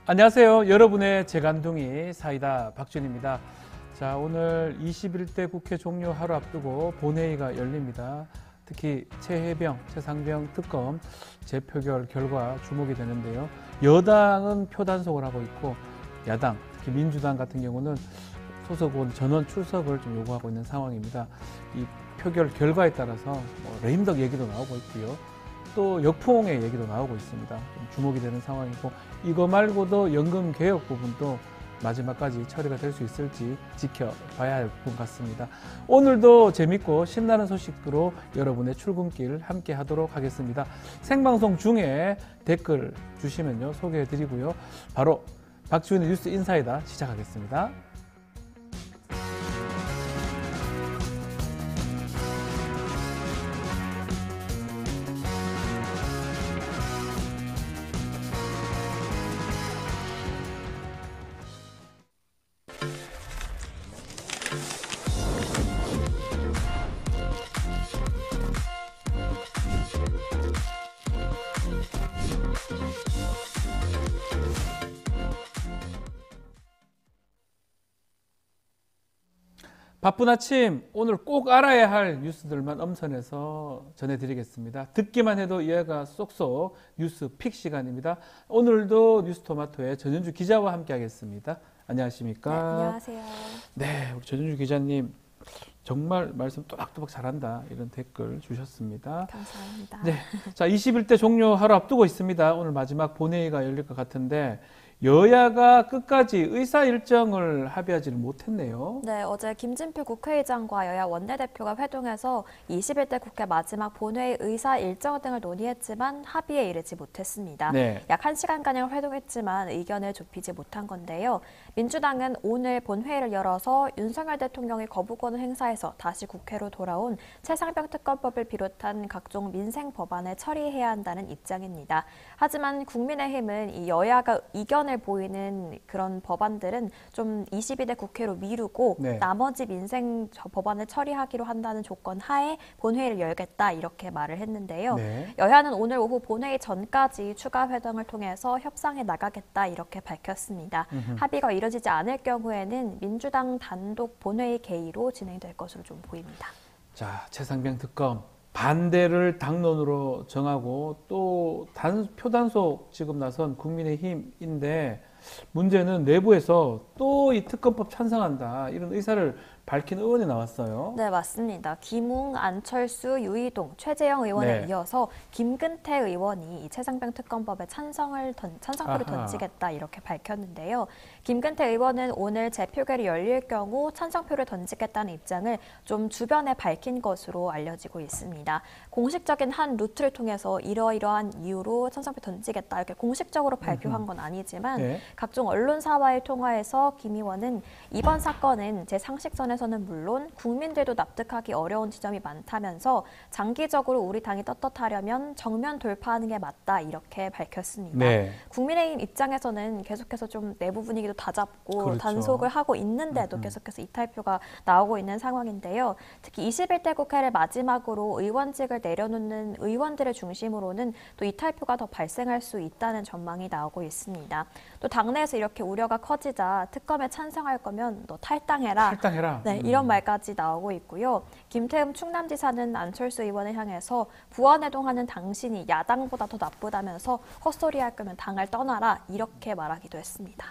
안녕하세요. 여러분의 재간둥이 사이다 박준입니다. 자, 오늘 21대 국회 종료 하루 앞두고 본회의가 열립니다. 특히 최혜병, 최상병 특검 재표결 결과 주목이 되는데요. 여당은 표단속을 하고 있고 야당, 특히 민주당 같은 경우는 소속원 전원 출석을 좀 요구하고 있는 상황입니다. 이 표결 결과에 따라서 레임덕 얘기도 나오고 있고요. 또 역풍의 얘기도 나오고 있습니다. 좀 주목이 되는 상황이고, 이거 말고도 연금 개혁 부분도 마지막까지 처리가 될 수 있을지 지켜봐야 할 부분 같습니다. 오늘도 재밌고 신나는 소식으로 여러분의 출근길 함께 하도록 하겠습니다. 생방송 중에 댓글 주시면요 소개해드리고요. 바로 박지훈의 뉴스 인사이다 시작하겠습니다. 바쁜 아침, 오늘 꼭 알아야 할 뉴스들만 엄선해서 전해드리겠습니다. 듣기만 해도 이해가 쏙쏙 뉴스 픽 시간입니다. 오늘도 뉴스토마토의 전현주 기자와 함께 하겠습니다. 안녕하십니까? 네, 안녕하세요. 네, 우리 전현주 기자님 정말 말씀 또박또박 잘한다 이런 댓글 주셨습니다. 감사합니다. 네, 자 21대 종료 하루 앞두고 있습니다. 오늘 마지막 본회의가 열릴 것 같은데 여야가 끝까지 의사 일정을 합의하지를 못했네요. 네, 어제 김진표 국회의장과 여야 원내대표가 회동해서 21대 국회 마지막 본회의 의사 일정 등을 논의했지만 합의에 이르지 못했습니다. 네. 약 1시간가량 회동했지만 의견을 좁히지 못한 건데요. 민주당은 오늘 본회의를 열어서 윤석열 대통령이 거부권을 행사해서 다시 국회로 돌아온 최상병 특검법을 비롯한 각종 민생 법안을 처리해야 한다는 입장입니다. 하지만 국민의힘은 이 여야가 이견을 보이는 그런 법안들은 좀 22대 국회로 미루고 네. 나머지 민생 법안을 처리하기로 한다는 조건 하에 본회의를 열겠다 이렇게 말을 했는데요. 네. 여야는 오늘 오후 본회의 전까지 추가 회동을 통해서 협상해 나가겠다 이렇게 밝혔습니다. 합의가 이뤄지지 않을 경우에는 민주당 단독 본회의 개의로 진행될 것으로 좀 보입니다. 자, 최상병 특검 반대를 당론으로 정하고 또 표단속 지금 나선 국민의힘인데 문제는 내부에서 또 이 특검법 찬성한다 이런 의사를 밝힌 의원이 나왔어요. 네, 맞습니다. 김웅, 안철수, 유이동, 최재형 의원에 네. 이어서 김근태 의원이 이 최상병 특검법에 찬성표를 던지겠다 이렇게 밝혔는데요. 김근태 의원은 오늘 재표결이 열릴 경우 찬성표를 던지겠다는 입장을 좀 주변에 밝힌 것으로 알려지고 있습니다. 공식적인 한 루트를 통해서 이러이러한 이유로 찬성표 던지겠다 이렇게 공식적으로 발표한 건 아니지만 네. 각종 언론사와의 통화에서 김 의원은 이번 사건은 제 상식선에서는 물론 국민들도 납득하기 어려운 지점이 많다면서 장기적으로 우리 당이 떳떳하려면 정면 돌파하는 게 맞다 이렇게 밝혔습니다. 네. 국민의힘 입장에서는 계속해서 좀 내부 분위기도 다잡고 그렇죠. 단속을 하고 있는데도 계속해서 이탈표가 나오고 있는 상황인데요. 특히 21대 국회를 마지막으로 의원직을 내려놓는 의원들을 중심으로는 또 이탈표가 더 발생할 수 있다는 전망이 나오고 있습니다. 또 당내에서 이렇게 우려가 커지자 특검에 찬성할 거면 너 탈당해라. 탈당해라. 네, 이런 말까지 나오고 있고요. 김태흠 충남지사는 안철수 의원을 향해서 부안해동하는 당신이 야당보다 더 나쁘다면서 헛소리할 거면 당을 떠나라 이렇게 말하기도 했습니다.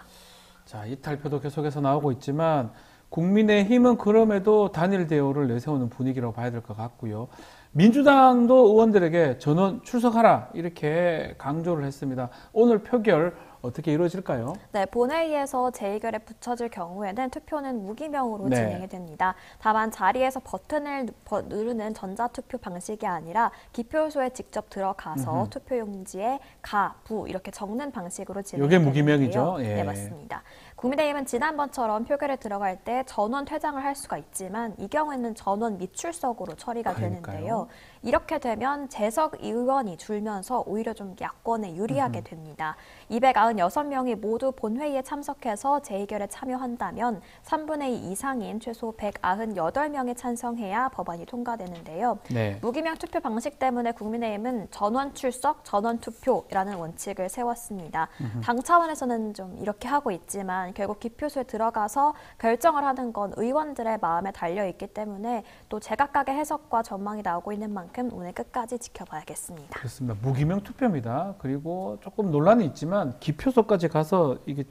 자, 이탈표도 계속해서 나오고 있지만 국민의힘은 그럼에도 단일 대우를 내세우는 분위기라고 봐야 될 것 같고요. 민주당도 의원들에게 전원 출석하라 이렇게 강조를 했습니다. 오늘 표결 어떻게 이루어질까요? 네, 본회의에서 재의결에 붙여질 경우에는 투표는 무기명으로 네. 진행이 됩니다. 다만 자리에서 버튼을 누르는 전자투표 방식이 아니라 기표소에 직접 들어가서 투표용지에 가, 부 이렇게 적는 방식으로 진행이 이게 되는데요. 무기명이죠? 예. 네, 맞습니다. 국민의힘은 지난번처럼 표결에 들어갈 때 전원 퇴장을 할 수가 있지만 이 경우에는 전원 미출석으로 처리가 그러니까요. 되는데요. 이렇게 되면 재석 의원이 줄면서 오히려 좀 야권에 유리하게 됩니다. 296명이 모두 본회의에 참석해서 재의결에 참여한다면 3분의 2 이상인 최소 198명이 찬성해야 법안이 통과되는데요. 네. 무기명 투표 방식 때문에 국민의힘은 전원 출석, 전원 투표라는 원칙을 세웠습니다. 당 차원에서는 좀 이렇게 하고 있지만 결국 기표소에 들어가서 결정을 하는 건 의원들의 마음에 달려있기 때문에 또 제각각의 해석과 전망이 나오고 있는 만큼 오늘 끝까지 지켜봐야겠습니다. 그렇습니다. 무기명 투표입니다. 그리고 조금 논란이 있지만 기표소까지 가서 이게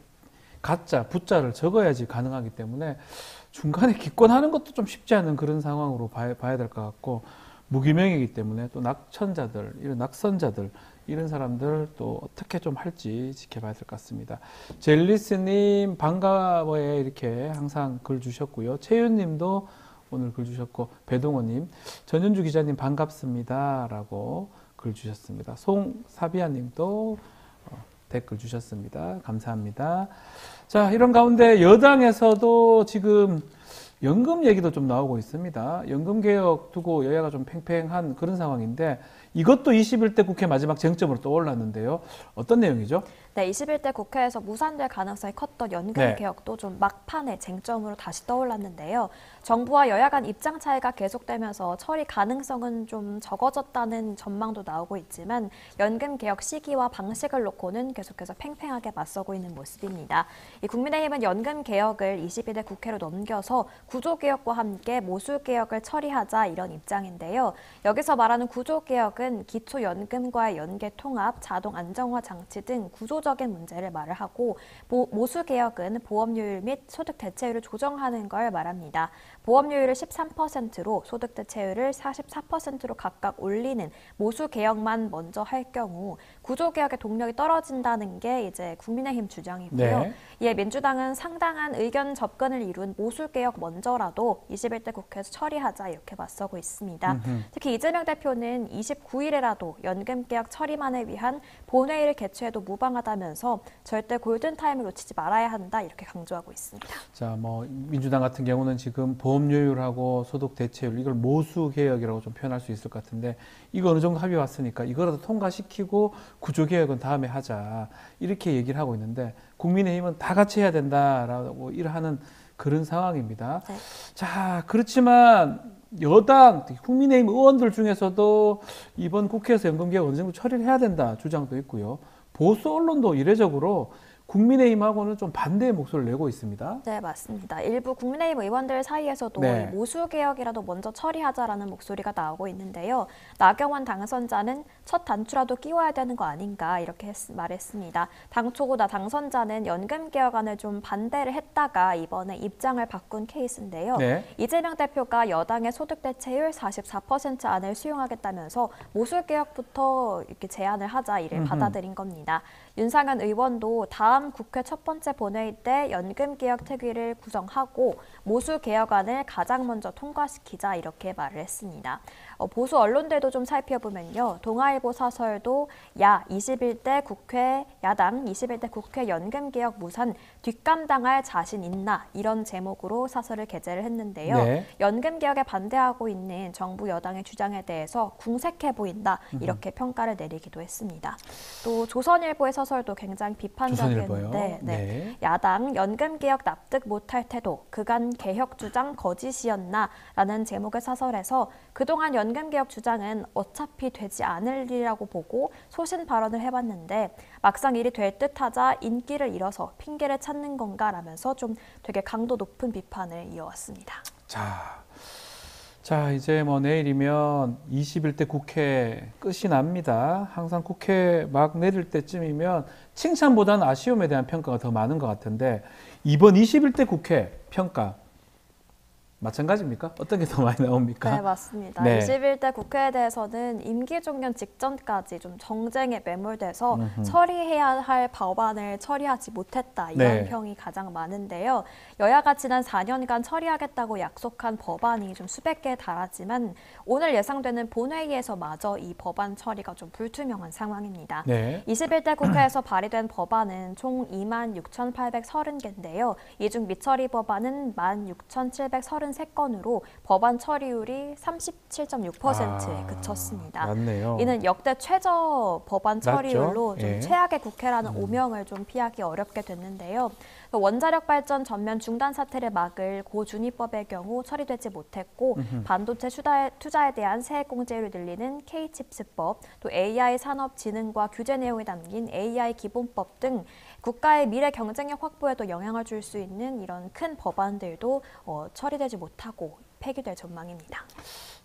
가짜, 부짜를 적어야지 가능하기 때문에 중간에 기권하는 것도 좀 쉽지 않은 그런 상황으로 봐야 될 것 같고, 무기명이기 때문에 또 낙천자들, 이런 낙선자들, 이런 사람들 또 어떻게 좀 할지 지켜봐야 될 것 같습니다. 젤리스님 반가워에 이렇게 항상 글 주셨고요. 채윤님도 오늘 글 주셨고, 배동호님, 전현주 기자님 반갑습니다 라고 글 주셨습니다. 송사비아님도 댓글 주셨습니다. 감사합니다. 자, 이런 가운데 여당에서도 지금 연금 얘기도 좀 나오고 있습니다. 연금 개혁 두고 여야가 좀 팽팽한 그런 상황인데, 이것도 21대 국회 마지막 쟁점으로 떠올랐는데요. 어떤 내용이죠? 네, 21대 국회에서 무산될 가능성이 컸던 연금 개혁도 좀 막판에 쟁점으로 다시 떠올랐는데요. 정부와 여야 간 입장 차이가 계속되면서 처리 가능성은 좀 적어졌다는 전망도 나오고 있지만 연금 개혁 시기와 방식을 놓고는 계속해서 팽팽하게 맞서고 있는 모습입니다. 이 국민의힘은 연금 개혁을 22대 국회로 넘겨서 구조 개혁과 함께 모수 개혁을 처리하자 이런 입장인데요. 여기서 말하는 구조 개혁은 기초 연금과의 연계 통합, 자동 안정화 장치 등 구조적인 문제를 말을 하고, 모수 개혁은 보험료율 및 소득 대체율을 조정하는 걸 말합니다. 보험료율을 13%로 소득 대체율을 44%로 각각 올리는 모수 개혁만 먼저 할 경우 구조 개혁의 동력이 떨어진다는 게 이제 국민의힘 주장이고요. 네. 이에 민주당은 상당한 의견 접근을 이룬 모수 개혁 먼저라도 21대 국회에서 처리하자 이렇게 맞서고 있습니다. 특히 이재명 대표는 29일에라도 연금 개혁 처리만을 위한 본회의를 개최해도 무방하다면서 절대 골든타임을 놓치지 말아야 한다 이렇게 강조하고 있습니다. 자, 뭐 민주당 같은 경우는 지금 보험료율하고 소득 대체율, 이걸 모수 개혁이라고 좀 표현할 수 있을 것 같은데, 이거 어느 정도 합의 왔으니까 이거라도 통과시키고 구조 개혁은 다음에 하자 이렇게 얘기를 하고 있는데, 국민의힘은 다 같이 해야 된다라고 일하는 그런 상황입니다. 네. 자, 그렇지만 여당, 국민의힘 의원들 중에서도 이번 국회에서 연금개혁 어느 정도 처리를 해야 된다 주장도 있고요. 보수 언론도 이례적으로 국민의힘하고는 좀 반대의 목소리를 내고 있습니다. 네, 맞습니다. 일부 국민의힘 의원들 사이에서도 네. 모수 개혁이라도 먼저 처리하자라는 목소리가 나오고 있는데요. 나경원 당선자는 첫 단추라도 끼워야 되는 거 아닌가 이렇게 말했습니다. 당초 당선자는 연금 개혁안을 좀 반대를 했다가 이번에 입장을 바꾼 케이스인데요. 네. 이재명 대표가 여당의 소득 대체율 44% 안을 수용하겠다면서 모수 개혁부터 이렇게 제안을 하자 이를 받아들인 겁니다. 윤상현 의원도 다음 국회 첫 번째 본회의 때 연금개혁 특위를 구성하고 모수 개혁안을 가장 먼저 통과시키자 이렇게 말을 했습니다. 보수 언론들도 좀 살펴보면요. 동아일보 사설도 야당 21대 국회 연금개혁 무산 뒷감당할 자신 있나 이런 제목으로 사설을 게재를 했는데요. 네. 연금개혁에 반대하고 있는 정부 여당의 주장에 대해서 궁색해 보인다 이렇게 평가를 내리기도 했습니다. 또 조선일보의 사설도 굉장히 비판적이었는데 네. 야당 연금개혁 납득 못할 태도, 그간 개혁 주장 거짓이었나라는 제목의 사설에서 그동안 연금개혁 주장은 어차피 되지 않을 일이라고 보고 소신 발언을 해봤는데 막상 일이 될 듯하자 인기를 잃어서 핑계를 찾는 건가라면서 좀 되게 강도 높은 비판을 이어왔습니다. 자, 이제 뭐 내일이면 21대 국회 끝이 납니다. 항상 국회 막 내릴 때쯤이면 칭찬보다는 아쉬움에 대한 평가가 더 많은 것 같은데, 이번 21대 국회 평가 마찬가지입니까? 어떤 게 더 많이 나옵니까? 네, 맞습니다. 네. 21대 국회에 대해서는 임기 종료 직전까지 좀 정쟁에 매몰돼서 처리해야 할 법안을 처리하지 못했다. 이런 평이 가장 많은데요. 여야가 지난 4년간 처리하겠다고 약속한 법안이 좀 수백 개에 달하지만 오늘 예상되는 본회의에서 마저 이 법안 처리가 좀 불투명한 상황입니다. 네. 21대 국회에서 발의된 법안은 총 26,830개인데요. 이 중 미처리 법안은 16,730 33건으로 법안 처리율이 37.6%에 그쳤습니다. 맞네요. 이는 역대 최저 법안 처리율로 좀 예. 최악의 국회라는 오명을 좀 피하기 어렵게 됐는데요. 원자력 발전 전면 중단 사태를 막을 고준위법의 경우 처리되지 못했고 반도체 투자에 대한 세액공제율을 늘리는 K칩스법, 또 AI 산업진흥과 규제 내용이 담긴 AI 기본법 등 국가의 미래 경쟁력 확보에도 영향을 줄 수 있는 이런 큰 법안들도 처리되지 못하고 폐기될 전망입니다.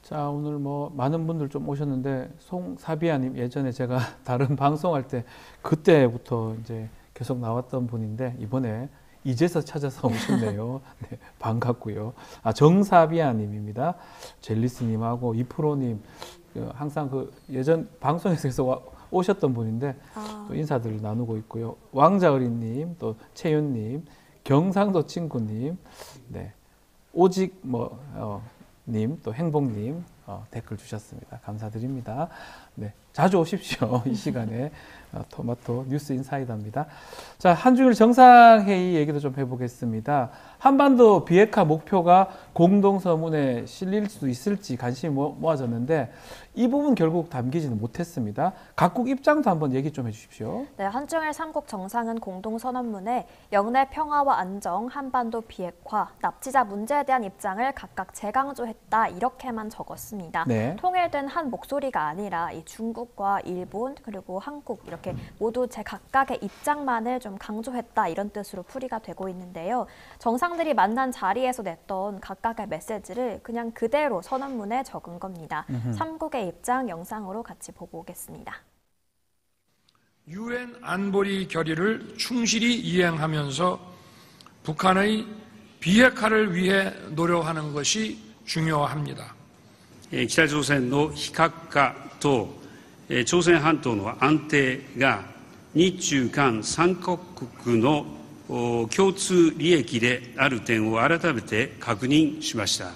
자, 오늘 뭐 많은 분들 좀 오셨는데 송사비아님 예전에 제가 다른 방송할 때 그때부터 이제 계속 나왔던 분인데 이번에 이제서 찾아서 오셨네요. 네, 반갑고요. 정사비아님입니다. 젤리스님하고 이프로님 항상 그 예전 방송에서 계속 오셨던 분인데 또 인사들 나누고 있고요. 왕자어린님, 또 채윤님, 경상도 친구님, 네, 오직 님, 또 행복님 댓글 주셨습니다. 감사드립니다. 네, 자주 오십시오. 이 시간에 토마토 뉴스 인사이더입니다. 자, 한중일 정상회의 얘기도 좀 해보겠습니다. 한반도 비핵화 목표가 공동서문에 실릴 수 있을지 관심이 모아졌는데 이 부분 결국 담기지는 못했습니다. 각국 입장도 한번 얘기 좀 해주십시오. 네, 한중일 3국 정상은 공동선언문에 영내 평화와 안정, 한반도 비핵화, 납치자 문제에 대한 입장을 각각 재강조했다 이렇게만 적었습니다. 네. 통일된 한 목소리가 아니라 이 중국과 일본 그리고 한국 이렇게 모두 제각각의 입장만을 좀 강조했다 이런 뜻으로 풀이가 되고 있는데요. 정상들이 만난 자리에서 냈던 각각의 메시지를 그냥 그대로 선언문에 적은 겁니다. 3국의 입장 영상으로 같이 보고 오겠습니다. 유엔 안보리 결의를 충실히 이행하면서 북한의 비핵화를 위해 노력하는 것이 중요합니다. 北朝鮮の非核化と朝鮮半島の安定が日中韓3カ国の共通利益である点を改めて確認しました。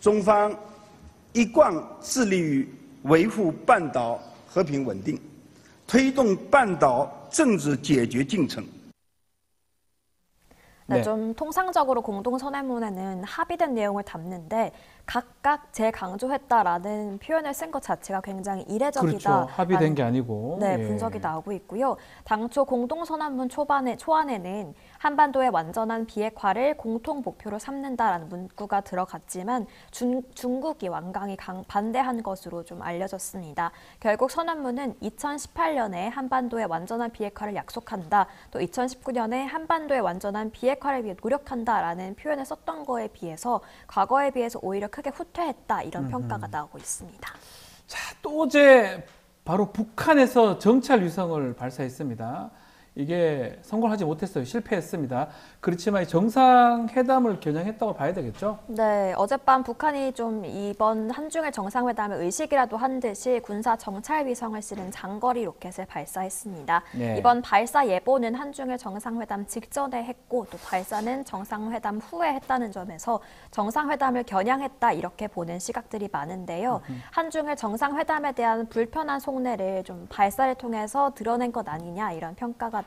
中方一贯致力于维护半岛和平稳定，推动半岛政治解决进程。 네, 좀 통상적으로 공동선언문에는 합의된 내용을 담는데 각각 재강조했다라는 표현을 쓴 것 자체가 굉장히 이례적이다. 그렇죠. 합의된 게 아니고. 네, 예. 분석이 나오고 있고요. 당초 공동선언문 초안에는 한반도의 완전한 비핵화를 공통 목표로 삼는다라는 문구가 들어갔지만 중국이 완강히 반대한 것으로 좀 알려졌습니다. 결국 선언문은 2018년에 한반도의 완전한 비핵화를 약속한다. 또 2019년에 한반도의 완전한 비핵화를 위해 노력한다라는 표현을 썼던 거에 비해서 과거에 비해서 오히려 크게 후퇴했다 이런 평가가 나오고 있습니다. 자, 또 어제 바로 북한에서 정찰 위성을 발사했습니다. 이게 성공하지 못했어요. 실패했습니다. 그렇지만 정상회담을 겨냥했다고 봐야 되겠죠? 네, 어젯밤 북한이 좀 이번 한중일 정상회담의 의식이라도 한 듯이 군사 정찰 위성을 실은 장거리 로켓을 발사했습니다. 네. 이번 발사 예보는 한중일 정상회담 직전에 했고 또 발사는 정상회담 후에 했다는 점에서 정상회담을 겨냥했다 이렇게 보는 시각들이 많은데요. 한중일 정상회담에 대한 불편한 속내를 좀 발사를 통해서 드러낸 것 아니냐 이런 평가가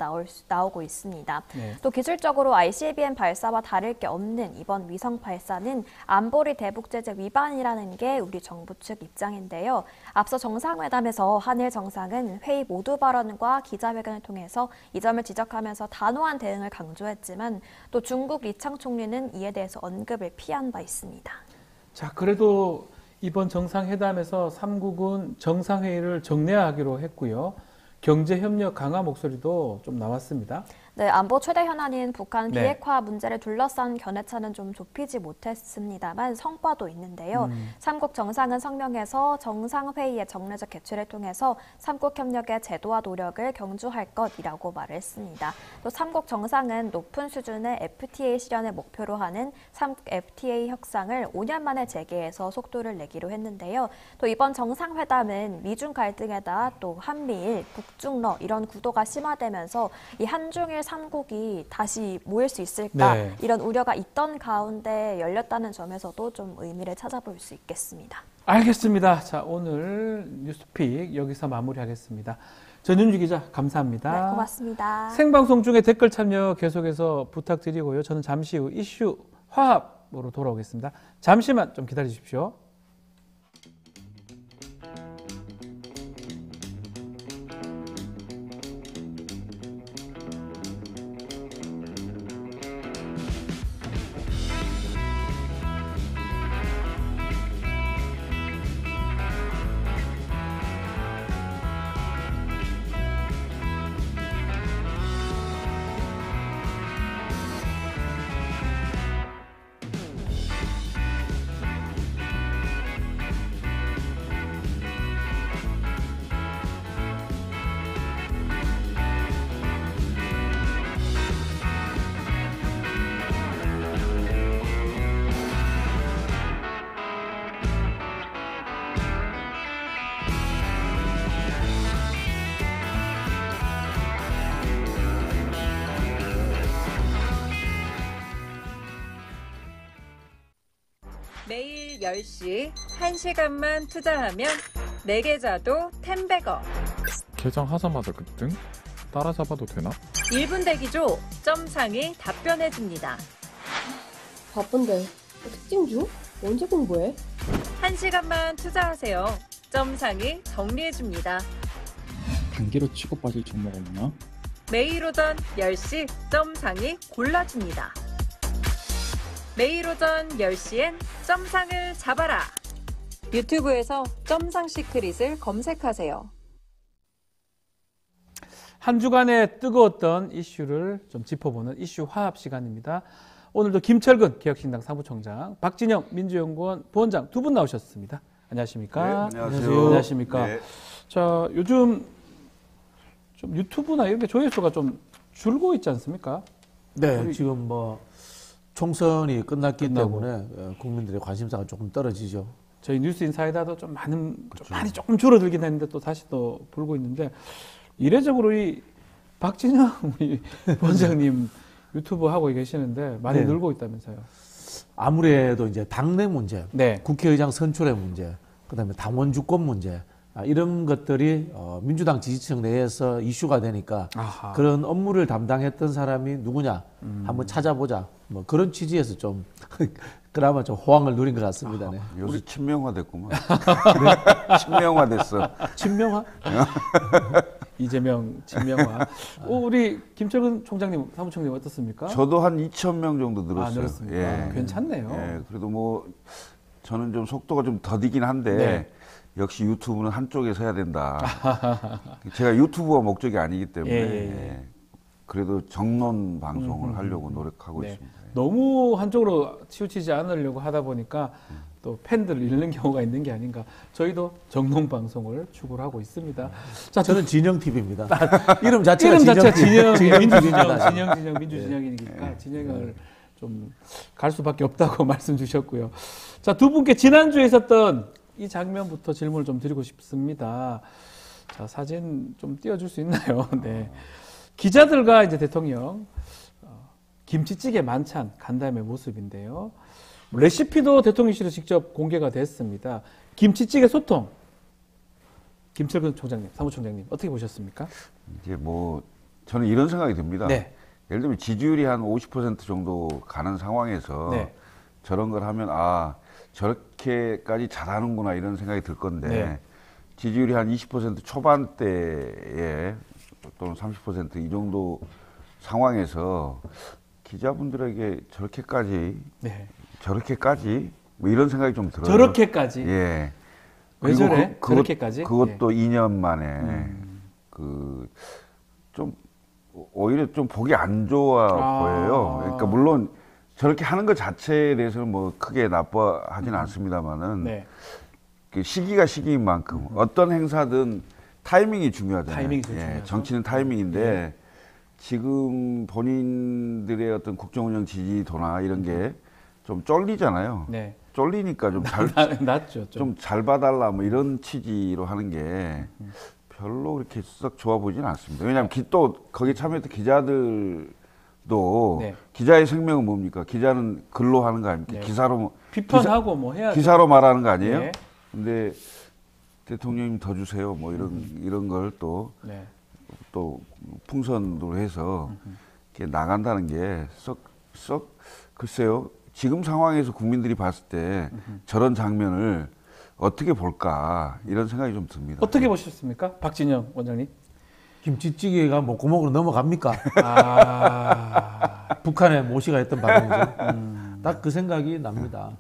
나오고 있습니다. 네. 또 기술적으로 ICBM 발사와 다를 게 없는 이번 위성 발사는 안보리 대북 제재 위반이라는 게 우리 정부 측 입장인데요. 앞서 정상회담에서 한일 정상은 회의 모두 발언과 기자회견을 통해서 이 점을 지적하면서 단호한 대응을 강조했지만 또 중국 리창 총리는 이에 대해서 언급을 피한 바 있습니다. 자, 그래도 이번 정상회담에서 3국은 정상회의를 정례하기로 했고요. 경제협력 강화 목소리도 좀 나왔습니다. 네, 안보 최대 현안인 북한 네. 비핵화 문제를 둘러싼 견해차는 좀 좁히지 못했습니다만 성과도 있는데요. 삼국 정상은 성명에서 정상회의의 정례적 개최를 통해서 삼국 협력의 제도와 노력을 경주할 것이라고 말을 했습니다. 또 삼국 정상은 높은 수준의 FTA 실현을 목표로 하는 삼국 FTA 협상을 5년 만에 재개해서 속도를 내기로 했는데요. 또 이번 정상회담은 미중 갈등에다 또 한미일, 북중러 이런 구도가 심화되면서 이 한중일 3국이 다시 모일 수 있을까 네. 이런 우려가 있던 가운데 열렸다는 점에서도 좀 의미를 찾아볼 수 있겠습니다. 알겠습니다. 자, 오늘 뉴스픽 여기서 마무리하겠습니다. 전윤주 기자 감사합니다. 네, 고맙습니다. 생방송 중에 댓글 참여 계속해서 부탁드리고요. 저는 잠시 후 이슈 화합 화합으로 돌아오겠습니다. 잠시만 좀 기다려 주십시오. 매일 10시 1시간만 투자하면 내 계좌도 10배거. 개장하자마자 급등? 따라잡아도 되나? 1분 대기조 점상이 답변해줍니다. 바쁜데 특징 중? 언제 공부해? 1시간만 투자하세요. 점상이 정리해줍니다. 단기로 치고 빠질 종목 없나? 매일 오전 10시 점상이 골라줍니다. 매일 오전 10시엔 점상을 잡아라. 유튜브에서 점상 시크릿을 검색하세요. 한 주간의 뜨거웠던 이슈를 좀 짚어보는 이슈 화합 시간입니다. 오늘도 김철근 개혁신당 사무총장, 박진영 민주연구원 부원장 두 분 나오셨습니다. 안녕하십니까? 네, 안녕하세요. 안녕하십니까? 네. 자, 요즘 좀 유튜브나 이렇게 조회수가 좀 줄고 있지 않습니까? 네, 지금 뭐 총선이 끝났기 끝나고. 때문에 국민들의 관심사가 조금 떨어지죠. 저희 뉴스인사이다도 좀 많이 조금 줄어들긴 했는데 또 다시 또 불고 있는데 이례적으로 이 박진영 우리 원장님 유튜브 하고 계시는데 많이 네. 늘고 있다면서요? 아무래도 이제 당내 문제, 네. 국회의장 선출의 문제, 그다음에 당원 주권 문제 이런 것들이 민주당 지지층 내에서 이슈가 되니까 아하. 그런 업무를 담당했던 사람이 누구냐 한번 찾아보자. 뭐 그런 취지에서 좀 그나마 좀 호황을 누린 것 같습니다. 네. 요새 친명화됐구만. 친명화됐어. 친명화? 이재명 진명화. 우리 김철근 총장님, 사무총장님 어떻습니까? 저도 한 2,000명 정도 늘었어요. 늘었습니까? 괜찮네요. 예, 그래도 뭐 저는 좀 속도가 좀 더디긴 한데 네. 역시 유튜브는 한쪽에 서야 된다. 제가 유튜브가 목적이 아니기 때문에 예. 그래도 정론 방송을 하려고 노력하고 네. 있습니다. 너무 한쪽으로 치우치지 않으려고 하다 보니까 또 팬들을 잃는 경우가 있는 게 아닌가. 저희도 정론 방송을 추구를 하고 있습니다. 자, 저는 진영 TV입니다. 이름 자체가 이름 자체가 진영, 진영 민주진영, TV입니다. 민주진영이니까 진영을 좀 갈 수밖에 없다고 말씀 주셨고요. 자, 두 분께 지난주에 있었던 이 장면부터 질문을 좀 드리고 싶습니다. 자, 사진 좀 띄워줄 수 있나요? 네. 기자들과 이제 대통령 김치찌개 만찬 간담회 모습인데요. 레시피도 대통령실에 직접 공개가 됐습니다. 김치찌개 소통. 김철근 총장님, 사무총장님 어떻게 보셨습니까? 이제 뭐 저는 이런 생각이 듭니다. 네. 예를 들면 지지율이 한 50% 정도 가는 상황에서 네. 저런 걸 하면 아 저렇게까지 잘하는구나 이런 생각이 들 건데 네. 지지율이 한 20% 초반대에 또는 30% 이 정도 상황에서 기자분들에게 저렇게까지 뭐 이런 생각이 좀 들어요. 저렇게까지? 예. 왜 저래? 저렇게까지? 그것도 2년 만에 좀 오히려 좀 보기 안 좋아 보여요. 그러니까 물론 저렇게 하는 것 자체에 대해서는 뭐 크게 나빠하지는 않습니다만은 네. 그 시기가 시기인 만큼 어떤 행사든 타이밍이 중요하잖아요. 타이밍이 중요하죠. 정치는 타이밍인데 지금 본인들의 어떤 국정운영 지지도나 이런 게 좀 쫄리잖아요. 네. 쫄리니까 낫죠. 좀 잘 봐달라 뭐 이런 취지로 하는 게 별로 그렇게 썩 좋아 보지는 않습니다. 왜냐하면 또 거기에 참여했던 기자들도 네. 기자의 생명은 뭡니까? 기자는 글로 하는 거 아닙니까? 네. 기사로 비판하고 뭐 해야죠. 기사로 말하는 거 아니에요? 네. 근데 대통령님 더 주세요. 뭐 이런 걸 또 네. 풍선으로 해서 이렇게 나간다는 게 썩 글쎄요. 지금 상황에서 국민들이 봤을 때 저런 장면을 어떻게 볼까 이런 생각이 좀 듭니다. 어떻게 보셨습니까? 박진영 원장님. 김치찌개가 목구멍으로 넘어갑니까? 아. 북한의 모시가 했던 발언이죠. 딱 그 생각이 납니다.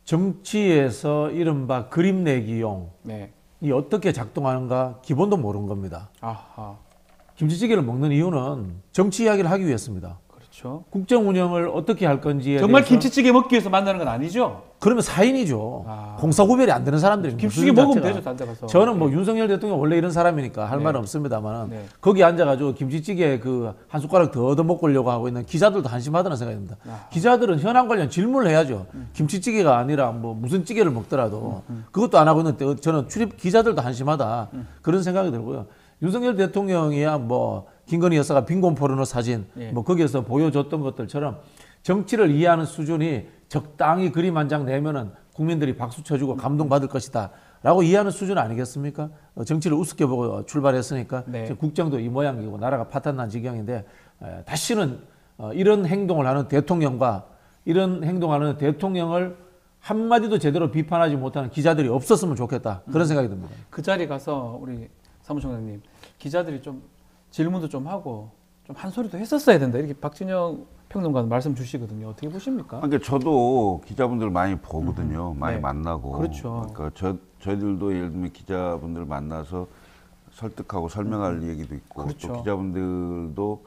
정치에서 이른바 그림 내기용 네. 이 어떻게 작동하는가 기본도 모르는 겁니다. 아하. 김치찌개를 먹는 이유는 정치 이야기를 하기 위해서입니다. 그렇죠. 국정 운영을 어떻게 할 건지에 정말 대해서 김치찌개 먹기 위해서 만나는 건 아니죠? 그러면 사인이죠. 공사 구별이 안 되는 사람들입니다. 김치찌개 먹으면 되죠, 딴 데 가서. 저는 뭐 윤석열 대통령 원래 이런 사람이니까 할 네. 말은 없습니다만 네. 거기 앉아가지고 김치찌개 그 한 숟가락 더 얻어먹으려고 하고 있는 기자들도 한심하다는 생각이 듭니다. 기자들은 현안 관련 질문을 해야죠. 김치찌개가 아니라 뭐 무슨 찌개를 먹더라도 그것도 안 하고 있는데 저는 출입 기자들도 한심하다 그런 생각이 들고요. 윤석열 대통령이야 뭐 김건희 여사가 빈곤 포르노 사진 예. 뭐 거기에서 보여줬던 것들처럼 정치를 이해하는 수준이 적당히 그림 한 장 내면은 국민들이 박수 쳐주고 감동받을 것이다 라고 이해하는 수준 아니겠습니까? 정치를 우습게 보고 출발했으니까 네. 국정도 이 모양이고 나라가 파탄난 지경인데 다시는 이런 행동을 하는 대통령과 이런 행동하는 대통령을 한마디도 제대로 비판하지 못하는 기자들이 없었으면 좋겠다 그런 생각이 듭니다. 그 자리 가서 우리 사무총장님 기자들이 좀 질문도 좀 하고 좀 한 소리도 했었어야 된다 이렇게 박진영 평론가는 말씀 주시거든요. 어떻게 보십니까? 그러니까 저도 기자분들 많이 보거든요. 많이 네. 만나고. 그렇죠. 그러니까 저희들도 예를 들면 기자분들 만나서 설득하고 설명할 얘기도 있고 그렇죠. 또 기자분들도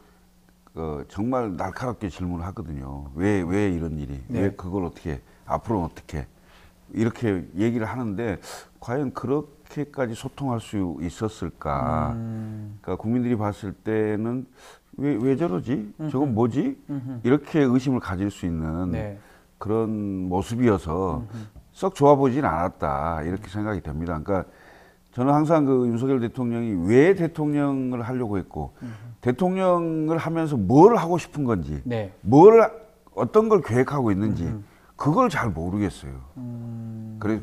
정말 날카롭게 질문을 하거든요. 왜 이런 일이? 네. 왜 그걸 어떻게 앞으로는 어떻게 이렇게 얘기를 하는데 과연 그렇게까지 소통할 수 있었을까? 그러니까 국민들이 봤을 때는 왜 저러지? 저건 뭐지? 이렇게 의심을 가질 수 있는 네. 그런 모습이어서 썩 좋아 보진 않았다 이렇게 생각이 됩니다. 그러니까 저는 항상 그 윤석열 대통령이 왜 대통령을 하려고 했고 대통령을 하면서 뭘 하고 싶은 건지 네. 어떤 걸 계획하고 있는지 그걸 잘 모르겠어요.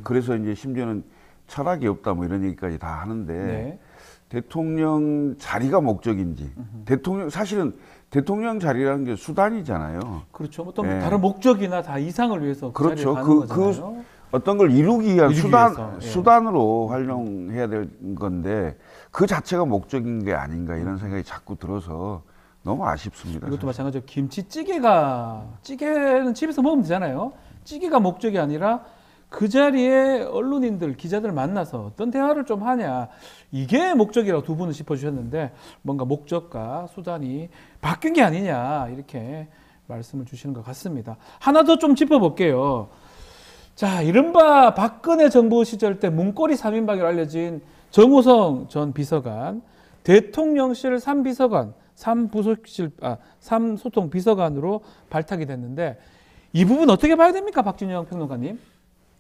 그래서 이제 심지어는 철학이 없다 뭐 이런 얘기까지 다 하는데 네. 대통령 자리가 목적인지 사실은 대통령 자리라는 게 수단이잖아요. 그렇죠. 어떤 네. 다른 목적이나 다 이상을 위해서 그 그렇죠. 자리에 가는 거잖아요. 어떤 걸 이루기 위한 위해서, 예. 수단으로 활용해야 될 건데 그 자체가 목적인 게 아닌가 이런 생각이 자꾸 들어서 너무 아쉽습니다. 이것도 마찬가지로 찌개는 집에서 먹으면 되잖아요. 찌개가 목적이 아니라 그 자리에 언론인들, 기자들 만나서 어떤 대화를 좀 하냐. 이게 목적이라고 두 분은 짚어주셨는데 뭔가 목적과 수단이 바뀐 게 아니냐 이렇게 말씀을 주시는 것 같습니다. 하나 더 좀 짚어볼게요. 자, 이른바 박근혜 정부 시절 때 문고리 3인방으로 알려진 정호성 전 비서관, 대통령실 3비서관, 3소통 비서관으로 발탁이 됐는데 이 부분 어떻게 봐야 됩니까, 박진영 평론가님?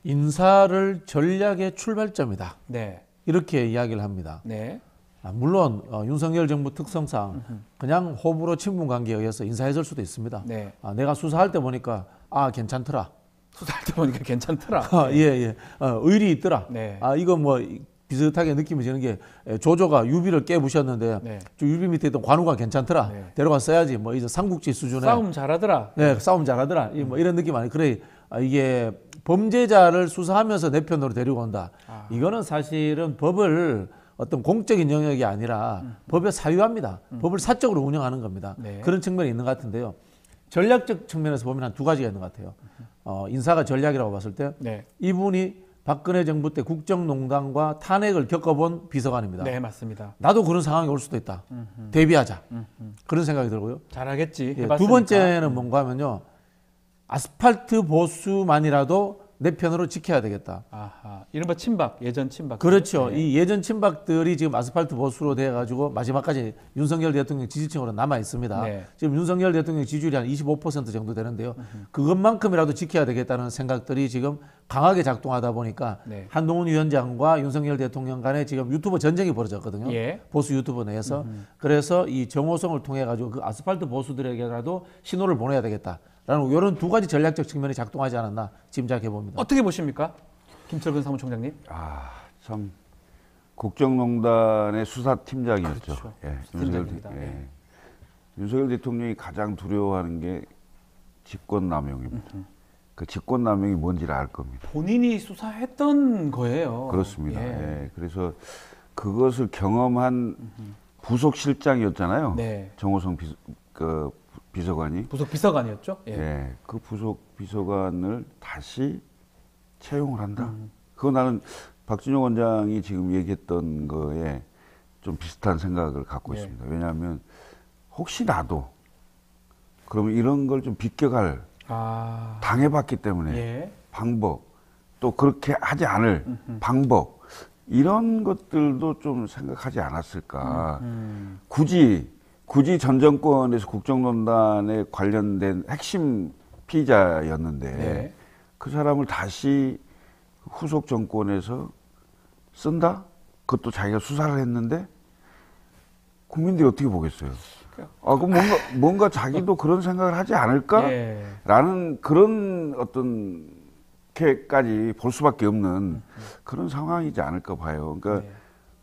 인사를 전략의 출발점이다. 네. 이렇게 이야기를 합니다. 네. 물론 윤석열 정부 특성상 그냥 호불호 친분 관계에 의해서 인사했을 수도 있습니다. 네. 내가 수사할 때 보니까 괜찮더라. 수사할 때 보니까 괜찮더라. 예. 의리 있더라. 네. 이거 뭐 비슷하게 느낌이 드는 게 조조가 유비를 깨부셨는데 네. 유비 밑에 있던 관우가 괜찮더라. 네. 데려가 써야지. 뭐 이제 삼국지 수준의 싸움 잘하더라. 네, 싸움 잘하더라. 뭐 이런 느낌 아니에요. 그래 이게 범죄자를 수사하면서 내 편으로 데리고 온다. 이거는 사실은 법을 어떤 공적인 영역이 아니라 법에 사유합니다. 법을 사적으로 운영하는 겁니다. 네. 그런 측면이 있는 것 같은데요. 전략적 측면에서 보면 한 두 가지가 있는 것 같아요. 인사가 전략이라고 봤을 때 네. 이분이 박근혜 정부 때 국정농단과 탄핵을 겪어본 비서관입니다. 네, 맞습니다. 나도 그런 상황이 올 수도 있다. 대비하자. 그런 생각이 들고요. 잘하겠지. 두 번째는 뭔가 하면요. 아스팔트 보수만이라도 내 편으로 지켜야 되겠다. 아하. 이른바 친박, 예전 친박. 그렇죠. 네. 이 예전 친박들이 지금 아스팔트 보수로 돼가지고 마지막까지 윤석열 대통령 지지층으로 남아 있습니다. 네. 지금 윤석열 대통령 지지율이 한 25% 정도 되는데요. 그것만큼이라도 지켜야 되겠다는 생각들이 지금 강하게 작동하다 보니까 네. 한동훈 위원장과 윤석열 대통령 간에 지금 유튜버 전쟁이 벌어졌거든요. 예. 보수 유튜버 내에서. 그래서 이 정호성을 통해 가지고 그 아스팔트 보수들에게라도 신호를 보내야 되겠다. 라는 이런 두 가지 전략적 측면이 작동하지 않았나 짐작해 봅니다. 어떻게 보십니까? 김철근 사무총장님. 참 국정농단의 수사팀장이었죠. 그렇죠. 예, 팀장입니다. 윤석열 대통령이 가장 두려워하는 게 직권남용입니다. 그 직권남용이 뭔지를 알 겁니다. 본인이 수사했던 거예요. 그렇습니다. 예. 예. 그래서 그것을 경험한 부속실장이었잖아요. 네. 정호성 비서관이. 부속 비서관이었죠. 예. 예. 그 부속 비서관을 다시 채용을 한다. 그거 나는 박준영 원장이 지금 얘기했던 거에 좀 비슷한 생각을 갖고 예. 있습니다. 왜냐하면 혹시 나도 그러면 이런 걸 좀 비껴갈 당해봤기 때문에 예. 방법 또 그렇게 하지 않을 방법 이런 것들도 좀 생각하지 않았을까. 굳이 전 정권에서 국정농단에 관련된 핵심 피의자였는데 네. 그 사람을 다시 후속 정권에서 쓴다? 그것도 자기가 수사를 했는데 국민들이 어떻게 보겠어요? 그럼 뭔가 자기도 그런 생각을 하지 않을까? 예. 라는 그런 어떤 게까지 볼 수밖에 없는 그런 상황이지 않을까 봐요. 그러니까 네.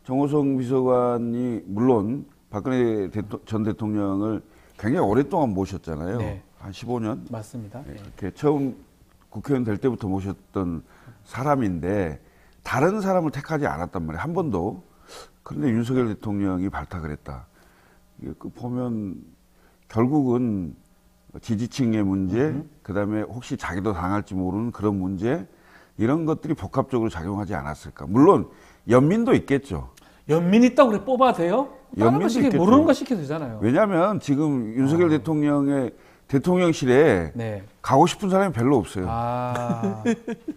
정호성 비서관이 물론 박근혜 전 대통령을 굉장히 오랫동안 모셨잖아요. 네. 한 15년? 맞습니다. 이렇게 처음 국회의원 될 때부터 모셨던 사람인데 다른 사람을 택하지 않았단 말이에요. 한 번도. 그런데 윤석열 대통령이 발탁을 했다. 보면 결국은 지지층의 문제, 그다음에 혹시 자기도 당할지 모르는 그런 문제 이런 것들이 복합적으로 작용하지 않았을까. 물론 연민도 있겠죠. 연민 있다고 그래 뽑아도 돼요? 다른 거 연민도 시키고 있겠죠. 모르는 거 시켜도 되잖아요. 왜냐하면 지금 윤석열 대통령의 대통령실에 네. 가고 싶은 사람이 별로 없어요.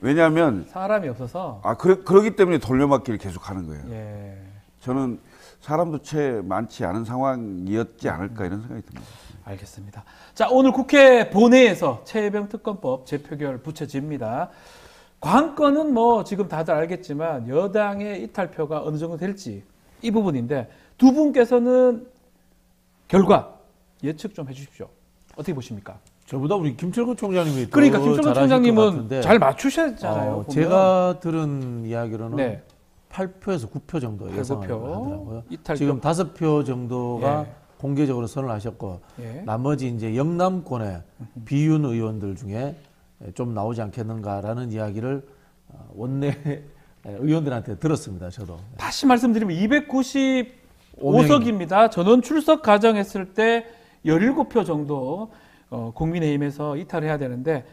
왜냐하면 사람이 없어서. 그러기 때문에 돌려막기를 계속하는 거예요. 예. 저는 사람도 채 많지 않은 상황이었지 않을까 이런 생각이 듭니다. 알겠습니다. 자, 오늘 국회 본회의에서 최혜병 특검법 재표결 붙여집니다. 관건은 뭐 지금 다들 알겠지만 여당의 이탈표가 어느 정도 될지 이 부분인데 두 분께서는 결과 예측 좀 해주십시오. 어떻게 보십니까? 저보다 우리 김철근 총장님이 그러니까 더 김철근 잘하실 총장님은 것 같은데. 잘 맞추셨잖아요. 보면. 제가 들은 이야기로는 네. 8표에서 9표 정도 8, 예상을 9표. 하더라고요. 이탈표. 지금 5표 정도가 예. 공개적으로 선을 하셨고 예. 나머지 이제 영남권의 비윤 의원들 중에 좀 나오지 않겠는가라는 이야기를 원내 의원들한테 들었습니다. 저도. 다시 말씀드리면 295석입니다. 전원 출석 가정했을 때 17표 정도 국민의힘에서 이탈해야 되는데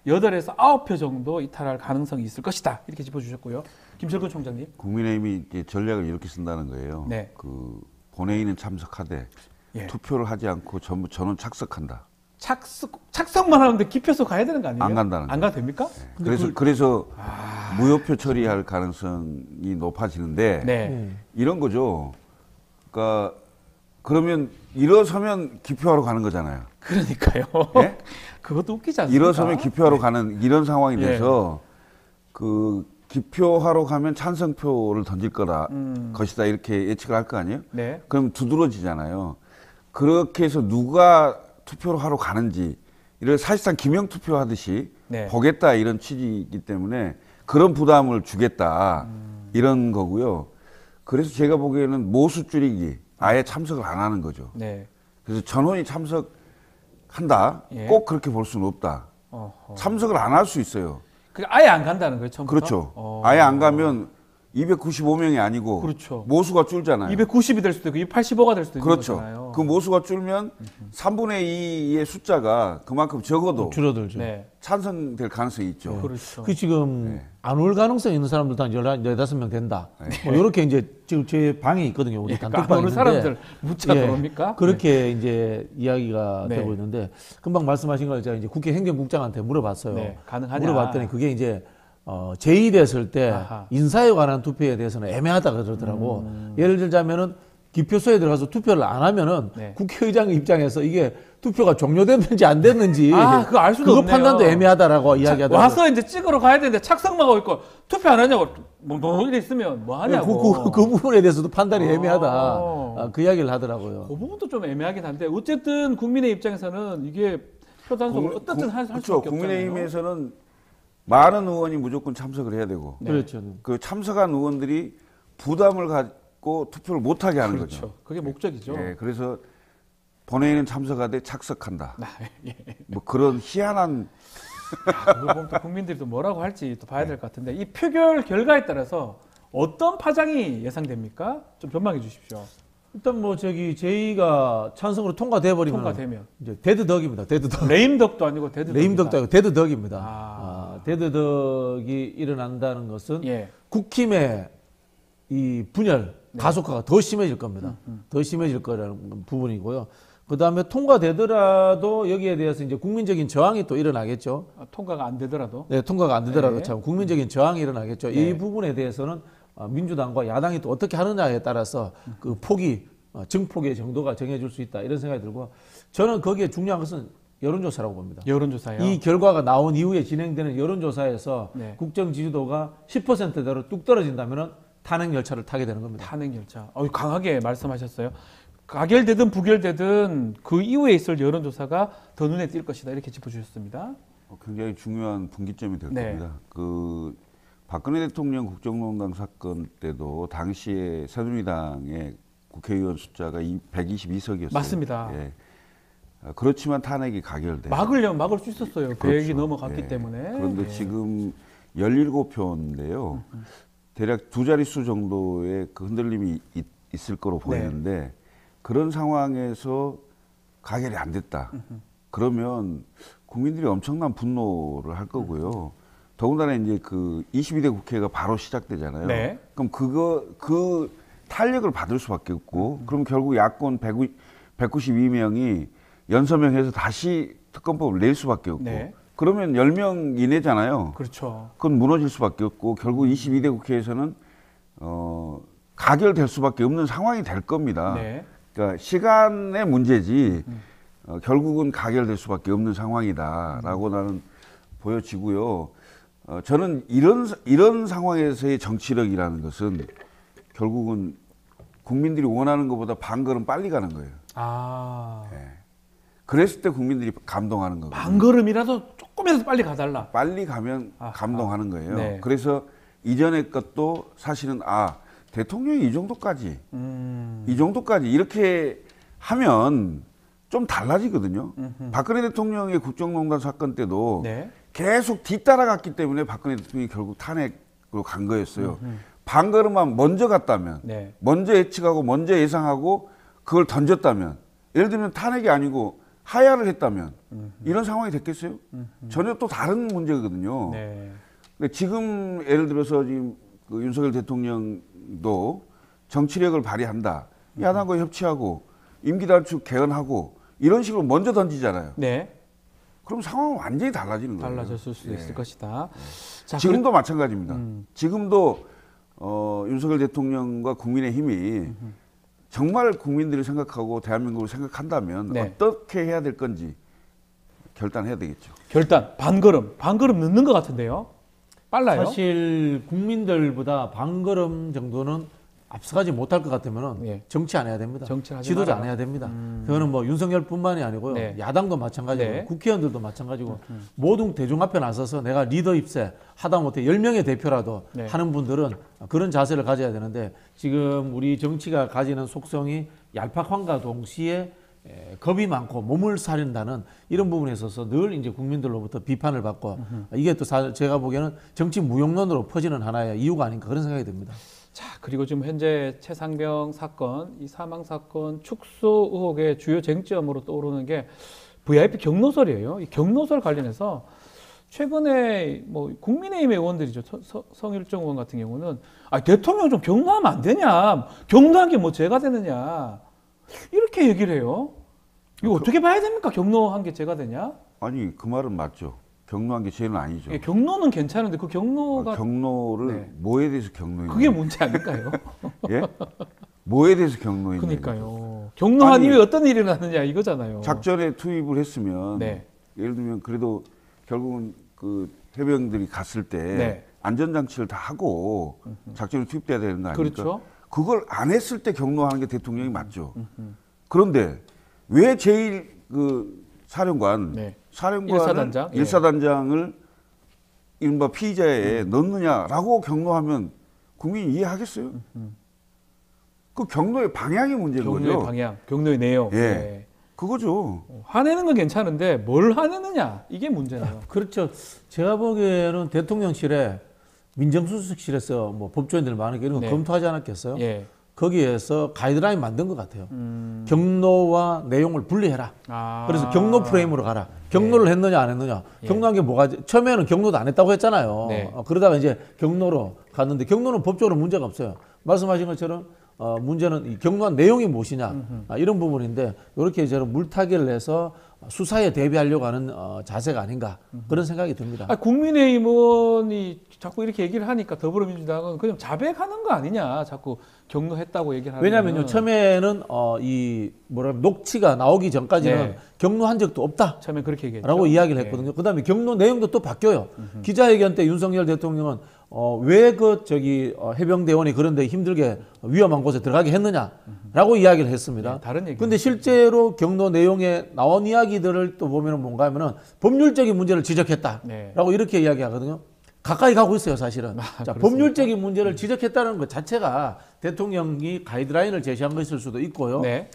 8에서 9표 정도 이탈할 가능성이 있을 것이다. 이렇게 짚어주셨고요. 김철근 총장님. 국민의힘이 이제 전략을 이렇게 쓴다는 거예요. 네. 그 본회의는 참석하되 예. 투표를 하지 않고 전부 전원 착석한다. 착석만 하는데 기표소 가야 되는 거 아니에요? 안 간다는 안 가도 됩니까? 네. 그래서 무효표 처리할 가능성이 높아지는데 네. 이런 거죠. 그러니까 그러면 일어서면 기표하러 가는 거잖아요. 그러니까요. 네? 그것도 웃기지 않습니까? 일어서면 기표하러 가는 이런 상황이 예. 돼서 그 기표하러 가면 찬성표를 던질 것이다 이렇게 예측을 할 거 아니에요? 네. 그럼 두드러지잖아요. 그렇게 해서 누가 투표를 하러 가는지 이를 사실상 기명 투표하듯이 네. 보겠다 이런 취지이기 때문에 그런 부담을 주겠다 이런 거고요. 그래서 제가 보기에는 모수 줄이기 아예 참석을 안 하는 거죠. 네. 그래서 전원이 참석한다. 예. 꼭 그렇게 볼 수는 없다. 참석을 안 할 수 있어요. 아예 안 간다는 거예요, 처음부터? 그렇죠. 아예 안 가면 295명이 아니고 그렇죠. 모수가 줄잖아요. 290이 될 수도 있고 285가 될 수도 있는 그렇죠. 거잖아요. 그 모수가 줄면 3분의 2의 숫자가 그만큼 적어도 줄어들죠. 네. 찬성될 가능성이 있죠. 그렇죠. 그 지금 안 올 가능성 있는 사람들도 한 14명 된다. 네. 뭐 이렇게 이제 지금 제 방이 있거든요. 우리 단톡방이 안 오는 있는데. 사람들 묻자 그럽니까? 그렇게 이제 이야기가 네. 되고 있는데 금방 말씀하신 걸 제가 이제 국회 행정국장한테 물어봤어요. 네, 가능하냐? 물어봤더니 그게 이제 제의됐을 때 아하. 인사에 관한 투표에 대해서는 애매하다 그러더라고. 예를 들자면은 기표소에 들어가서 투표를 안 하면은 네. 국회의장의 입장에서 이게 투표가 종료됐는지 안 됐는지 그거 알 수도 그거 없네요. 판단도 애매하다라고 이야기하더라고요. 와서 이제 찍으러 가야 되는데 착석만 하고 있고 투표 안 하냐고 뭐 이래 있으면 뭐 하냐고. 그 부분에 대해서도 판단이 애매하다. 그 이야기를 하더라고요. 그 부분도 좀 애매하긴 한데 어쨌든 국민의 입장에서는 이게 표 단속을 어떻든 할 그렇죠. 수밖에 없잖아요. 국민의힘에서는 많은 의원이 무조건 참석을 해야 되고 네. 그렇죠. 그 참석한 의원들이 부담을 갖고 투표를 못하게 하는 그렇죠. 거죠. 그게 목적이죠. 예, 그래서 본회의는 참석하되 착석한다. 예. 뭐 그런 희한한 그걸 보면 또 국민들이 또 뭐라고 할지 또 봐야 될 것 같은데 이 표결 결과에 따라서 어떤 파장이 예상됩니까? 좀 전망해 주십시오. 일단 뭐 저희가 찬성으로 통과돼 버리면 통과되면 이제 데드덕입니다. 데드덕. 레임덕도 아니고 데드덕. 레임덕도 아니고 데드덕입니다. 데드덕이 일어난다는 것은 국힘의 이 분열 가속화가 더 심해질 겁니다. 더 심해질 거라는 부분이고요. 그 다음에 통과되더라도 여기에 대해서 이제 국민적인 저항이 또 일어나겠죠. 통과가 안 되더라도? 네, 통과가 안 되더라도 참 국민적인 저항이 일어나겠죠. 이 부분에 대해서는 민주당과 야당이 또 어떻게 하느냐에 따라서 그 폭이, 증폭의 정도가 정해질 수 있다. 이런 생각이 들고 저는 거기에 중요한 것은 여론조사라고 봅니다. 여론조사요? 이 결과가 나온 이후에 진행되는 여론조사에서 국정 지지도가 10%대로 뚝 떨어진다면 탄핵 열차를 타게 되는 겁니다. 탄핵 열차. 강하게 말씀하셨어요. 가결되든 부결되든 그 이후에 있을 여론조사가 더 눈에 띌 것이다. 이렇게 짚어주셨습니다. 굉장히 중요한 분기점이 될 겁니다. 그 박근혜 대통령 국정농단 사건 때도 당시에 새누리당의 국회의원 숫자가 122석이었어요. 맞습니다. 예. 그렇지만 탄핵이 가결돼. 막으려면 막을 수 있었어요. 그렇죠. 100이 넘어갔기 예. 때문에. 그런데 지금 17표인데요. 대략 두 자릿수 정도의 그 흔들림이 있을 거로 보이는데 그런 상황에서 가결이 안 됐다. 그러면 국민들이 엄청난 분노를 할 거고요. 더군다나 이제 그 22대 국회가 바로 시작되잖아요. 네. 그럼 그 탄력을 받을 수밖에 없고, 그럼 결국 야권 192명이 연서명해서 다시 특검법을 낼 수밖에 없고, 그러면 10명 이내잖아요. 그렇죠. 그건 무너질 수밖에 없고, 결국 22대 국회에서는 가결될 수밖에 없는 상황이 될 겁니다. 그러니까 시간의 문제지, 결국은 가결될 수밖에 없는 상황이다라고 나는 보여지고요. 저는 이런 상황에서의 정치력이라는 것은 결국은 국민들이 원하는 것보다 반걸음 빨리 가는 거예요. 네. 그랬을 때 국민들이 감동하는 거거든요. 반걸음이라도 조금이라도 빨리 가달라. 빨리 가면 감동하는 거예요. 네. 그래서 이전의 것도 사실은 대통령이 이 정도까지 이렇게 하면 좀 달라지거든요. 박근혜 대통령의 국정농단 사건 때도 계속 뒤따라갔기 때문에 박근혜 대통령이 결국 탄핵으로 간 거였어요. 반걸음만 먼저 갔다면, 먼저 예측하고 먼저 예상하고 그걸 던졌다면, 예를 들면 탄핵이 아니고 하야를 했다면 이런 상황이 됐겠어요? 전혀 또 다른 문제거든요. 근데 지금 예를 들어서 지금 그 윤석열 대통령도 정치력을 발휘한다. 야당과 협치하고 임기 단축 개헌하고 이런 식으로 먼저 던지잖아요. 그럼 상황은 완전히 달라지는 거예요. 달라졌을 수도 있을 것이다. 자, 지금도 마찬가지입니다. 지금도 윤석열 대통령과 국민의힘이 정말 국민들을 생각하고 대한민국을 생각한다면 어떻게 해야 될 건지 결단해야 되겠죠. 결단, 반걸음 늦는 것 같은데요. 빨라요? 사실 국민들보다 반걸음 정도는 앞서가지 못할 것 같으면 정치 안 해야 됩니다. 지도자 안 해야 됩니다. 그거는 뭐 윤석열뿐만이 아니고요. 야당도 마찬가지고 국회의원들도 마찬가지고 모든 대중 앞에 나서서 내가 리더 입세 하다못해 10명의 대표라도 하는 분들은 그런 자세를 가져야 되는데 지금 우리 정치가 가지는 속성이 얄팍함과 동시에 겁이 많고 몸을 사린다는 이런 부분에 있어서 늘 이제 국민들로부터 비판을 받고 이게 또 제가 보기에는 정치 무용론으로 퍼지는 하나의 이유가 아닌가 그런 생각이 듭니다. 자, 그리고 지금 현재 최상병 사건, 이 사망 사건 축소 의혹의 주요 쟁점으로 떠오르는 게 VIP 경로설이에요. 이 경로설 관련해서 최근에 뭐 국민의힘의 의원들이죠. 성일정 의원 같은 경우는 대통령 좀 경로하면 안 되냐? 경로한 게 뭐 죄가 되느냐? 이렇게 얘기를 해요. 이거 어떻게 봐야 됩니까? 경로한 게 죄가 되냐? 아니 그 말은 맞죠. 경로한 게 죄는 아니죠. 경로는 괜찮은데 그 경로가 경로를 뭐에 대해서 경로했냐? 그게 문제 아닐까요? 예? 뭐에 대해서 경로했냐? 그러니까요. 경로한 이후에 어떤 일이 일어났느냐 이거잖아요. 작전에 투입을 했으면 예를 들면 그래도 결국은 그 해병들이 갔을 때 안전장치를 다 하고 작전에 투입돼야 되는 거 아닙니까? 그렇죠. 그걸 안 했을 때 경로하는 게 대통령이 맞죠. 그런데 왜 제일 그 사령관 일사단장을 이른바 피의자에 넣느냐라고 경로하면 국민이 이해하겠어요? 그 경로의 방향이 문제인 거죠. 경로의 방향, 경로의 내용. 그거죠. 화내는 건 괜찮은데 뭘 화내느냐 이게 문제네요. 그렇죠. 제가 보기에는 대통령실에 민정수석실에서 뭐 법조인들 많으니까 이런 거 네. 검토하지 않았겠어요? 예. 거기에서 가이드라인 만든 것 같아요. 경로와 내용을 분리해라. 아. 그래서 경로 프레임으로 가라. 경로를 했느냐 안 했느냐. 예. 경로한 게 뭐가 처음에는 경로도 안 했다고 했잖아요. 네. 그러다가 이제 경로로 갔는데 경로는 법적으로 문제가 없어요. 말씀하신 것처럼 문제는 이 경로한 내용이 무엇이냐 이런 부분인데 이렇게 저는 물타기를 해서 수사에 대비하려고 하는 자세가 아닌가 그런 생각이 듭니다. 국민의힘 의원이 자꾸 이렇게 얘기를 하니까 더불어민주당은 그냥 자백하는 거 아니냐 자꾸 경로했다고 얘기를 하는. 왜냐하면요 처음에는 이 녹취가 나오기 전까지는 네. 경로한 적도 없다. 처음에 그렇게 얘기했죠. 라고 이야기를 했거든요. 그다음에 경로 내용도 또 바뀌어요. 기자회견 때 윤석열 대통령은 왜 해병대원이 그런데 힘들게 위험한 곳에 들어가게 했느냐라고 이야기를 했습니다. 네, 다른 얘기. 근데 실제로 경로 내용에 나온 이야기들을 또 보면은 뭔가 하면은 법률적인 문제를 지적했다라고 네. 이렇게 이야기하거든요. 가까이 가고 있어요, 사실은. 자, 그렇습니까? 법률적인 문제를 지적했다는 것 자체가 대통령이 가이드라인을 제시한 것일 수도 있고요. 네.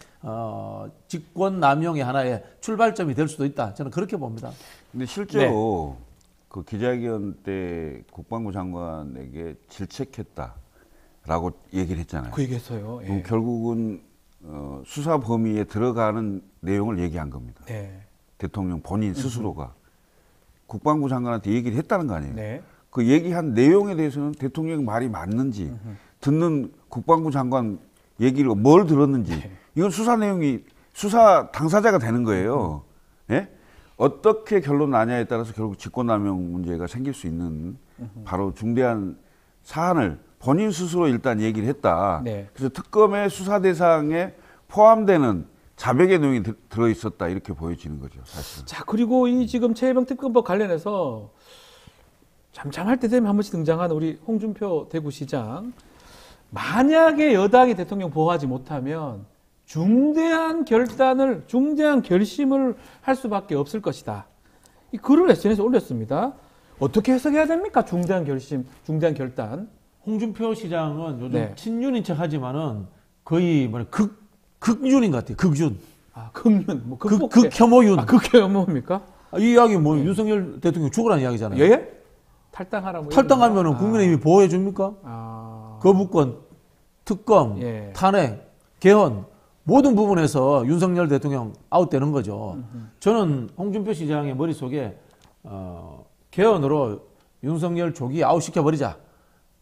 직권 남용의 하나의 출발점이 될 수도 있다. 저는 그렇게 봅니다. 근데 실제로 그 기자회견 때 국방부 장관에게 질책했다라고 얘기를 했잖아요. 그 얘기했어요. 예. 그럼 결국은 수사 범위에 들어가는 내용을 얘기한 겁니다. 네. 대통령 본인 스스로가 국방부 장관한테 얘기를 했다는 거 아니에요. 네. 그 얘기한 내용에 대해서는 대통령 말이 맞는지 듣는 국방부 장관 얘기를 뭘 들었는지 이건 수사 내용이 수사 당사자가 되는 거예요. 예? 어떻게 결론 나냐에 따라서 결국 직권남용 문제가 생길 수 있는 바로 중대한 사안을 본인 스스로 일단 얘기를 했다. 네. 그래서 특검의 수사 대상에 포함되는 자백의 내용이 들어있었다 이렇게 보여지는 거죠, 사실. 자, 그리고 이 지금 최혜병 특검법 관련해서 잠잠할 때 되면 한 번씩 등장하는 우리 홍준표 대구시장. 만약에 여당이 대통령 보호하지 못하면 중대한 결심을 할 수밖에 없을 것이다. 이 글을 SNS에 올렸습니다. 어떻게 해석해야 됩니까? 중대한 결심, 중대한 결단. 홍준표 시장은 요즘 네. 친윤인 척 하지만은 거의 극윤인 것 같아요. 극윤. 아, 극윤. 뭐 극혐오윤. 극혐오입니까? 이 이야기 윤석열 대통령 죽으라는 이야기잖아요. 예? 탈당하라 뭐 탈당하면은 국민의힘이 보호해 줍니까? 거부권, 특검, 예. 탄핵, 개헌 모든 부분에서 윤석열 대통령 아웃되는 거죠. 저는 홍준표 시장의 머릿속에 개헌으로 윤석열 조기 아웃시켜버리자.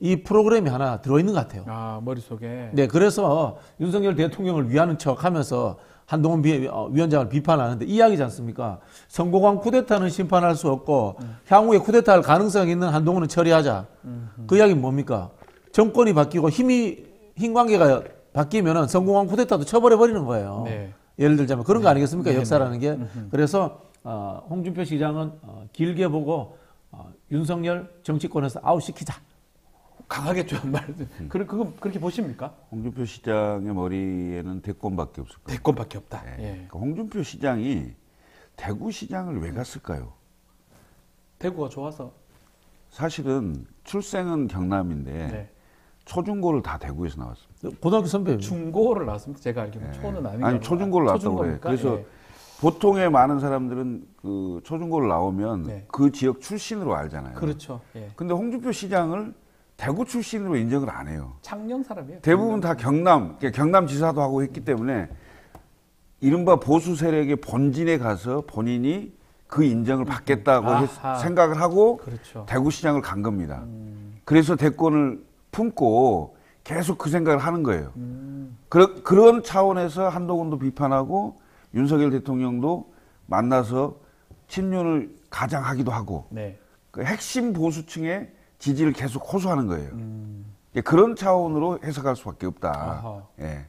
이 프로그램이 하나 들어있는 것 같아요. 아, 머릿속에. 네, 그래서 윤석열 대통령을 위하는 척 하면서 한동훈 위원장을 비판하는데 이 이야기지 않습니까? 성공한 쿠데타는 심판할 수 없고 향후에 쿠데타할 가능성이 있는 한동훈은 처리하자. 그 이야기는 뭡니까? 정권이 바뀌고 힘 관계가 바뀌면은 성공한 쿠데타도 처벌해버리는 거예요. 네. 예를 들자면 그런 거 아니겠습니까? 네. 역사라는 게. 그래서 홍준표 시장은 길게 보고 윤석열 정치권에서 아웃시키자. 강하게 좀 그렇게 보십니까? 홍준표 시장의 머리에는 대권밖에 없을 거예요. 대권밖에 없다. 네. 예. 그러니까 홍준표 시장이 대구시장을 왜 갔을까요? 대구가 좋아서. 사실은 출생은 경남인데 네. 초중고를 다 대구에서 나왔습니다. 고등학교 선배예요. 중고를 나왔습니다. 제가 알기로는 초는 아니고. 초중고를 나왔다고 그래요. 그래서 예. 보통의 많은 사람들은 그 초중고를 나오면 네. 그 지역 출신으로 알잖아요. 그렇죠. 예. 근데 홍준표 시장을 대구 출신으로 인정을 안 해요. 창녕 사람이에요. 대부분 다 경남지사도 하고 했기 때문에 이른바 보수 세력의 본진에 가서 본인이 그 인정을 받겠다고 생각을 하고 그렇죠. 대구시장을 간 겁니다. 그래서 대권을 품고 계속 그 생각을 하는 거예요. 그런 차원에서 한동훈도 비판하고 윤석열 대통령도 만나서 친윤을 가장하기도 하고 네. 그 핵심 보수층의 지지를 계속 호소하는 거예요. 그런 차원으로 해석할 수밖에 없다. 예.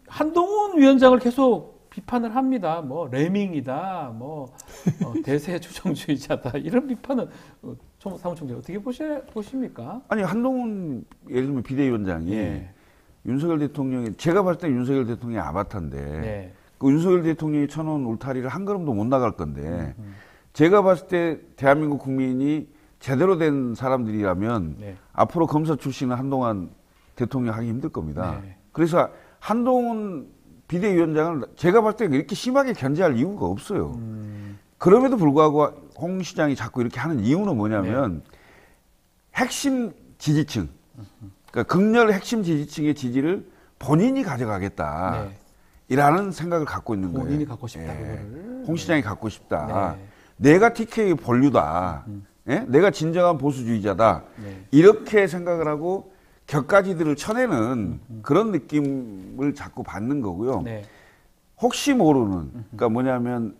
한동훈 위원장을 계속 비판을 합니다. 뭐 레밍이다, 대세 추종주의자다 이런 비판은 사무총장 어떻게 보십니까? 아니 한동훈 예를 들면 비대위원장이 예. 윤석열 대통령이 제가 봤을 때 윤석열 대통령의 아바타인데 네. 그 윤석열 대통령이 쳐놓은 울타리를 한 걸음도 못 나갈 건데 제가 봤을 때 대한민국 국민이 제대로 된 사람들이라면 네. 앞으로 검사 출신은 한동안 대통령 하기 힘들 겁니다. 네. 그래서 한동훈 비대위원장을 제가 봤을 때 이렇게 심하게 견제할 이유가 없어요. 그럼에도 불구하고 홍 시장이 자꾸 이렇게 하는 이유는 뭐냐면 핵심 지지층, 그러니까 극렬 핵심 지지층의 지지를 본인이 가져가겠다. 이라는 생각을 갖고 있는 거예요. 본인이 갖고 싶다. 그거를. 홍 시장이 갖고 싶다. 내가 TK 본류다. 내가 진정한 보수주의자다. 이렇게 생각을 하고 격가지들을 쳐내는 그런 느낌을 자꾸 받는 거고요. 혹시 모르는, 그러니까 뭐냐면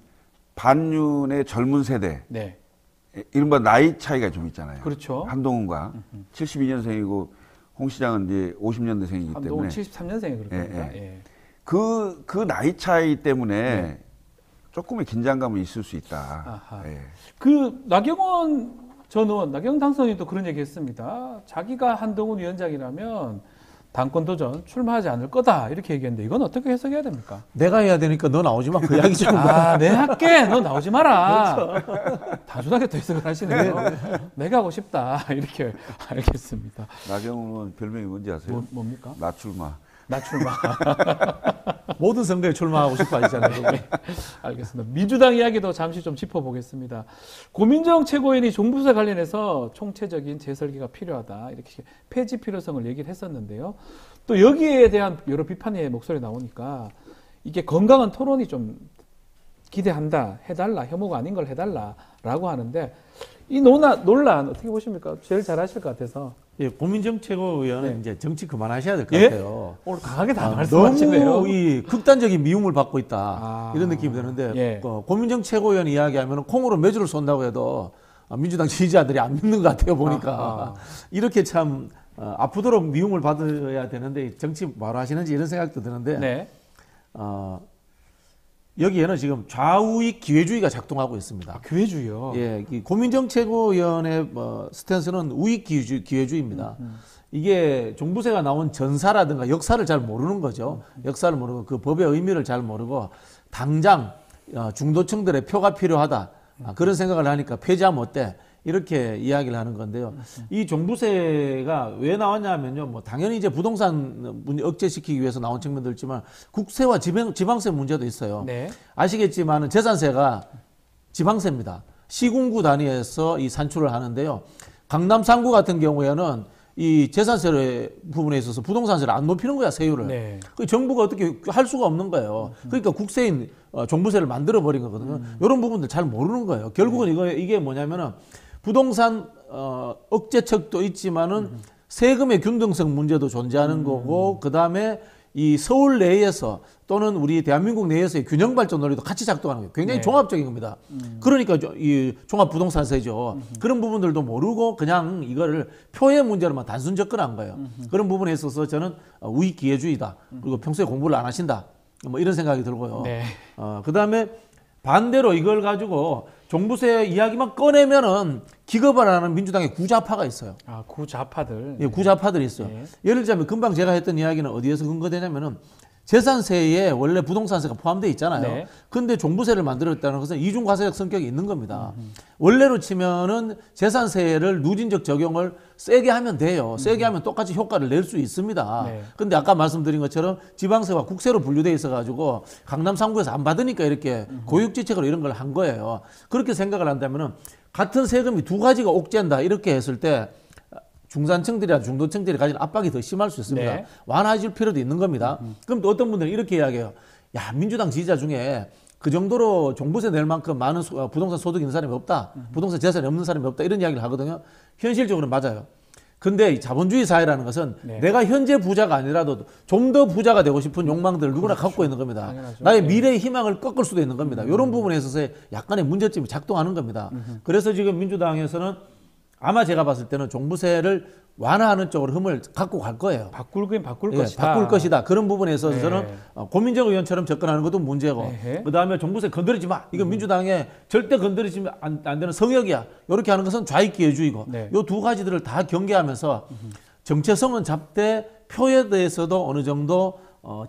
반윤의 젊은 세대, 이른바 나이 차이가 좀 있잖아요. 그렇죠. 한동훈과 72년생이고 홍 시장은 이제 50년대생이기 때문에. 한동훈 73년생이 그럴 겁니다. 그 나이 차이 때문에 조금의 긴장감은 있을 수 있다. 그 나경원 전 의원, 나경원 당선인도 그런 얘기했습니다. 자기가 한동훈 위원장이라면 당권 도전 출마하지 않을 거다 이렇게 얘기했는데 이건 어떻게 해석해야 됩니까? 내가 해야 되니까 너 나오지 마. 그 이야기죠. 내 할게. 너 나오지 마라. 그렇죠. 단순하게 또 해석을 하시네요. 내가 하고 싶다 이렇게 알겠습니다. 나경원은 별명이 뭔지 아세요? 뭡니까? 나 출마. 나 출마. 모든 선거에 출마하고 싶어 하시잖아요. 알겠습니다. 민주당 이야기도 잠시 좀 짚어보겠습니다. 고민정 최고위원이 종부세 관련해서 총체적인 재설계가 필요하다. 이렇게 폐지 필요성을 얘기를 했었는데요. 또 여기에 대한 여러 비판의 목소리 나오니까 이게 건강한 토론이 좀 기대한다. 해달라. 혐오가 아닌 걸 해달라라고 하는데 이 논란 어떻게 보십니까? 제일 잘 하실 것 같아서. 예, 고민정 최고위원은 이제 정치 그만하셔야 될 것 같아요. 오늘 강하게 다 말씀하시네요. 너무 이 극단적인 미움을 받고 있다. 이런 느낌이 드는데 고민정 최고위원 이야기하면 콩으로 매주를 쏜다고 해도 민주당 지지자들이 안 믿는 것 같아요. 보니까 이렇게 참 아프도록 미움을 받아야 되는데 정치 뭐로 하시는지 이런 생각도 드는데 여기에는 지금 좌우익 기회주의가 작동하고 있습니다. 기회주의요? 예, 고민정 최고위원의 스탠스는 우익 기회주의입니다. 이게 종부세가 나온 전사라든가 역사를 잘 모르는 거죠. 역사를 모르고 그 법의 의미를 잘 모르고 당장 중도층들의 표가 필요하다. 그런 생각을 하니까 폐지하면 어때? 이렇게 이야기를 하는 건데요. 이 종부세가 왜 나왔냐면요. 뭐 당연히 이제 부동산 문제 억제시키기 위해서 나온 측면도 있지만 국세와 지방세 문제도 있어요. 아시겠지만 재산세가 지방세입니다. 시군구 단위에서 이 산출을 하는데요. 강남 3구 같은 경우에는 이 재산세 부분에 있어서 부동산세를 안 높이는 거야, 세율을. 그 정부가 어떻게 할 수가 없는 거예요. 그러니까 국세인 종부세를 만들어 버린 거거든요. 이런 부분들 잘 모르는 거예요. 결국은 이게 뭐냐면은 부동산 억제책도 있지만은 세금의 균등성 문제도 존재하는 거고, 그 다음에 이 서울 내에서 또는 우리 대한민국 내에서의 균형 발전 논리도 같이 작동하는 거예요. 굉장히 종합적인 겁니다. 그러니까 이 종합부동산세죠. 그런 부분들도 모르고 그냥 이거를 표의 문제로만 단순 접근한 거예요. 그런 부분에 있어서 저는 우익 기회주의다. 그리고 평소에 공부를 안 하신다. 뭐 이런 생각이 들고요. 그 다음에 반대로 이걸 가지고 종부세 이야기만 꺼내면은 기겁을 하는 민주당의 구좌파가 있어요. 구좌파들. 예, 구좌파들이 있어요. 예를 들자면 금방 제가 했던 이야기는 어디에서 근거되냐면은 재산세에 원래 부동산세가 포함되어 있잖아요. 근데 종부세를 만들었다는 것은 이중과세적 성격이 있는 겁니다. 원래로 치면은 재산세를 누진적 적용을 세게 하면 돼요. 세게 하면 똑같이 효과를 낼 수 있습니다. 근데 아까 말씀드린 것처럼 지방세와 국세로 분류되어 있어가지고 강남 3구에서 안 받으니까 이렇게 고육지책으로 이런 걸 한 거예요. 그렇게 생각을 한다면은 같은 세금이 두 가지가 옥죄한다 이렇게 했을 때 중산층들이나 중도층들이 가진 압박이 더 심할 수 있습니다. 완화해줄 필요도 있는 겁니다. 그럼 또 어떤 분들은 이렇게 이야기해요. 야, 민주당 지지자 중에 그 정도로 종부세 낼 만큼 많은 부동산 소득 있는 사람이 없다. 부동산 재산이 없는 사람이 없다. 이런 이야기를 하거든요. 현실적으로는 맞아요. 근데 자본주의 사회라는 것은 내가 현재 부자가 아니라도 좀 더 부자가 되고 싶은 욕망들을 누구나 갖고 있는 겁니다. 당연하죠. 나의 미래의 희망을 꺾을 수도 있는 겁니다. 이런 부분에 있어서의 약간의 문제점이 작동하는 겁니다. 그래서 지금 민주당에서는 아마 제가 봤을 때는 종부세를 완화하는 쪽으로 힘을 갖고 갈 거예요. 바꿀 것이다. 바꿀 것이다. 그런 부분에 있어서 저는 고민정 의원처럼 접근하는 것도 문제고, 그다음에 종부세 건드리지 마. 이건 민주당에 절대 건드리시면 안 되는 성역이야. 이렇게 하는 것은 좌익기회주의고, 이 두 가지들을 다 경계하면서 정체성은 잡되 표에 대해서도 어느 정도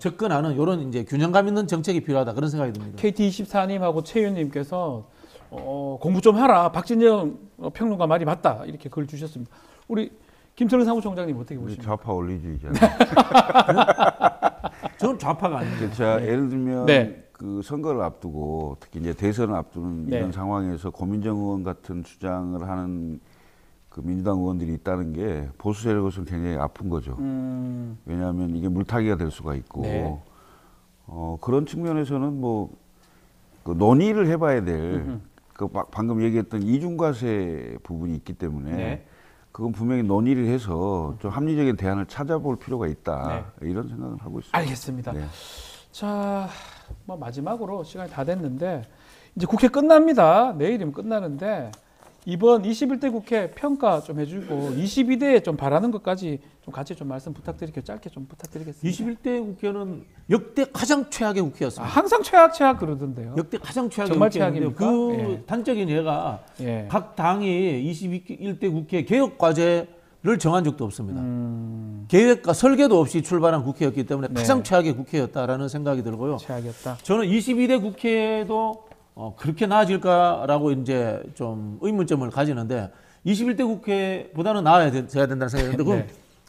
접근하는 이런 이제 균형감 있는 정책이 필요하다. 그런 생각이 듭니다. KT24님하고 최윤님께서 공부 좀 하라. 박진영 평론가 말이 맞다. 이렇게 글 주셨습니다. 우리 김철은 사무총장님 어떻게 보십니까? 좌파 원리주의자. 저는 좌파가 아닙니다. 자, 예를 들면 네. 그 선거를 앞두고 특히 이제 대선을 앞두는 네. 이런 상황에서 고민정 의원 같은 주장을 하는 그 민주당 의원들이 있다는 게 보수 세력으로서는 굉장히 아픈 거죠. 왜냐하면 이게 물타기가 될 수가 있고 네. 그런 측면에서는 뭐 그 논의를 해봐야 될 그 방금 얘기했던 이중과세 부분이 있기 때문에 네. 그건 분명히 논의를 해서 좀 합리적인 대안을 찾아볼 필요가 있다. 이런 생각을 하고 있습니다. 알겠습니다. 네. 자, 뭐 마지막으로 시간이 다 됐는데 이제 국회 끝납니다. 내일이면 끝나는데 이번 21대 국회 평가 좀 해주고 22대에 좀 바라는 것까지 좀 같이 좀 말씀 부탁드릴게요. 짧게 좀 부탁드리겠습니다. 21대 국회는 역대 가장 최악의 국회였습니다. 항상 최악 그러던데요. 역대 가장 최악의 정말 국회였는데요. 최악입니까? 그 예. 단적인 예가 예. 각 당이 21대 국회 개혁 과제를 정한 적도 없습니다. 계획과 설계도 없이 출발한 국회였기 때문에 네. 가장 최악의 국회였다라는 생각이 들고요. 최악이었다. 저는 22대 국회도 그렇게 나아질까라고 이제 좀 의문점을 가지는데 21대 국회보다는 나아야 돼야 된다는 생각이 드는데 그건 네.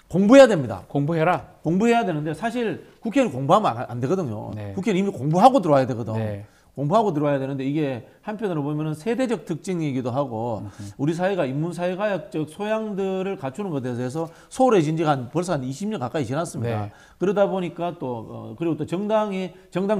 공부해야 됩니다. 공부해라. 공부해야 되는데 사실 국회는 공부하면 안 되거든요. 네. 국회는 이미 공부하고 들어와야 되거든. 네. 공부하고 들어와야 되는데 이게 한편으로 보면은 세대적 특징이기도 하고 우리 사회가 인문사회과학적 소양들을 갖추는 것에 대해서 소홀해진 지가 벌써 한 20년 가까이 지났습니다. 네. 그러다 보니까 또 그리고 또 정당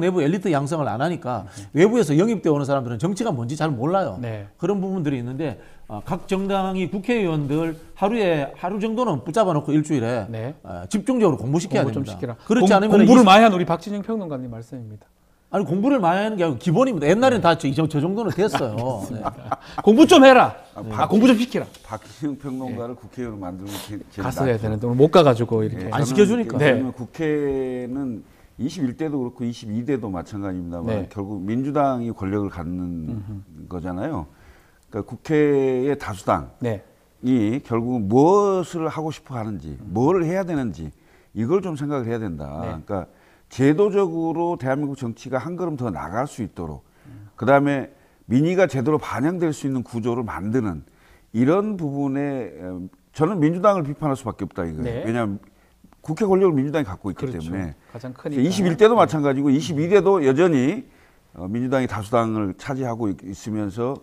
내부 엘리트 양성을 안 하니까 외부에서 영입돼 오는 사람들은 정치가 뭔지 잘 몰라요. 네. 그런 부분들이 있는데 각 정당이 국회의원들 하루 정도는 붙잡아 놓고 일주일에 네. 집중적으로 공부시켜야 공부 좀 됩니다. 시키라. 그렇지 않으면 공부를 많이 한 우리 박진영 평론가님 말씀입니다. 아니 공부를 많이 하는 게 아니고 기본입니다. 옛날에는 다 저 정도는 됐어요. 네. 공부 좀 해라. 공부 좀 시키라. 박희영 평론가를 국회의원으로 만들고 갔어야 되는데 오늘 못 가가지고 이렇게 안 시켜주니까. 네. 국회는 21대도 그렇고 22대도 마찬가지입니다만 네. 결국 민주당이 권력을 갖는 거잖아요. 그러니까 국회의 다수당이 네. 결국은 무엇을 하고 싶어 하는지, 뭘 해야 되는지 이걸 좀 생각을 해야 된다. 네. 그러니까 제도적으로 대한민국 정치가 한 걸음 더 나갈 수 있도록 그다음에 민의가 제대로 반영될 수 있는 구조를 만드는 이런 부분에 저는 민주당을 비판할 수밖에 없다 이거예요. 네. 왜냐하면 국회 권력을 민주당이 갖고 있기 그렇죠. 때문에 가장 크니까. 21대도 마찬가지고 22대도 여전히 민주당이 다수당을 차지하고 있으면서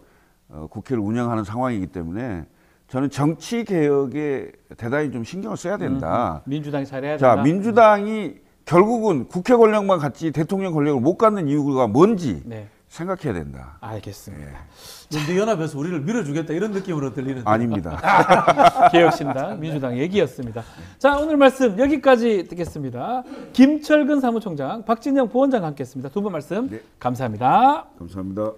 국회를 운영하는 상황이기 때문에 저는 정치 개혁에 대단히 좀 신경을 써야 된다. 민주당이 잘해야 된다. 자, 민주당이 결국은 국회 권력만 갖지 대통령 권력을 못 갖는 이유가 뭔지 네. 생각해야 된다. 알겠습니다. 연합에서 우리를 밀어주겠다 이런 느낌으로 들리는데 아닙니다. 개혁신당 민주당 얘기였습니다. 자, 오늘 말씀 여기까지 듣겠습니다. 김철근 사무총장, 박진영 부원장 함께했습니다. 두 분 말씀 네. 감사합니다. 감사합니다.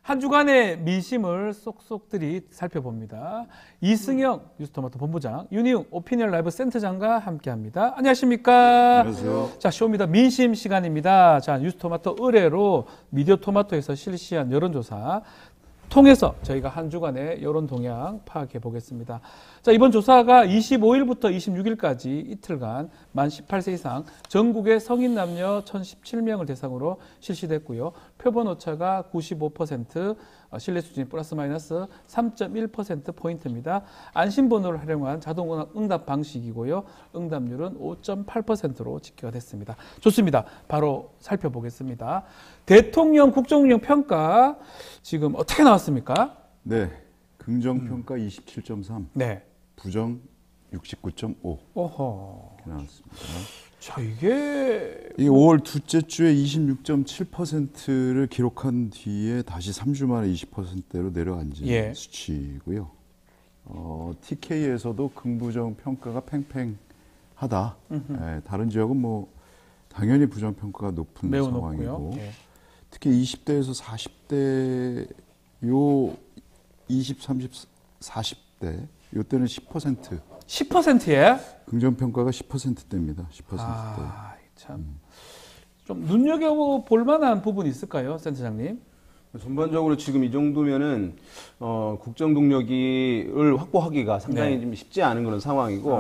한 주간의 민심을 쏙쏙들이 살펴봅니다. 이승영 뉴스토마토 본부장, 윤희웅 오피니언 라이브 센터장과 함께합니다. 안녕하십니까? 안녕하세요. 자, 쇼미더 민심 시간입니다. 자, 뉴스토마토 의뢰로 미디어토마토에서 실시한 여론조사 통해서 저희가 한 주간의 여론 동향 파악해 보겠습니다. 자, 이번 조사가 25일부터 26일까지 이틀간 만 18세 이상 전국의 성인 남녀 1,017명을 대상으로 실시됐고요. 표본 오차가 95%, 신뢰 수준이 플러스 마이너스 3.1%포인트입니다. 안심번호를 활용한 자동 응답 방식이고요. 응답률은 5.8%로 집계가 됐습니다. 좋습니다. 바로 살펴보겠습니다. 대통령 국정운영 평가 지금 어떻게 나왔습니까? 네, 긍정평가 27.3, 네. 부정 69.5 어허. 이렇게 나왔습니다. 자, 이게 이 5월 둘째 주에 26.7%를 기록한 뒤에 다시 3주 만에 20%대로 내려앉은 수치고요. TK에서도 긍부정 평가가 팽팽하다. 네, 다른 지역은 뭐 당연히 부정 평가가 높은 매우 상황이고, 높고요. 특히 20대에서 40대 요 20, 30, 40대 요때는 10%. 10%에? 긍정평가가 10%대입니다. 10%대. 아, 참. 좀 눈여겨볼 만한 부분이 있을까요, 센터장님? 전반적으로 지금 이 정도면은 국정 동력을 확보하기가 상당히 좀 쉽지 않은 그런 상황이고,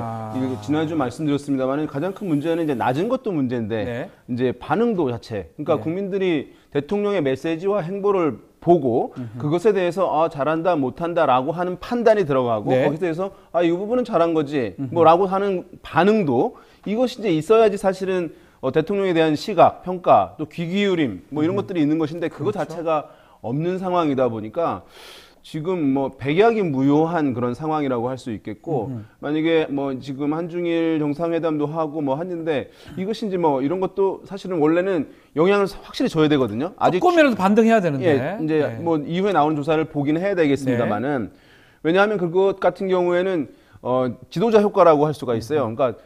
지난주 말씀드렸습니다만 가장 큰 문제는 이제 낮은 것도 문제인데 이제 반응도 자체. 그러니까 국민들이 대통령의 메시지와 행보를 보고 그것에 대해서 잘한다 못한다라고 하는 판단이 들어가고 거기에 대해서 이 부분은 잘한 거지 뭐라고 하는 반응도 이것이 이제 있어야지 사실은 대통령에 대한 시각, 평가, 또 귀 기울임 뭐 이런 것들이 있는 것인데 그거 자체가 없는 상황이다 보니까 지금 뭐 백약이 무효한 그런 상황이라고 할 수 있겠고 만약에 뭐 지금 한중일 정상회담도 하고 뭐 했는데 이것이 이제 뭐 이런 것도 사실은 원래는 영향을 확실히 줘야 되거든요. 아직 조금이라도 반등해야 되는데. 이제 뭐 이후에 나오는 조사를 보긴 해야 되겠습니다만은 왜냐하면 그것 같은 경우에는 지도자 효과라고 할 수가 있어요. 그러니까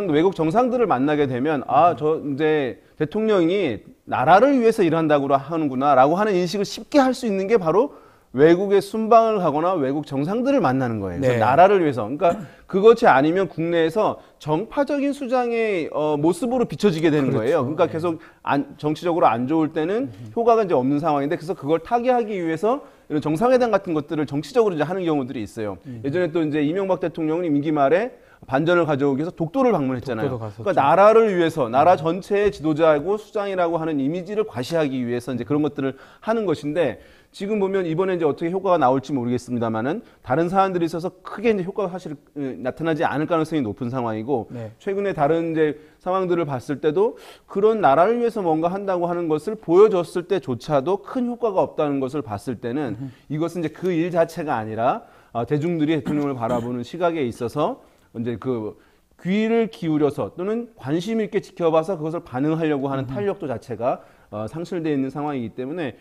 외국 정상들을 만나게 되면 저 이제 대통령이 나라를 위해서 일한다고 하는구나라고 하는 인식을 쉽게 할 수 있는 게 바로 외국에 순방을 가거나 외국 정상들을 만나는 거예요. 그래서 나라를 위해서. 그러니까 그것이 아니면 국내에서 정파적인 수장의 모습으로 비춰지게 되는 거예요. 그러니까 계속 정치적으로 안 좋을 때는 효과가 이제 없는 상황인데 그래서 그걸 타개하기 위해서 이런 정상회담 같은 것들을 정치적으로 이제 하는 경우들이 있어요. 예전에 또 이제 이명박 대통령은 임기 말에 반전을 가져오기 위해서 독도를 방문했잖아요. 그러니까 나라를 위해서 나라 전체의 지도자고 수장이라고 하는 이미지를 과시하기 위해서 이제 그런 것들을 하는 것인데 지금 보면 이번에 이제 어떻게 효과가 나올지 모르겠습니다만은 다른 사안들이 있어서 크게 이제 효과가 사실 나타나지 않을 가능성이 높은 상황이고 최근에 다른 이제 상황들을 봤을 때도 그런 나라를 위해서 뭔가 한다고 하는 것을 보여줬을 때조차도 큰 효과가 없다는 것을 봤을 때는 이것은 이제 그 일 자체가 아니라 대중들이 대통령을 바라보는 시각에 있어서 이제 그 귀를 기울여서 또는 관심 있게 지켜봐서 그것을 반응하려고 하는 탄력도 자체가 상실되어 있는 상황이기 때문에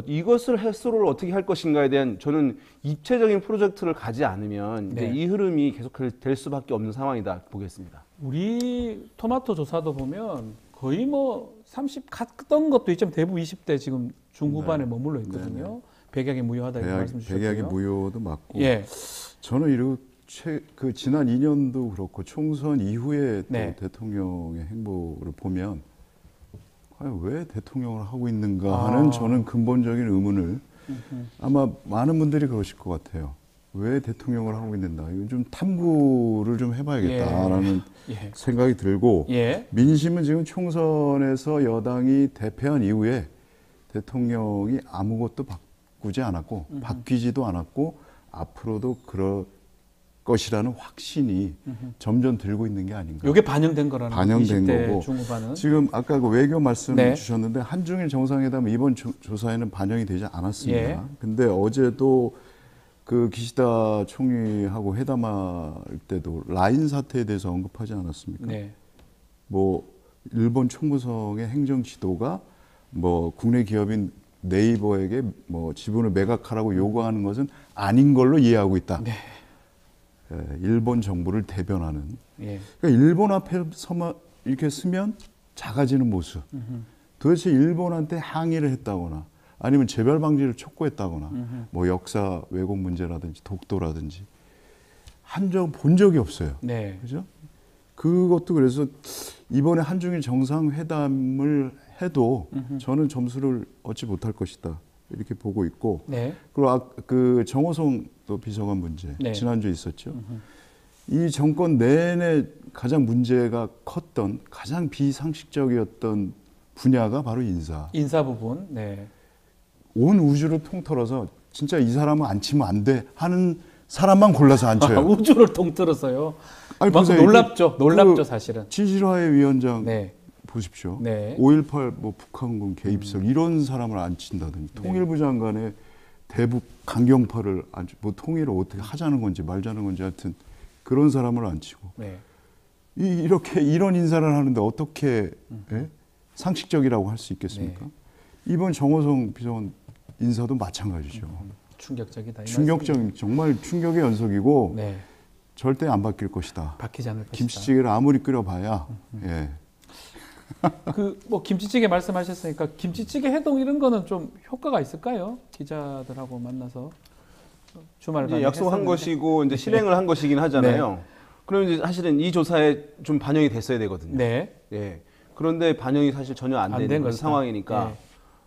이것을 해소를 어떻게 할 것인가에 대한 저는 입체적인 프로젝트를 가지 않으면 이제 이 흐름이 계속 될 수밖에 없는 상황이다 보겠습니다. 우리 토마토 조사도 보면 거의 뭐 30 갔던 것도 있지만 대부분 20대 지금 중후반에 머물러 있거든요. 백약이 무효하다 이렇게 말씀 주셨고요. 백약이 무효도 맞고 저는 이렇게 지난 2년도 그렇고 총선 이후에 또 대통령의 행보를 보면 왜 대통령을 하고 있는가 하는 저는 근본적인 의문을 아마 많은 분들이 그러실 것 같아요. 왜 대통령을 하고 있는가? 이건 좀 탐구를 좀 해봐야겠다라는 생각이 들고 민심은 지금 총선에서 여당이 대패한 이후에 대통령이 아무것도 바꾸지 않았고 바뀌지도 않았고 앞으로도 그럴 것이라는 확신이 점점 들고 있는 게 아닌가. 이게 반영된 거라는 반영된 20대 거고. 중후반은. 지금 아까 그 외교 말씀 주셨는데 한중일 정상회담 이번 조사에는 반영이 되지 않았습니다. 근데 어제도 그 기시다 총리하고 회담할 때도 라인 사태에 대해서 언급하지 않았습니까? 뭐 일본 총무성의 행정 지도가 뭐 국내 기업인 네이버에게 뭐 지분을 매각하라고 요구하는 것은 아닌 걸로 이해하고 있다. 일본 정부를 대변하는. 그러니까 일본 앞에서만 이렇게 쓰면 작아지는 모습. 도대체 일본한테 항의를 했다거나 아니면 재발 방지를 촉구했다거나 뭐 역사 왜곡 문제라든지 독도라든지 한 적 본 적이 없어요. 네. 그죠? 그것도 그래서 이번에 한중일 정상회담을 해도 저는 점수를 얻지 못할 것이다. 이렇게 보고 있고. 네. 그리고 그 정호성 또 비서관 문제 네. 지난주에 있었죠. 이 정권 내내 가장 문제가 컸던 가장 비상식적이었던 분야가 바로 인사 부분. 네. 온 우주를 통틀어서 진짜 이 사람은 안 치면 안 돼 하는 사람만 골라서 안 쳐요. 우주를 통틀어서요. 아니, 막 놀랍죠. 놀랍죠, 사실은. 진실화의 위원장 네. 보십시오. 네. 5.18 뭐 북한군 개입설 이런 사람을 안 친다든지 통일부 장관의 대북 강경파를 뭐 통일을 어떻게 하자는 건지 말자는 건지 하여튼 그런 사람을 안 치고 네. 이렇게 이런 인사를 하는데 어떻게 상식적이라고 할 수 있겠습니까? 네. 이번 정호성 비서관 인사도 마찬가지죠. 충격적이다. 충격적인 정말 충격의 연속이고 네. 절대 안 바뀔 것이다. 바뀌지 않을 것이다. 김치찌개를 아무리 끓여봐야 예. 그 뭐 김치찌개 말씀하셨으니까 김치찌개 해동 이런 거는 좀 효과가 있을까요? 기자들하고 만나서 주말 약속한 것이고 이제 실행을 한 것이긴 하잖아요. 네. 그럼 이제 사실은 이 조사에 좀 반영이 됐어야 되거든요. 네. 예. 그런데 반영이 사실 전혀 안 되는 그런 상황이니까 네.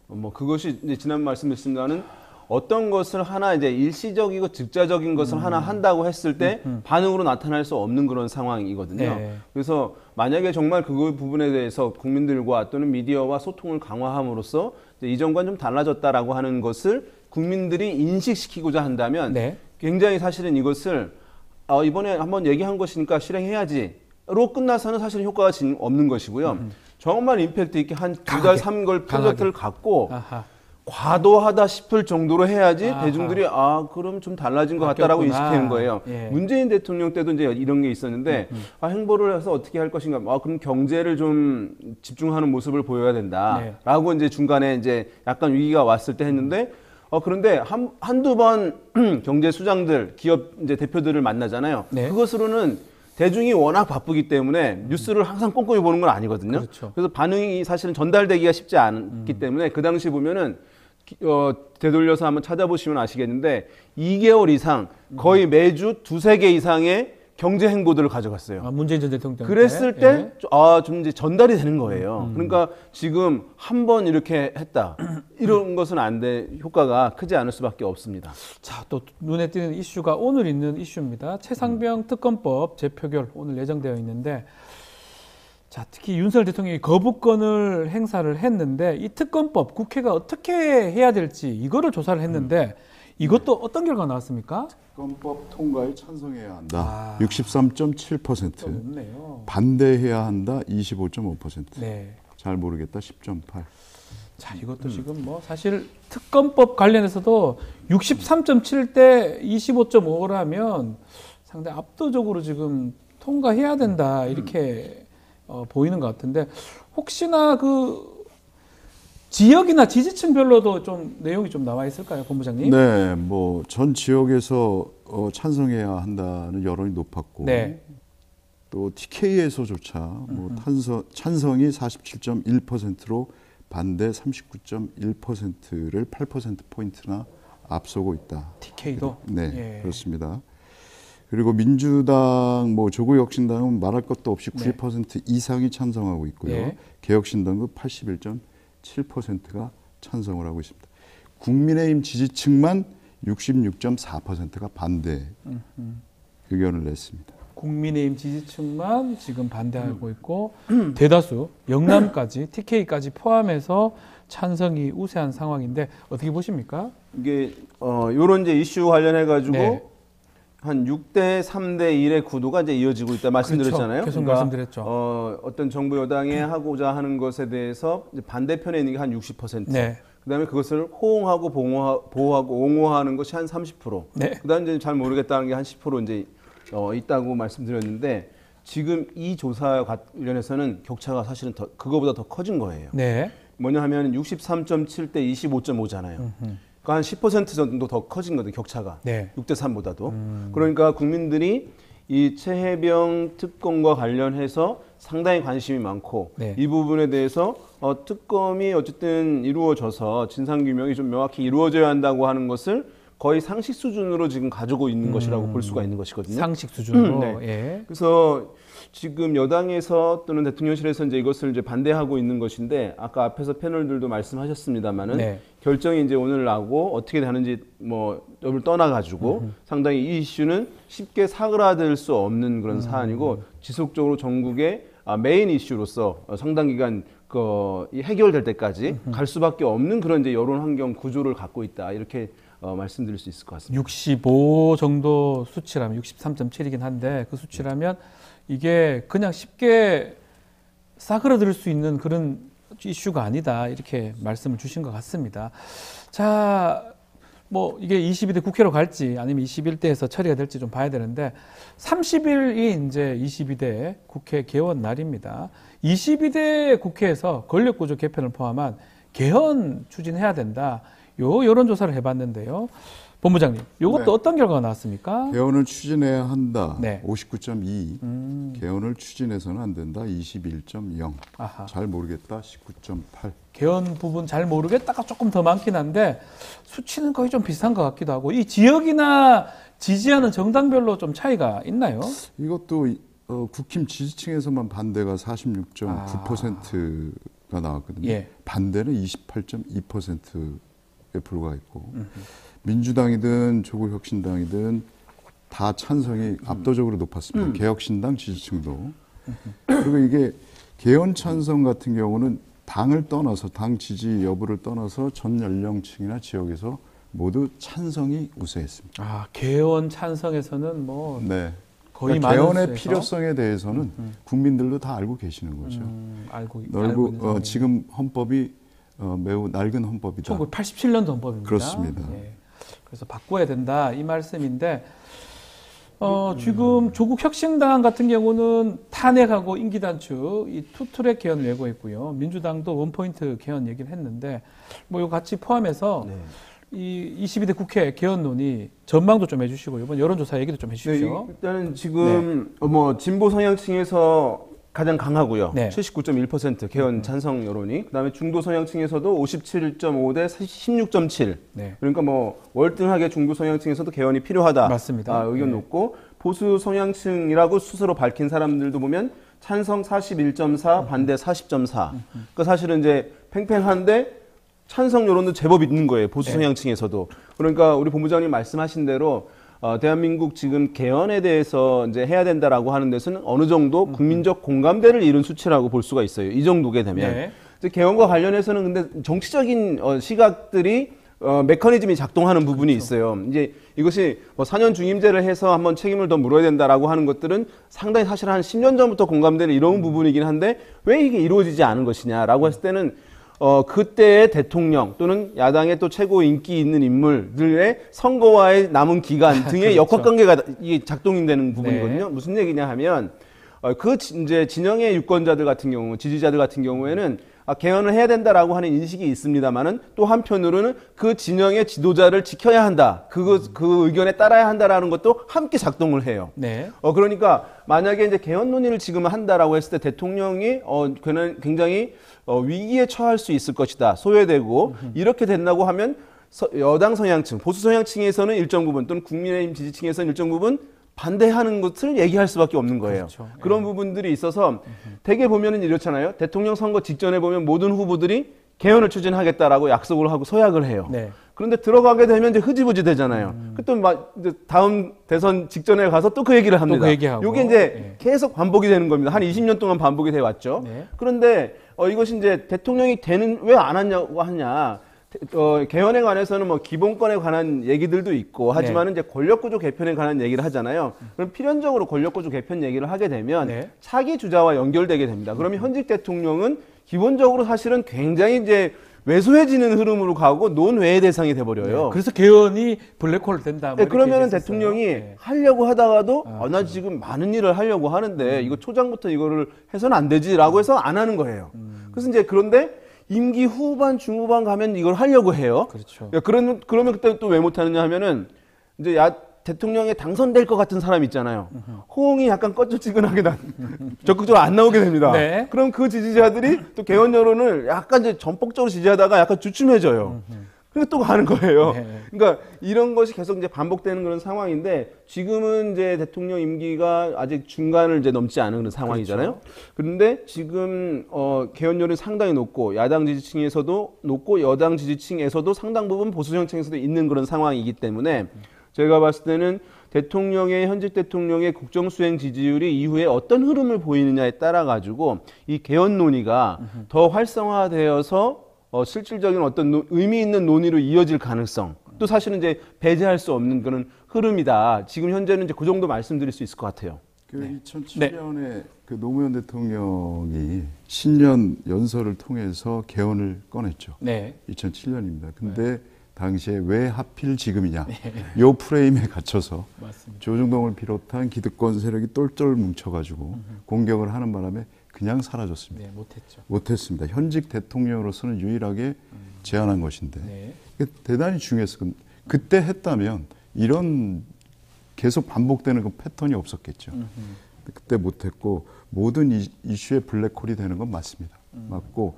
뭐 그것이 이제 지난 말씀드렸습니다는 어떤 것을 하나 이제 일시적이고 즉자적인 것을 하나 한다고 했을 때 반응으로 나타날 수 없는 그런 상황이거든요. 네. 그래서 만약에 정말 그 부분에 대해서 국민들과 또는 미디어와 소통을 강화함으로써 이제 이전과는 좀 달라졌다라고 하는 것을 국민들이 인식시키고자 한다면 네. 굉장히 사실은 이것을 이번에 한번 얘기한 것이니까 실행해야지로 끝나서는 사실 효과가 없는 것이고요. 정말 임팩트 있게 한 2달, 3개월 프로젝트를 갖고 아하. 과도하다 싶을 정도로 해야지 대중들이 그럼 좀 달라진 것 같다라고 바뀌었구나. 인식하는 거예요. 예. 문재인 대통령 때도 이제 이런 게 있었는데 행보를 해서 어떻게 할 것인가. 그럼 경제를 좀 집중하는 모습을 보여야 된다라고 이제 중간에 이제 약간 위기가 왔을 때 했는데 그런데 한두 번 경제 수장들, 기업 이제 대표들을 만나잖아요. 네. 그것으로는 대중이 워낙 바쁘기 때문에 뉴스를 항상 꼼꼼히 보는 건 아니거든요. 그렇죠. 그래서 반응이 사실은 전달되기가 쉽지 않기 때문에 그 당시 보면은 되돌려서 한번 찾아보시면 아시겠는데 2개월 이상 거의 매주 2-3개 이상의 경제 행보들을 가져갔어요. 문재인 전 대통령 그랬을 때 좀 이제 전달이 되는 거예요. 그러니까 지금 한 번 이렇게 했다. 이런 것은 안 돼. 효과가 크지 않을 수밖에 없습니다. 자, 또 눈에 띄는 이슈가 오늘 있는 이슈입니다. 최상병 특검법 재표결 오늘 예정되어 있는데 자, 특히 윤석열 대통령이 거부권을 행사를 했는데 이 특검법 국회가 어떻게 해야 될지 이거를 조사를 했는데 이것도 어떤 결과가 나왔습니까? 특검법 통과에 찬성해야 한다. 63.7%. 높네요. 반대해야 한다. 25.5%. 네. 잘 모르겠다. 10.8%. 자, 이것도 지금 뭐 사실 특검법 관련해서도 63.7대 25.5라면 상당히 압도적으로 지금 통과해야 된다 이렇게 보이는 것 같은데 혹시나 그 지역이나 지지층별로도 좀 내용이 좀 나와 있을까요, 본부장님? 네, 뭐 전 지역에서 찬성해야 한다는 여론이 높았고, 네. 또 TK에서조차 뭐 찬성이 47.1%로 반대 39.1%를 8% 포인트나 앞서고 있다. TK도? 네, 그렇습니다. 그리고 민주당, 뭐 조국혁신당은 말할 것도 없이 90% 이상이 찬성하고 있고요. 네. 개혁신당도 81.7%가 찬성을 하고 있습니다. 국민의힘 지지층만 66.4%가 반대 의견을 냈습니다. 국민의힘 지지층만 지금 반대하고 있고 대다수 영남까지 TK까지 포함해서 찬성이 우세한 상황인데 어떻게 보십니까? 이게 요런 이제 이슈 관련해 가지고 한 6대 3대 1의 구도가 이제 이어지고 있다 말씀드렸잖아요. 그렇죠. 계속 그러니까 말씀드렸죠. 어떤 정부 여당이 하고자 하는 것에 대해서 이제 반대편에 있는 게 한 60%. 네. 그다음에 그것을 호응하고 보호하고 옹호하는 것이 한 30%. 네. 그다음에 이제 잘 모르겠다는 게 한 10% 이제 있다고 말씀드렸는데 지금 이 조사 관련해서는 격차가 사실은 그거보다 더 커진 거예요. 네. 뭐냐 하면 63.7대 25.5잖아요. 그러니까 한 10% 정도 더 커진 거거든요, 격차가. 네. 6대 3보다도. 그러니까 국민들이 이 최혜병 특검과 관련해서 상당히 관심이 많고 네. 이 부분에 대해서 특검이 어쨌든 이루어져서 진상규명이 좀 명확히 이루어져야 한다고 하는 것을 거의 상식 수준으로 지금 가지고 있는 것이라고 볼 수가 있는 것이거든요. 상식 수준으로. 네. 예. 그래서 지금 여당에서 또는 대통령실에서 이제 이것을 이제 반대하고 있는 것인데 아까 앞에서 패널들도 말씀하셨습니다만은 네. 결정이 이제 오늘 나고 어떻게 되는지 뭐 여부를 떠나가지고 상당히 이 이슈는 쉽게 사그라들 수 없는 그런 사안이고 지속적으로 전국의 메인 이슈로서 상당 기간 이 해결될 때까지 갈 수밖에 없는 그런 이제 여론 환경 구조를 갖고 있다 이렇게 말씀드릴 수 있을 것 같습니다. 65 정도 수치라면 63.7이긴 한데 그 수치라면 이게 그냥 쉽게 싸그러들 수 있는 그런 이슈가 아니다 이렇게 말씀을 주신 것 같습니다. 자, 뭐 이게 22대 국회로 갈지 아니면 21대에서 처리가 될지 좀 봐야 되는데 30일이 이제 22대 국회 개원 날입니다. 22대 국회에서 권력구조 개편을 포함한 개헌 추진해야 된다. 요 여론조사를 해봤는데요. 본부장님, 이것도 네. 어떤 결과가 나왔습니까? 개헌을 추진해야 한다. 네. 59.2. 개헌을 추진해서는 안 된다. 21.0. 아하. 잘 모르겠다. 19.8. 개헌 부분 잘 모르겠다가 조금 더 많긴 한데 수치는 거의 좀 비슷한 것 같기도 하고 이 지역이나 지지하는 정당별로 좀 차이가 있나요? 이것도 국힘 지지층에서만 반대가 46.9%가 나왔거든요. 예. 반대는 28.2%에 불과했고 민주당이든 조국혁신당이든 다 찬성이 압도적으로 높았습니다. 개혁신당 지지층도. 그리고 이게 개헌 찬성 같은 경우는 당을 떠나서 당 지지 여부를 떠나서 전 연령층이나 지역에서 모두 찬성이 우세했습니다. 아, 개헌 찬성에서는 뭐 네. 거의 그러니까 많은 개헌의 수에서? 필요성에 대해서는 국민들도 다 알고 계시는 거죠. 알고 있는 지금 헌법이 매우 낡은 헌법이다. 1987년도 헌법입니다. 그렇습니다. 예. 그래서 바꿔야 된다 이 말씀인데 지금 조국 혁신당 같은 경우는 탄핵하고 임기 단축 이 투트랙 개헌 내고 있고요. 민주당도 원포인트 개헌 얘기를 했는데 뭐 이거 같이 포함해서 이 22대 국회 개헌 논의 전망도 좀 해주시고 이번 여론조사 얘기도 좀 해주십시오. 네, 일단은 지금 뭐 진보 성향층에서 가장 강하고요. 네. 79.1% 개헌 찬성 여론이. 그다음에 중도 성향층에서도 57.5 대 16.7. 네. 그러니까 뭐 월등하게 중도 성향층에서도 개헌이 필요하다. 맞습니다. 의견 높고 보수 성향층이라고 스스로 밝힌 사람들도 보면 찬성 41.4, 반대 40.4. 그러니까 사실은 이제 팽팽한데 찬성 여론도 제법 있는 거예요. 보수 성향층에서도. 그러니까 우리 본부장님 말씀하신 대로 대한민국 지금 개헌에 대해서 이제 해야 된다라고 하는 데서는 어느 정도 국민적 공감대를 이룬 수치라고 볼 수가 있어요. 이 정도게 되면. 네. 이제 개헌과 관련해서는 근데 정치적인 시각들이 메커니즘이 작동하는 부분이 있어요. 이제 이것이 뭐 4년 중임제를 해서 한번 책임을 더 물어야 된다라고 하는 것들은 상당히 사실 한 10년 전부터 공감대를 이뤄온 부분이긴 한데 왜 이게 이루어지지 않은 것이냐라고 했을 때는 그때의 대통령 또는 야당의 또 최고 인기 있는 인물들의 선거와의 남은 기간 등의 그렇죠. 역학관계가 이게 작동이 되는 부분이거든요. 무슨 얘기냐 하면 이제 진영의 유권자들 같은 경우, 지지자들 같은 경우에는 개헌을 해야 된다라고 하는 인식이 있습니다만은 또 한편으로는 그 진영의 지도자를 지켜야 한다. 그 의견에 따라야 한다라는 것도 함께 작동을 해요. 네. 그러니까 만약에 이제 개헌 논의를 지금 한다라고 했을 때 대통령이 굉장히 위기에 처할 수 있을 것이다. 소외되고 이렇게 된다고 하면 여당 성향층, 보수 성향층에서는 일정 부분 또는 국민의힘 지지층에서는 일정 부분 반대하는 것을 얘기할 수밖에 없는 거예요. 그렇죠. 그런 부분들이 있어서 대개 보면은 이렇잖아요. 대통령 선거 직전에 보면 모든 후보들이 개헌을 추진하겠다라고 약속을 하고 서약을 해요. 네. 그런데 들어가게 되면 이제 흐지부지 되잖아요. 또 이제 다음 대선 직전에 가서 또 그 얘기를 합니다. 또 그 얘기하고. 이게 이제 계속 반복이 되는 겁니다. 한 20년 동안 반복이 돼 왔죠. 네. 그런데 이것이 이제 대통령이 왜 안 하냐고 하냐. 개헌에 관해서는 뭐 기본권에 관한 얘기들도 있고 하지만 이제 권력구조 개편에 관한 얘기를 하잖아요. 그럼 필연적으로 권력구조 개편 얘기를 하게 되면 차기 주자와 연결되게 됩니다. 그러면 현직 대통령은 기본적으로 사실은 굉장히 이제 왜소해지는 흐름으로 가고 논외의 대상이 돼버려요. 네. 그래서 개헌이 블랙홀 된다. 뭐 그러면은 대통령이 하려고 하다가도 나 지금 많은 일을 하려고 하는데 이거 초장부터 이거를 해서는 안 되지라고 해서 안 하는 거예요. 그래서 이제 그런데 임기 후반, 중후반 가면 이걸 하려고 해요. 그렇죠. 그러면 그때 또 왜 못하느냐 하면은 이제 대통령에 당선될 것 같은 사람 있잖아요. 호응이 약간 꺼져지근하게 적극적으로 안 나오게 됩니다. 네. 그럼 그 지지자들이 또 개헌 여론을 약간 이제 전폭적으로 지지하다가 약간 주춤해져요. 그러니까 또 가는 거예요. 네. 그러니까 이런 것이 계속 이제 반복되는 그런 상황인데 지금은 이제 대통령 임기가 아직 중간을 이제 넘지 않은 그런 상황이잖아요. 그렇죠. 그런데 지금 개헌 여론이 상당히 높고 야당 지지층에서도 높고 여당 지지층에서도 상당 부분 보수 정책에서도 있는 그런 상황이기 때문에 제가 봤을 때는 현직 대통령의 국정 수행 지지율이 이후에 어떤 흐름을 보이느냐에 따라 가지고 이 개헌 논의가 더 활성화되어서 실질적인 어떤 의미 있는 논의로 이어질 가능성, 또 사실은 이제 배제할 수 없는 그런 흐름이다. 지금 현재는 이제 그 정도 말씀드릴 수 있을 것 같아요. 그 2007년에 그 노무현 대통령이 신년 연설을 통해서 개헌을 꺼냈죠. 네. 2007년입니다. 근데 당시에 왜 하필 지금이냐. 요 프레임에 갇혀서 맞습니다. 조중동을 비롯한 기득권 세력이 똘똘 뭉쳐가지고 공격을 하는 바람에 그냥 사라졌습니다. 네, 못했죠. 못했습니다. 현직 대통령으로서는 유일하게 제안한 것인데 네. 대단히 중요했어요. 그때 했다면 이런 계속 반복되는 그 패턴이 없었겠죠. 그때 못했고 모든 이슈의 블랙홀이 되는 건 맞습니다. 맞고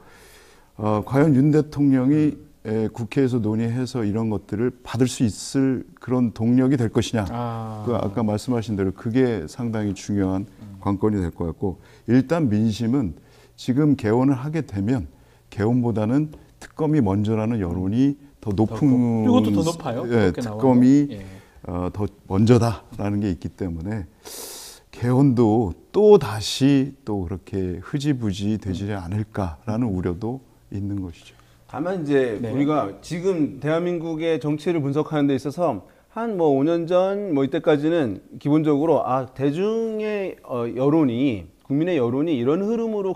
과연 윤 대통령이 국회에서 논의해서 이런 것들을 받을 수 있을 그런 동력이 될 것이냐. 아까 말씀하신 대로 그게 상당히 중요한 관건이 될 것 같고 일단 민심은 지금 개헌을 하게 되면 개헌보다는 특검이 먼저라는 여론이 더 높은 이것도 더 높아요? 예, 특검이 더 먼저다라는 게 있기 때문에 개헌도 또 다시 또 그렇게 흐지부지 되지 않을까라는 우려도 있는 것이죠. 다만 이제 우리가 지금 대한민국의 정치를 분석하는 데 있어서 한 뭐 5년 전 뭐 이때까지는 기본적으로 대중의 여론이 국민의 여론이 이런 흐름으로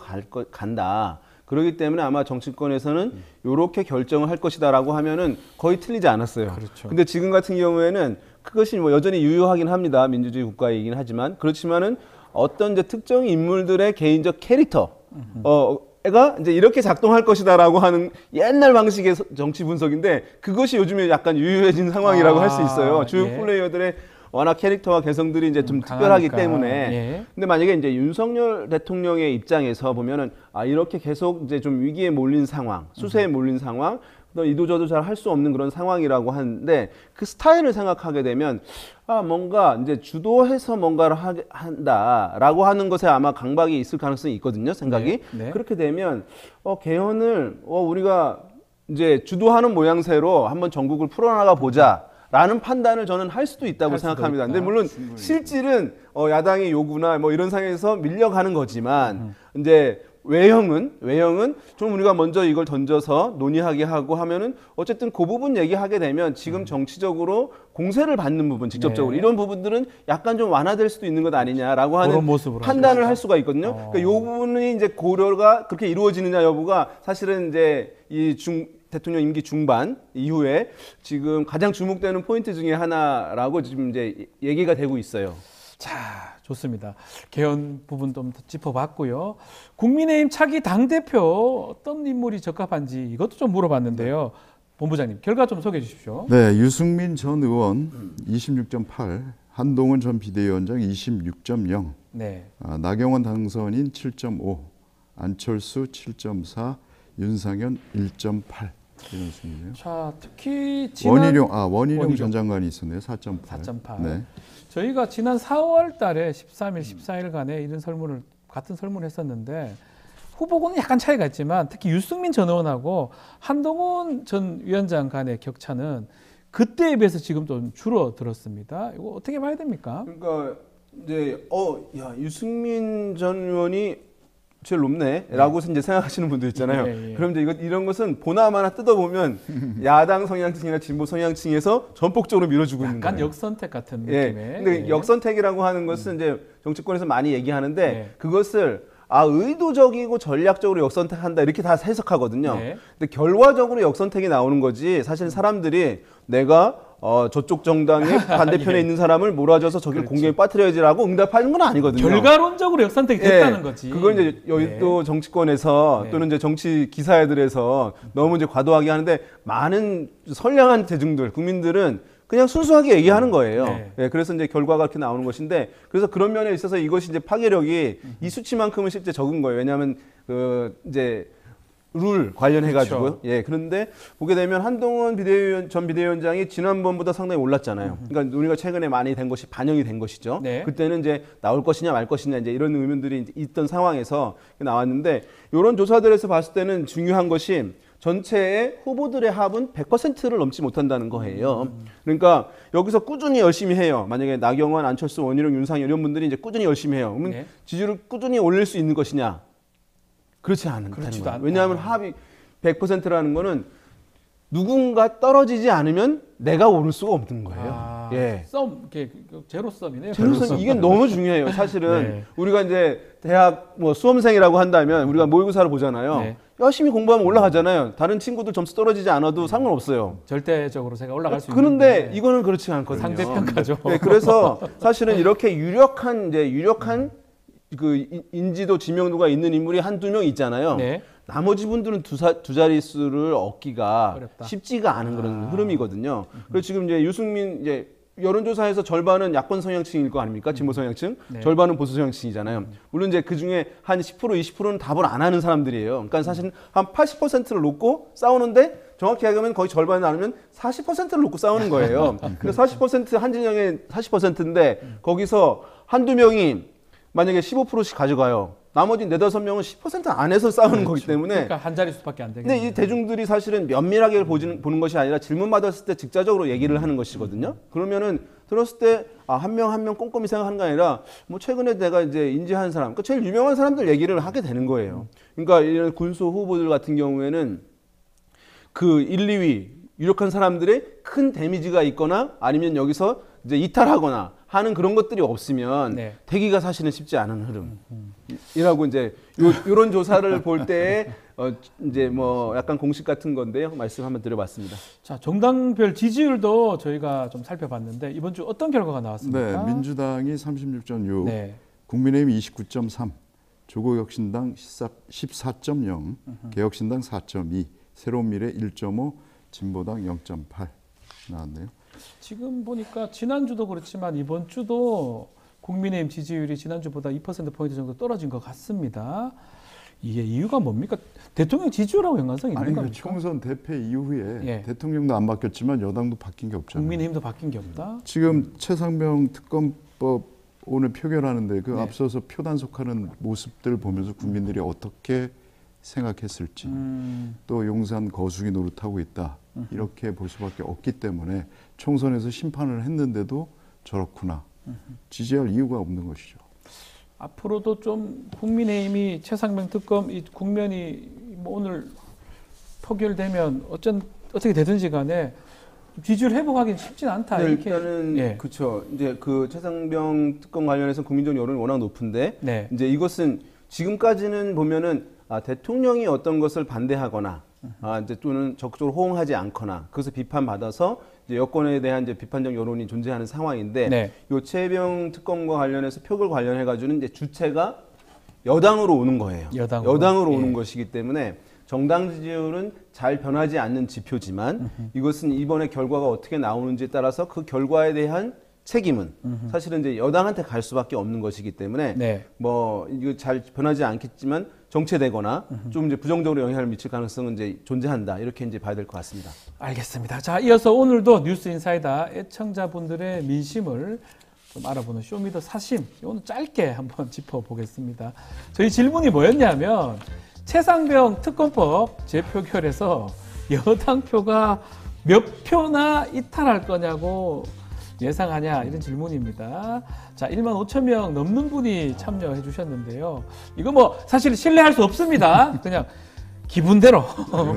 간다. 그렇기 때문에 아마 정치권에서는 이렇게 결정을 할 것이다라고 하면은 거의 틀리지 않았어요. 그렇죠. 근데 지금 같은 경우에는 그것이 뭐 여전히 유효하긴 합니다. 민주주의 국가이긴 하지만 그렇지만은 어떤 이제 특정 인물들의 개인적 캐릭터 가 이제 이렇게 작동할 것이다라고 하는 옛날 방식의 정치 분석인데 그것이 요즘에 약간 유효해진 상황이라고 할 수 있어요. 주요 플레이어들의 워낙 캐릭터와 개성들이 이제 좀 특별하기 때문에. 근데 만약에 이제 윤석열 대통령의 입장에서 보면은 이렇게 계속 이제 좀 위기에 몰린 상황, 수세에 몰린 상황, 이도저도 잘 할 수 없는 그런 상황이라고 하는데 그 스타일을 생각하게 되면 뭔가 이제 주도해서 뭔가를 한다라고 하는 것에 아마 강박이 있을 가능성이 있거든요. 생각이. 그렇게 되면 개헌을 우리가 이제 주도하는 모양새로 한번 전국을 풀어나가 보자. 라는 판단을 저는 할 수도 있다고 생각합니다. 근데 물론 실질은 야당의 요구나 뭐 이런 상황에서 밀려가는 거지만 이제 외형은 좀 우리가 먼저 이걸 던져서 논의하게 하고 하면은 어쨌든 그 부분 얘기하게 되면 지금 정치적으로 공세를 받는 부분 직접적으로 이런 부분들은 약간 좀 완화될 수도 있는 것 아니냐라고 하는 판단을 할 수가 있거든요. 그러니까 이 부분이 이제 고려가 그렇게 이루어지느냐 여부가 사실은 이제 대통령 임기 중반 이후에 지금 가장 주목되는 포인트 중에 하나라고 지금 이제 얘기가 되고 있어요. 자, 좋습니다. 개헌 부분 좀 짚어봤고요. 국민의힘 차기 당대표 어떤 인물이 적합한지 이것도 좀 물어봤는데요. 본부장님, 결과 좀 소개해 주십시오. 네, 유승민 전 의원 26.8, 한동훈 전 비대위원장 26.0, 나경원 당선인 7.5, 안철수 7.4, 윤상현 1.8 이런 순이에요. 자, 특히 원희룡 전 장관이 있었네요. 4.8. 4.8. 네. 저희가 지난 4월 달에 13일, 14일간에 이런 같은 설문을 했었는데 후보군은 약간 차이가 있지만 특히 유승민 전 의원하고 한동훈 전 위원장 간의 격차는 그때에 비해서 지금 좀 줄어들었습니다. 이거 어떻게 봐야 됩니까? 그러니까 이제 유승민 전 의원이 제일 높네라고 이제 생각하시는 분들 있잖아요. 그럼 이제 이런 것은 보나마나 뜯어보면 야당 성향층이나 진보 성향층에서 전폭적으로 밀어주고 있는 거예요. 약간 역선택 같은 느낌의. 근데 역선택이라고 하는 것은 이제 정치권에서 많이 얘기하는데 그것을 의도적이고 전략적으로 역선택한다 이렇게 다 해석하거든요. 근데 결과적으로 역선택이 나오는 거지 사실 사람들이 내가 저쪽 정당의 반대편에 있는 사람을 몰아줘서 저기를 공격에 빠뜨려야지라고 응답하는 건 아니거든요. 결과론적으로 역선택이 됐다는 거지. 그건 이제 또 정치권에서 또는 이제 정치 기사들에서 너무 이제 과도하게 하는데 많은 선량한 대중들, 국민들은 그냥 순수하게 얘기하는 거예요. 네. 네, 그래서 이제 결과가 그렇게 나오는 것인데, 그래서 그런 면에 있어서 이것이 이제 파괴력이 이 수치만큼은 실제 적은 거예요. 왜냐하면 이제 룰 관련해가지고요. 그렇죠. 예, 그런데 보게 되면 한동훈 전 비대위원장이 지난번보다 상당히 올랐잖아요. 그러니까 논의가 최근에 많이 된 것이 반영이 된 것이죠. 네. 그때는 이제 나올 것이냐 말 것이냐 이제 이런 의문들이 있던 상황에서 나왔는데, 이런 조사들에서 봤을 때는 중요한 것이 전체의 후보들의 합은 100%를 넘지 못한다는 거예요. 그러니까 여기서 꾸준히 열심히 해요. 만약에 나경원, 안철수, 원희룡, 윤상현 이런 분들이 이제 꾸준히 열심히 해요. 그러면 네. 지지율을 꾸준히 올릴 수 있는 것이냐? 그렇지 않다는 거예요. 왜냐하면 합이 100%라는 거는 누군가 떨어지지 않으면 내가 오를 수가 없는 거예요. 예. 제로섬이네요. 제로섬 이게 너무 중요해요. 사실은 네. 우리가 이제 대학 수험생이라고 한다면 우리가 모의고사를 보잖아요. 네. 열심히 공부하면 올라가잖아요. 다른 친구들 점수 떨어지지 않아도 상관없어요. 절대적으로 제가 올라갈 수 그런데 있는데. 그런데 이거는 그렇지 않거든요. 상대평가죠. 네, 그래서 사실은 이렇게 유력한 그 인지도 지명도가 있는 인물이 한두 명 있잖아요. 네. 나머지 분들은 두 자릿수를 얻기가 어렵다. 쉽지가 않은 그런 흐름이거든요. 그래서 지금 이제 유승민 여론조사에서 절반은 야권 성향층일 거 아닙니까? 진보 성향층. 네. 절반은 보수 성향층이잖아요. 물론 이제 그 중에 한 10%, 20%는 답을 안 하는 사람들이에요. 그러니까 사실은 한 80%를 놓고 싸우는데 정확히 얘기하면 거의 절반이 나누면 40%를 놓고 싸우는 거예요. 그래서 40% 한진영의 40%인데 거기서 한두 명이 만약에 15%씩 가져가요. 나머지 4-5명은 10% 안에서 싸우는 그렇죠. 거기 때문에. 그러니까 한 자릿수밖에 안 되겠네요. 근데 이 대중들이 사실은 면밀하게 보는 것이 아니라 질문 받았을 때 직자적으로 얘기를 하는 것이거든요. 그러면은 들었을 때 한 명 한 명 꼼꼼히 생각하는 게 아니라 뭐 최근에 내가 이제 인지한 사람, 그러니까 제일 유명한 사람들 얘기를 하게 되는 거예요. 그러니까 이런 군소 후보들 같은 경우에는 그 1, 2위 유력한 사람들의 큰 데미지가 있거나 아니면 여기서 이제 이탈하거나 하는 그런 것들이 없으면 네. 되기가 사실은 쉽지 않은 흐름이라고 이제 요런 조사를 볼 때 이제 뭐 약간 공식 같은 건데요. 말씀 한번 드려봤습니다. 자, 정당별 지지율도 저희가 좀 살펴봤는데 이번 주 어떤 결과가 나왔습니까? 네, 민주당이 36.6, 네. 국민의힘 29.3, 조국혁신당 14.0, 개혁신당 4.2, 새로운미래 1.5, 진보당 0.8 나왔네요. 지금 보니까 지난주도 그렇지만 이번 주도 국민의힘 지지율이 지난주보다 2%포인트 정도 떨어진 것 같습니다. 이게 이유가 뭡니까? 대통령 지지율하고 연관성이 있는 겁니까? 총선 대패 이후에 예. 대통령도 안 바뀌었지만 여당도 바뀐 게 없잖아요. 국민의힘도 바뀐 게 없다? 지금 최상병 특검법 오늘 표결하는데 그 네. 앞서서 표 단속하는 모습들 보면서 국민들이 어떻게 생각했을지 또 용산 거수기 노릇하고 있다 이렇게 볼 수밖에 없기 때문에 총선에서 심판을 했는데도 저렇구나 지지할 이유가 없는 것이죠. 앞으로도 좀 국민의힘이 최상병 특검 이 국면이 뭐 오늘 표결되면 어떻게 되든지 간에 지지율 회복하기는 쉽지는 않다. 네, 이렇게. 일단은 예. 그렇죠. 이제 그 최상병 특검 관련해서 국민적 여론이 워낙 높은데 네. 이제 이것은 지금까지는 보면은 대통령이 어떤 것을 반대하거나 이제 또는 적극적으로 호응하지 않거나 그것을 비판받아서 이제 여권에 대한 이제 비판적 여론이 존재하는 상황인데 네. 요 최병 특검과 관련해서 표결 관련해 가지고는 이제 주체가 여당으로 오는 거예요. 여당으로 오는 것이기 때문에 정당 지지율은 잘 변하지 않는 지표지만 이것은 이번에 결과가 어떻게 나오는지에 따라서 그 결과에 대한 책임은 사실은 이제 여당한테 갈 수밖에 없는 것이기 때문에 네. 뭐 이거 잘 변하지 않겠지만 정체되거나 좀 이제 부정적으로 영향을 미칠 가능성은 이제 존재한다 이렇게 이제 봐야 될 것 같습니다. 알겠습니다. 자, 이어서 오늘도 뉴스 인사이다 애청자분들의 민심을 좀 알아보는 쇼미더 사심 오늘 짧게 한번 짚어보겠습니다. 저희 질문이 뭐였냐면 최상병 특검법 재표결에서 여당 표가 몇 표나 이탈할 거냐고 예상하냐 이런 질문입니다. 자, 15,000명 넘는 분이 참여해 주셨는데요. 이거 뭐 사실 신뢰할 수 없습니다. 그냥 기분대로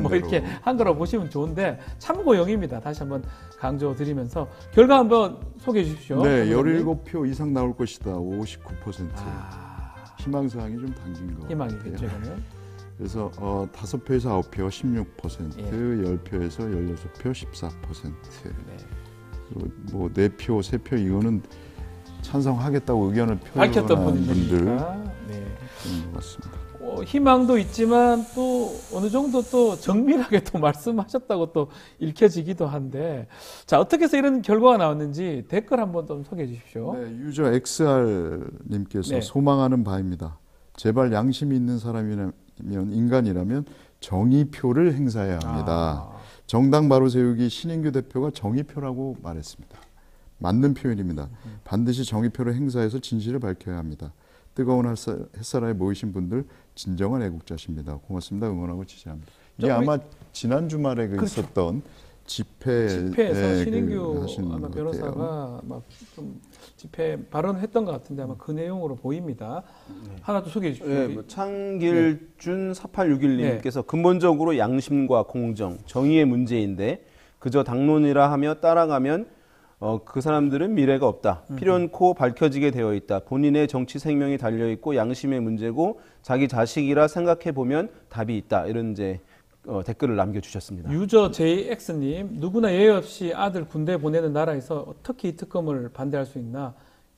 뭐 이렇게 한 거라고 보시면 좋은데 참고용입니다. 다시 한번 강조드리면서 결과 한번 소개해 주십시오. 네, 17표 이상 나올 것이다. 59%. 희망사항이 좀 당긴 거. 희망이겠죠, 이거는. 그래서 5표에서 9표 16%, 예. 10표에서 16표 14%. 네. 뭐 4표, 3표 이거는 찬성하겠다고 의견을 표현한 분들 네. 것 같습니다. 희망도 있지만 또 어느 정도 또 정밀하게 또 말씀하셨다고 또 읽혀지기도 한데, 자, 어떻게 해서 이런 결과가 나왔는지 댓글 한번 좀 소개해 주십시오. 네, 유저 XR님께서 네. 소망하는 바입니다. 제발 양심이 있는 사람이라면, 인간이라면 정의표를 행사해야 합니다. 정당 바로 세우기 신인규 대표가 정의표라고 말했습니다. 맞는 표현입니다. 반드시 정의표를 행사해서 진실을 밝혀야 합니다. 뜨거운 햇살에 모이신 분들 진정한 애국자십니다. 고맙습니다. 응원하고 지지합니다. 이게 아마 지난 주말에 있었던 집회에서 신인규 아마 변호사가 막 좀 집회 발언했던 것 같은데 아마 그 내용으로 보입니다. 하나 또 소개해 주십시오. 네, 뭐 창길준 4861님께서 근본적으로 양심과 공정, 정의의 문제인데 그저 당론이라 하며 따라가면 그 사람들은 미래가 없다. 필연코 밝혀지게 되어 있다. 본인의 정치 생명이 달려있고 양심의 문제고 자기 자식이라 생각해보면 답이 있다. 이런 이제 댓글을 남겨주셨습니다. 유저 JX님, 누구나 예외 없이 아들 군대 보내는 나라에서 어떻게 이 특검을 반대할 수 있나?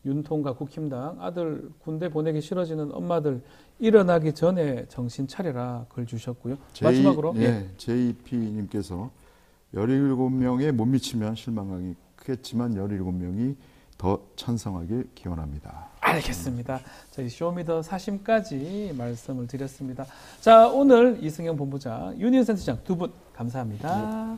윤통과 국힘당, 아들 군대 보내기 싫어지는 엄마들 일어나기 전에 정신 차려라 글 주셨고요. 마지막으로. 네, JP님께서 17명에 못 미치면 실망하기 크겠지만 17명이 더 찬성하길 기원합니다. 알겠습니다. 저희 쇼미더 사심까지 말씀을 드렸습니다. 자, 오늘 이승영 본부장, 윤희은 센터장 두 분 감사합니다. 네.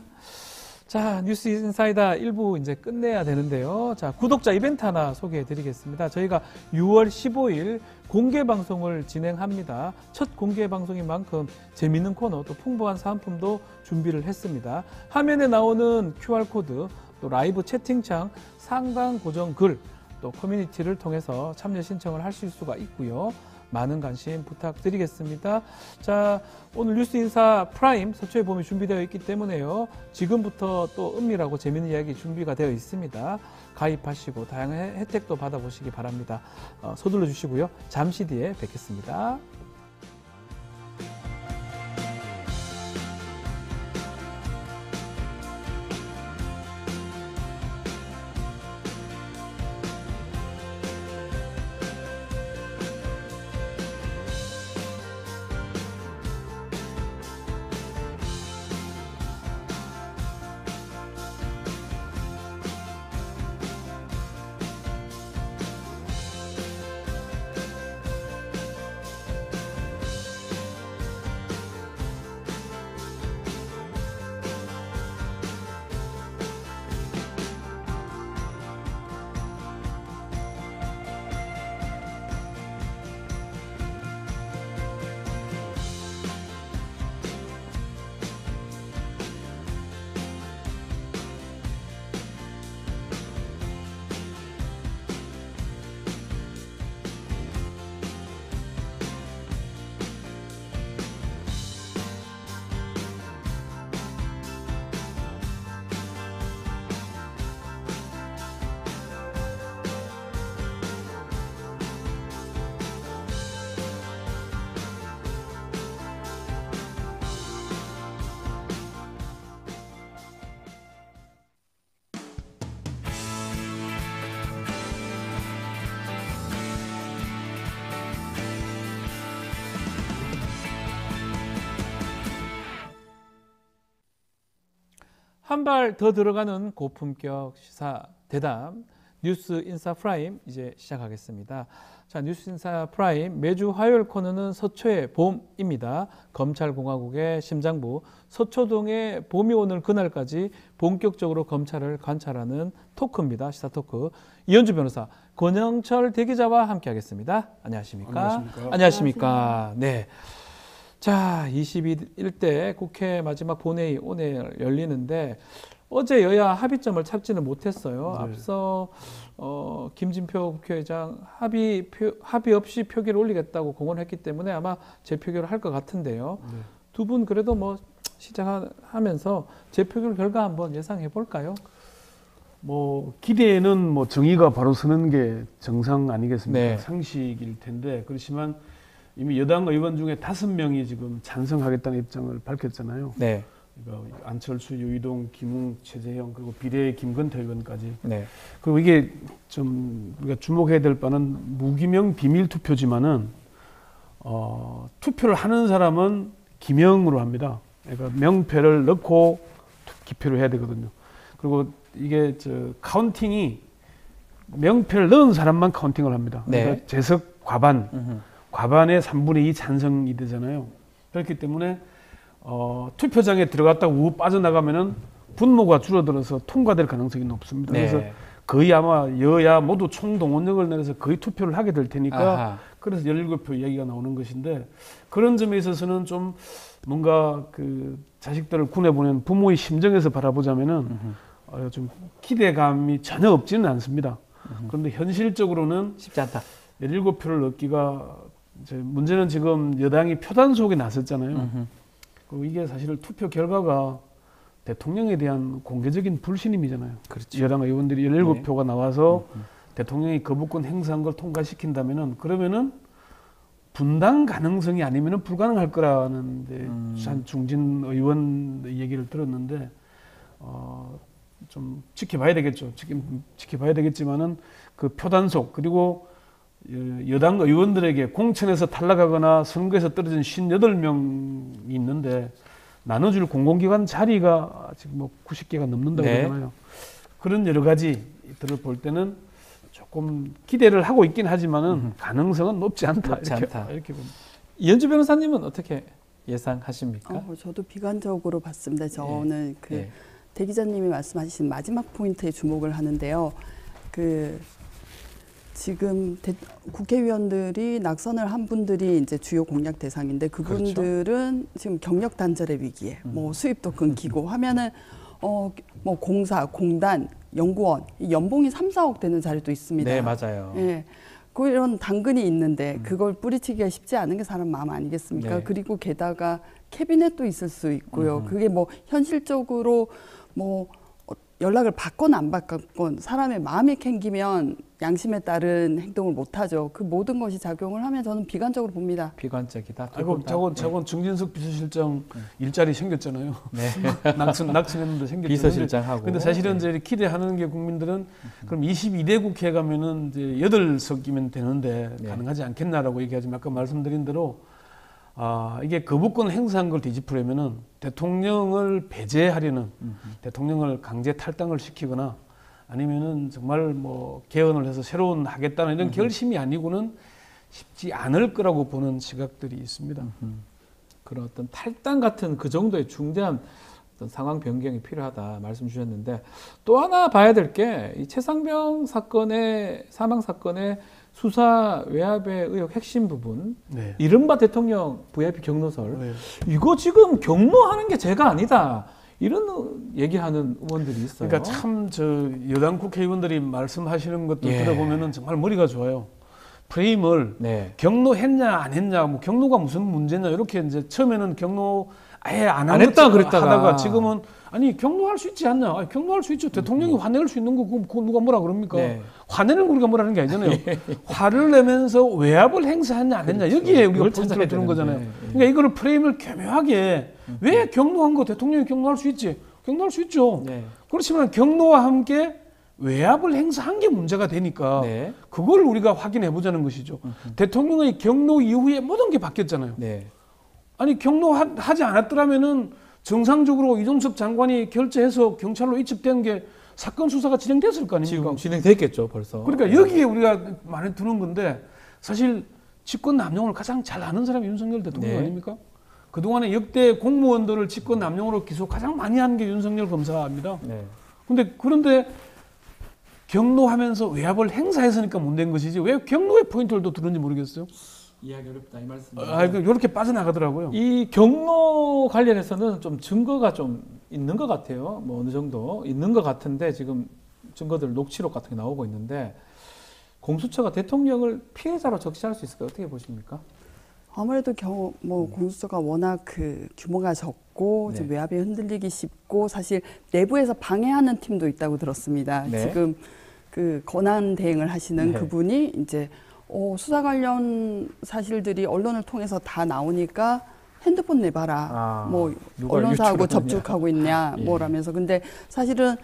자, 뉴스 인사이다 1부 이제 끝내야 되는데요. 자, 구독자 이벤트 하나 소개해 드리겠습니다. 저희가 6월 15일 공개 방송을 진행합니다. 첫 공개 방송인 만큼 재미있는 코너 또 풍부한 사은품도 준비를 했습니다. 화면에 나오는 QR코드 또 라이브 채팅창 상단 고정 글 또 커뮤니티를 통해서 참여 신청을 하실 수가 있고요. 많은 관심 부탁드리겠습니다. 자, 오늘 뉴스인사 프라임 서초에 보면 준비되어 있기 때문에요. 지금부터 또 은밀하고 재미있는 이야기 준비가 되어 있습니다. 가입하시고 다양한 혜택도 받아보시기 바랍니다. 서둘러 주시고요. 잠시 뒤에 뵙겠습니다. 한 발 더 들어가는 고품격 시사 대담 뉴스 인사 프라임 이제 시작하겠습니다. 자, 뉴스 인사 프라임 매주 화요일 코너는 서초의 봄입니다. 검찰공화국의 심장부 서초동의 봄이 오는 그날까지 본격적으로 검찰을 관찰하는 토크입니다. 시사 토크. 이현주 변호사, 권영철 대기자와 함께하겠습니다. 안녕하십니까? 안녕하십니까? 네. 자, 21대 국회 마지막 본회의 오늘 열리는데 어제 여야 합의점을 찾지는 못했어요. 네. 앞서 김진표 국회의장 합의 없이 표결을 올리겠다고 공언했기 때문에 아마 재표결을 할 것 같은데요. 네. 두 분 그래도 뭐 시작하면서 재표결 결과 한번 예상해 볼까요? 뭐 기대에는 뭐 정의가 바로 서는 게 정상 아니겠습니까? 네. 상식일 텐데 그렇지만 이미 여당 의원 중에 5명이 지금 찬성하겠다는 입장을 밝혔잖아요. 네. 그러니까 안철수, 유이동, 김웅, 최재형 그리고 비례의 김건태 의원까지. 네. 그리고 이게 좀 우리가 주목해야 될 바는 무기명 비밀 투표지만은 투표를 하는 사람은 기명으로 합니다. 그러니까 명패를 넣고 기표를 해야 되거든요. 그리고 이게 카운팅이 명패를 넣은 사람만 카운팅을 합니다. 그러니까 네. 재석 과반, 과반의 3분의 2 찬성이 되잖아요. 그렇기 때문에 투표장에 들어갔다가 우 빠져나가면은 분모가 줄어들어서 통과될 가능성이 높습니다. 네. 그래서 거의 아마 여야 모두 총동원력을 내려서 거의 투표를 하게 될 테니까 아하. 그래서 17표 이야기가 나오는 것인데 그런 점에 있어서는 좀 뭔가 그 자식들을 군에 보낸 부모의 심정에서 바라보자면은 좀 기대감이 전혀 없지는 않습니다. 그런데 현실적으로는 쉽지 않다. 17표를 얻기가 이제 문제는 지금 여당이 표단 속에 나섰잖아요. 그리고 이게 사실 투표 결과가 대통령에 대한 공개적인 불신임이잖아요. 그렇죠. 여당 의원들이 17표가 나와서 대통령이 거부권 행사한 걸 통과시킨다면은 그러면은 분당 가능성이 아니면은 불가능할 거라는 한 중진 의원 얘기를 들었는데 좀 지켜봐야 되겠죠. 지켜봐야 되겠지만은 그 표단속 그리고 여당 의원들에게 공천에서 탈락하거나 선거에서 떨어진 58명이 있는데 나눠줄 공공기관 자리가 지금 뭐 90개가 넘는다고 네. 그러잖아요. 그런 여러 가지들을 볼 때는 조금 기대를 하고 있긴 하지만은 가능성은 높지 않다. 높지 않다. 이렇게 봅니다. 이현주 변호사님은 어떻게 예상하십니까? 저도 비관적으로 봤습니다. 저는 예. 대 기자님이 말씀하신 마지막 포인트에 주목을 하는데요. 지금 국회의원들이 낙선을 한 분들이 이제 주요 공약 대상인데 그분들은 그렇죠. 지금 경력 단절의 위기에 뭐 수입도 끊기고 하면은 뭐 공사, 공단, 연구원 이 연봉이 3, 4억 되는 자리도 있습니다. 네, 맞아요. 예. 그런 당근이 있는데 그걸 뿌리치기가 쉽지 않은 게 사람 마음 아니겠습니까? 네. 그리고 게다가 캐비넷도 있을 수 있고요. 그게 뭐 현실적으로 뭐 연락을 받건 안 받건 사람의 마음이 캥기면 양심에 따른 행동을 못하죠. 그 모든 것이 작용을 하면 저는 비관적으로 봅니다. 비관적이다. 아이고 저건 정진석 비서실장 일자리 생겼잖아요. 네. 낙선했는데 생겼죠. 비서실장하고. 근데 사실은 이제 기대하는 게 국민들은 그럼 22대 국회 가면은 이제 8석이면 되는데 가능하지 않겠나라고 얘기하지만 아까 말씀드린 대로 이게 거부권 행사한 걸 뒤집으려면은 대통령을 배제하려는 대통령을 강제 탈당을 시키거나 아니면은 정말 뭐 개헌을 해서 새로운 하겠다는 이런 결심이 아니고는 쉽지 않을 거라고 보는 시각들이 있습니다. 그런 어떤 탈당 같은 그 정도의 중대한 어떤 상황 변경이 필요하다 말씀 주셨는데 또 하나 봐야 될 게 이 최상병 사건의 사망 사건의 수사 외압의 의혹 핵심 부분, 네. 이른바 대통령 VIP 경로설, 이거 지금 경로하는 게 죄가 아니다. 이런 얘기하는 의원들이 있어요. 그러니까 참 여당 국회의원들이 말씀하시는 것도 들어보면은 정말 머리가 좋아요. 프레임을 경로했냐 안 했냐, 뭐 경로가 무슨 문제냐 이렇게 이제 처음에는 경로 아예 안 했다 그랬다가 하다가 지금은 아니 경로할 수 있지 않냐? 아니, 경로할 수 있죠. 대통령이 화낼 수 있는 거 그거 누가 뭐라 그럽니까? 화내는 우리가 뭐라는 게 아니잖아요. 화를 내면서 외압을 행사했냐 안 했냐 여기에 우리가 포인트를 두는 거잖아요. 그러니까 이거를 프레임을 교묘하게 왜 경로한 거 대통령이 경로할 수 있지? 경로할 수 있죠. 그렇지만 경로와 함께 외압을 행사한 게 문제가 되니까 그걸 우리가 확인해 보자는 것이죠. 대통령의 경로 이후에 모든 게 바뀌었잖아요. 아니 경로하지 않았더라면은 정상적으로 이종섭 장관이 결재해서 경찰로 이첩된 게 사건 수사가 진행됐을 거 아닙니까? 지금 진행됐겠죠 벌써. 그러니까 여기에 우리가 많이 두는 건데 사실 직권 남용을 가장 잘 아는 사람이 윤석열 대통령 아닙니까? 그동안에 역대 공무원들을 직권 남용으로 기소 가장 많이 한 게 윤석열 검사입니다. 그런데 경로하면서 외압을 행사했으니까 문제인 것이지 왜 경로의 포인트를 또 두는지 모르겠어요. 이해하기 어렵다 이 말씀입니다. 이렇게 빠져나가더라고요. 이 경로 관련해서는 좀 증거가 좀 있는 것 같아요. 뭐 어느 정도 있는 것 같은데 지금 증거들 녹취록 같은 게 나오고 있는데 공수처가 대통령을 피해자로 적시할 수 있을까요? 어떻게 보십니까? 아무래도 공수처가 워낙 규모가 적고 좀 외압이 흔들리기 쉽고 사실 내부에서 방해하는 팀도 있다고 들었습니다. 지금 그 권한 대행을 하시는 그분이 이제 수사 관련 사실들이 언론을 통해서 다 나오니까 핸드폰 내봐라. 뭐 언론사하고 접촉하고 있냐 뭐라면서. 근데 사실은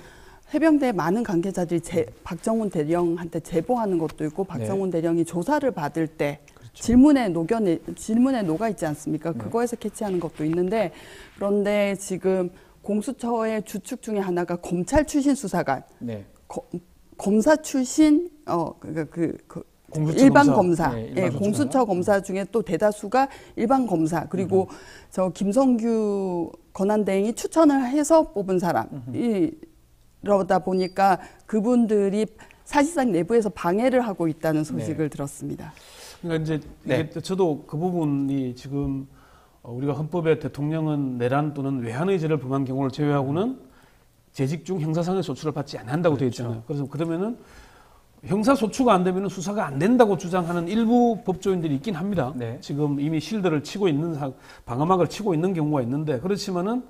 해병대 많은 관계자들이 박정훈 대령한테 제보하는 것도 있고 박정훈 대령이 조사를 받을 때 질문에 녹아 있지 않습니까? 그거에서 캐치하는 것도 있는데 그런데 지금 공수처의 주축 중에 하나가 검찰 출신 수사관, 검사 출신 일반 검사, 공수처 검사 중에 또 대다수가 일반 검사, 그리고 저 김성규 권한대행이 추천을 해서 뽑은 사람이러다 보니까 그분들이 사실상 내부에서 방해를 하고 있다는 소식을 들었습니다. 그러니까 이제 저도 그 부분이 지금 우리가 헌법에 대통령은 내란 또는 외환의 죄를 범한 경우를 제외하고는 재직 중 형사상의 소추를 받지 않는다고 되어 있잖아요. 그래서 그러면은 형사 소추가 안 되면 수사가 안 된다고 주장하는 일부 법조인들이 있긴 합니다. 지금 이미 실드를 치고 있는 방어막을 치고 있는 경우가 있는데 그렇지만은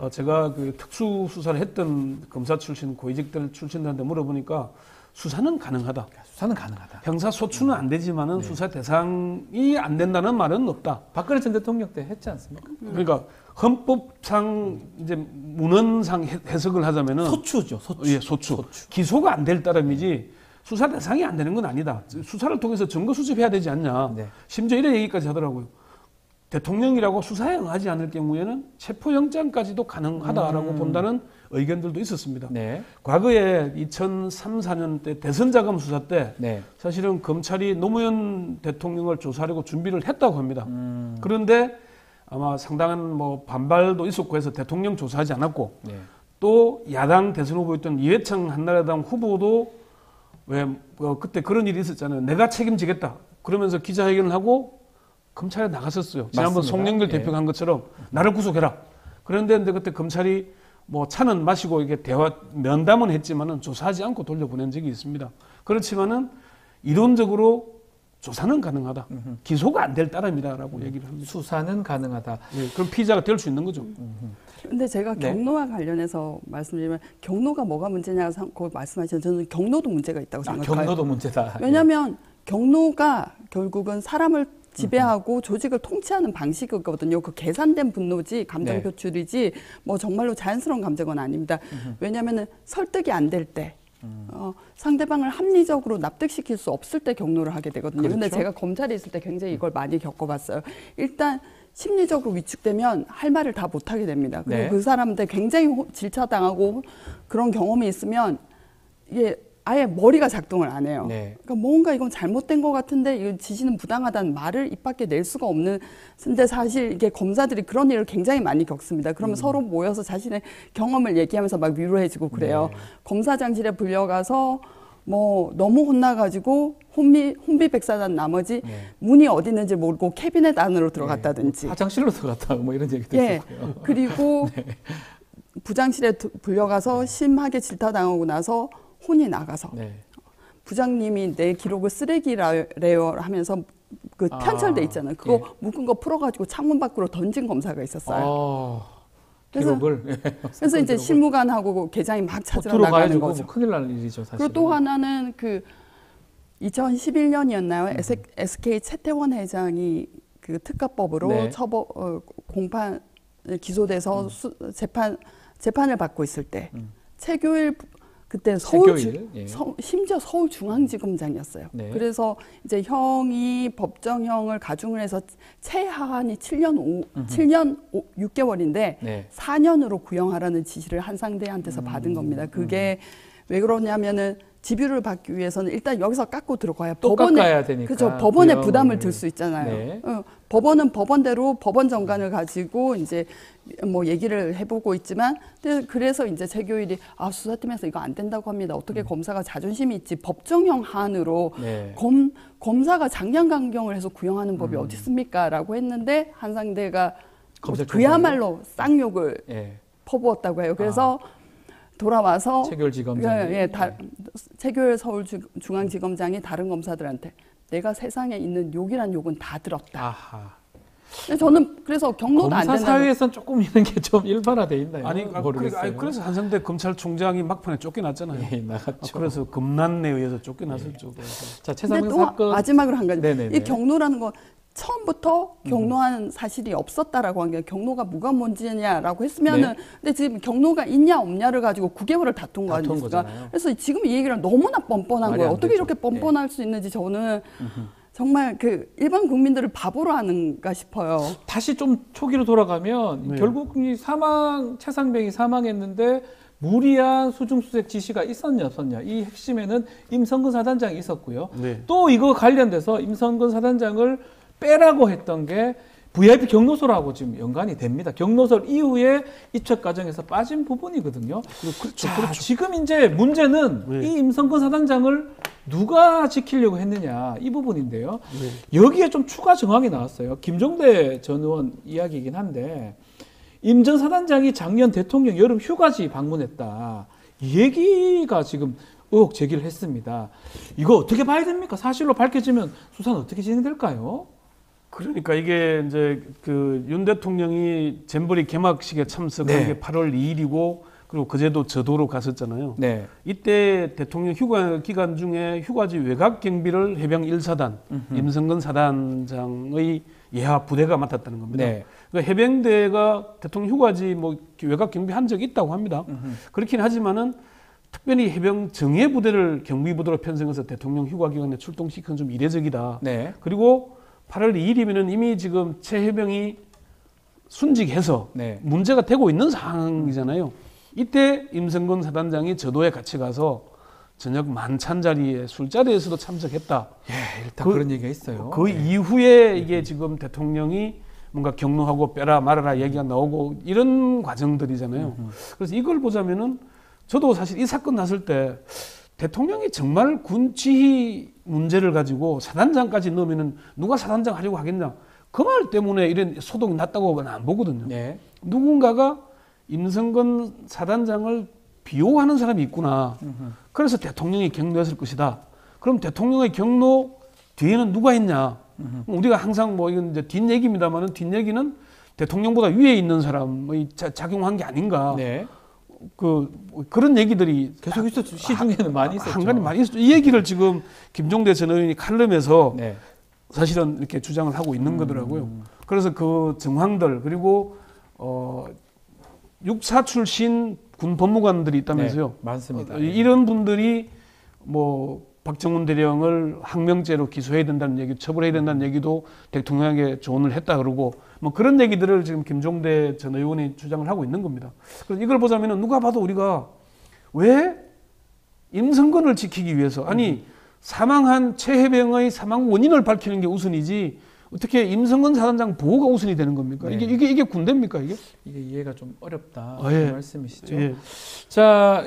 제가 그 특수 수사를 했던 검사 출신 고위직들 출신들한테 물어보니까 수사는 가능하다. 수사는 가능하다. 형사 소추는 안 되지만은 수사 대상이 안 된다는 말은 없다. 박근혜 전 대통령 때 했지 않습니까? 그러니까 헌법상 이제 문헌상 해석을 하자면은 소추죠. 소추. 예, 소추. 기소가 안 될 따름이지 수사 대상이 안 되는 건 아니다. 수사를 통해서 증거 수집해야 되지 않냐. 심지어 이런 얘기까지 하더라고요. 대통령이라고 수사에 응하지 않을 경우에는 체포영장까지도 가능하다라고 본다는 의견들도 있었습니다. 과거에 2003, 4년 때 대선자금 수사 때 사실은 검찰이 노무현 대통령을 조사하려고 준비를 했다고 합니다. 그런데 아마 상당한 뭐 반발도 있었고 해서 대통령 조사하지 않았고 또 야당 대선 후보였던 이회창 한나라당 후보도 왜 그때 그런 일이 있었잖아요. 내가 책임지겠다. 그러면서 기자회견을 하고 검찰에 나갔었어요. 지난번 송영길 대표가 한 것처럼 나를 구속해라. 그런데 그때 검찰이 뭐 차는 마시고 이게 면담은 했지만은 조사하지 않고 돌려보낸 적이 있습니다. 그렇지만은 이론적으로 조사는 가능하다. 기소가 안 될 따름이다라고 얘기를 합니다. 수사는 가능하다. 그럼 피의자가 될 수 있는 거죠. 근데 제가 경로와 관련해서 말씀드리면 경로가 뭐가 문제냐고 말씀하시는 저는 경로도 문제가 있다고 생각해요. 경로도 문제다. 왜냐하면 경로가 결국은 사람을 지배하고 조직을 통치하는 방식이거든요. 그 계산된 분노지 감정 표출이지 뭐 정말로 자연스러운 감정은 아닙니다. 왜냐하면 설득이 안 될 때 상대방을 합리적으로 납득시킬 수 없을 때 경로를 하게 되거든요. 그런데 제가 검찰에 있을 때 굉장히 이걸 많이 겪어봤어요. 일단 심리적으로 위축되면 할 말을 다 못하게 됩니다. 그리고 그 사람한테 굉장히 질차당하고 그런 경험이 있으면 이게 아예 머리가 작동을 안 해요. 그러니까 뭔가 이건 잘못된 것 같은데 이건 지시는 부당하다는 말을 입 밖에 낼 수가 없는. 근데 사실 이게 검사들이 그런 일을 굉장히 많이 겪습니다. 그러면 서로 모여서 자신의 경험을 얘기하면서 막 위로해주고 그래요. 검사장실에 불려가서 뭐 너무 혼나가지고 혼비백산한 나머지 문이 어디 있는지 모르고 캐비넷 안으로 들어갔다든지 화장실로 들어갔다 뭐 이런 얘기도 있었고요. 그리고 부장실에 불려가서 심하게 질타당하고 나서 혼이 나가서 부장님이 내 기록을 쓰레기래요 하면서 그 편철돼 있잖아요. 그거 묶은 거 풀어가지고 창문 밖으로 던진 검사가 있었어요. 기록을 그래서 이제 실무관하고 계장이 막 찾으러 나가는 거죠. 뭐 큰일 날 일이죠, 사실. 그리고 또 하나는 그 2011년이었나요? SK 최태원 회장이 그 특가법으로 공판 기소돼서 재판을 받고 있을 때 최교일 그때 심지어 서울중앙지검장이었어요. 그래서 이제 형이 법정형을 가중을 해서 최하한이 7년 6개월인데 4년으로 구형하라는 지시를 한상대한테서 받은 겁니다. 그게 왜 그러냐면은 집유를 받기 위해서는 일단 여기서 깎고 들어가야 깎아야 되니까. 그렇죠. 법원에 부담을 들 수 있잖아요. 법원은 법원대로 법원 정관을 가지고 이제 뭐 얘기를 해보고 있지만, 그래서 이제 최교일이 수사팀에서 이거 안 된다고 합니다. 어떻게 검사가 자존심이 있지? 법정형 하한으로 검사가 장량강경을 해서 구형하는 법이 어디 있습니까?라고 했는데 한상대가 그야말로 쌍욕을 퍼부었다고 해요. 그래서 돌아와서 최교일 지검장이 최교일 서울중앙지검장이 다른 검사들한테 내가 세상에 있는 욕이란 욕은 다 들었다. 근데 저는 그래서 경로도 안 된다. 검사 사회에서는 조금 이런 게 좀 일반화돼 있나요? 아니, 모르겠어요. 그래서 한상대 검찰총장이 막판에 쫓겨났잖아요. 나갔죠. 그래서 금난내에 의해서 쫓겨났었죠. 자, 최상병 사건 마지막으로 한 가지. 이 경로라는 건 처음부터 경로한 사실이 없었다라고 한 게 경로가 뭐가 문제냐라고 했으면은 근데 지금 경로가 있냐 없냐를 가지고 9개월을 다툰 거 아닙니까? 그래서 지금 이 얘기를 너무나 뻔뻔한 거예요. 어떻게 이렇게 뻔뻔할 수 있는지 저는 정말 그 일반 국민들을 바보로 하는가 싶어요. 다시 좀 초기로 돌아가면 결국 이 최상병이 사망했는데 무리한 수중수색 지시가 있었냐 없었냐, 이 핵심에는 임성근 사단장이 있었고요. 또 이거 관련돼서 임성근 사단장을 빼라고 했던 게 VIP 경로설하고 지금 연관이 됩니다. 경로설 이후에 입책 과정에서 빠진 부분이거든요. 그렇죠. 지금 이제 문제는 이 임성근 사단장을 누가 지키려고 했느냐, 이 부분인데요. 여기에 좀 추가 정황이 나왔어요. 김종대 전 의원 이야기이긴 한데, 임 전 사단장이 작년 대통령 여름 휴가지 방문했다, 이 얘기가 지금 의혹 제기를 했습니다. 이거 어떻게 봐야 됩니까? 사실로 밝혀지면 수사는 어떻게 진행될까요? 그러니까 이게 이제 그 윤 대통령이 잼버리 개막식에 참석한 게 8월 2일이고, 그리고 그제도 저도로 갔었잖아요. 이때 대통령 휴가 기간 중에 휴가지 외곽 경비를 해병 1사단 임성근 사단장의 예하 부대가 맡았다는 겁니다. 그러니까 해병대가 대통령 휴가지 뭐 외곽 경비한 적이 있다고 합니다. 그렇긴 하지만은 특별히 해병 정예 부대를 경비 부대로 편성해서 대통령 휴가 기간에 출동시키는 좀 이례적이다. 그리고 8월 2일이면은 이미 지금 최해병이 순직해서 문제가 되고 있는 상황이잖아요. 이때 임성근 사단장이 저도에 같이 가서 저녁 만찬 자리에 술자리에서도 참석했다. 일단 그런 얘기가 있어요. 그 이후에 이게 지금 대통령이 뭔가 경로하고 빼라 말아라 얘기가 나오고 이런 과정들이잖아요. 그래서 이걸 보자면은 저도 사실 이 사건 났을 때 대통령이 정말 군 지휘 문제를 가지고 사단장까지 넣으면은 누가 사단장 하려고 하겠냐, 그 말 때문에 이런 소동이 났다고는 안 보거든요. 누군가가 임성근 사단장을 비호하는 사람이 있구나. 그래서 대통령이 경로했을 것이다. 그럼 대통령의 경로 뒤에는 누가 있냐? 우리가 항상 뭐 이건 이제 뒷얘기입니다만은 뒷얘기는 대통령보다 위에 있는 사람의 작용한 게 아닌가. 그런 얘기들이 계속 있었죠. 시중에는 많이 있었죠. 한간에 많이 있었죠. 이 얘기를 지금 김종대 전 의원이 칼럼에서 사실은 이렇게 주장을 하고 있는 거더라고요. 그래서 그 정황들, 그리고 육사 출신 군 법무관들이 있다면서요. 많습니다. 이런 분들이 뭐 박정훈 대령을 항명죄로 기소해야 된다는 얘기, 처벌해야 된다는 얘기도 대통령에게 조언을 했다 그러고, 뭐 그런 얘기들을 지금 김종대 전 의원이 주장을 하고 있는 겁니다. 그래서 이걸 보자면은 누가 봐도 우리가 왜 임성근을 지키기 위해서, 아니 사망한 최해병의 사망 원인을 밝히는 게 우선이지 어떻게 임성근 사단장 보호가 우선이 되는 겁니까? 이게 군대입니까 이게? 이게 이해가 좀 어렵다. 그 말씀이시죠. 자,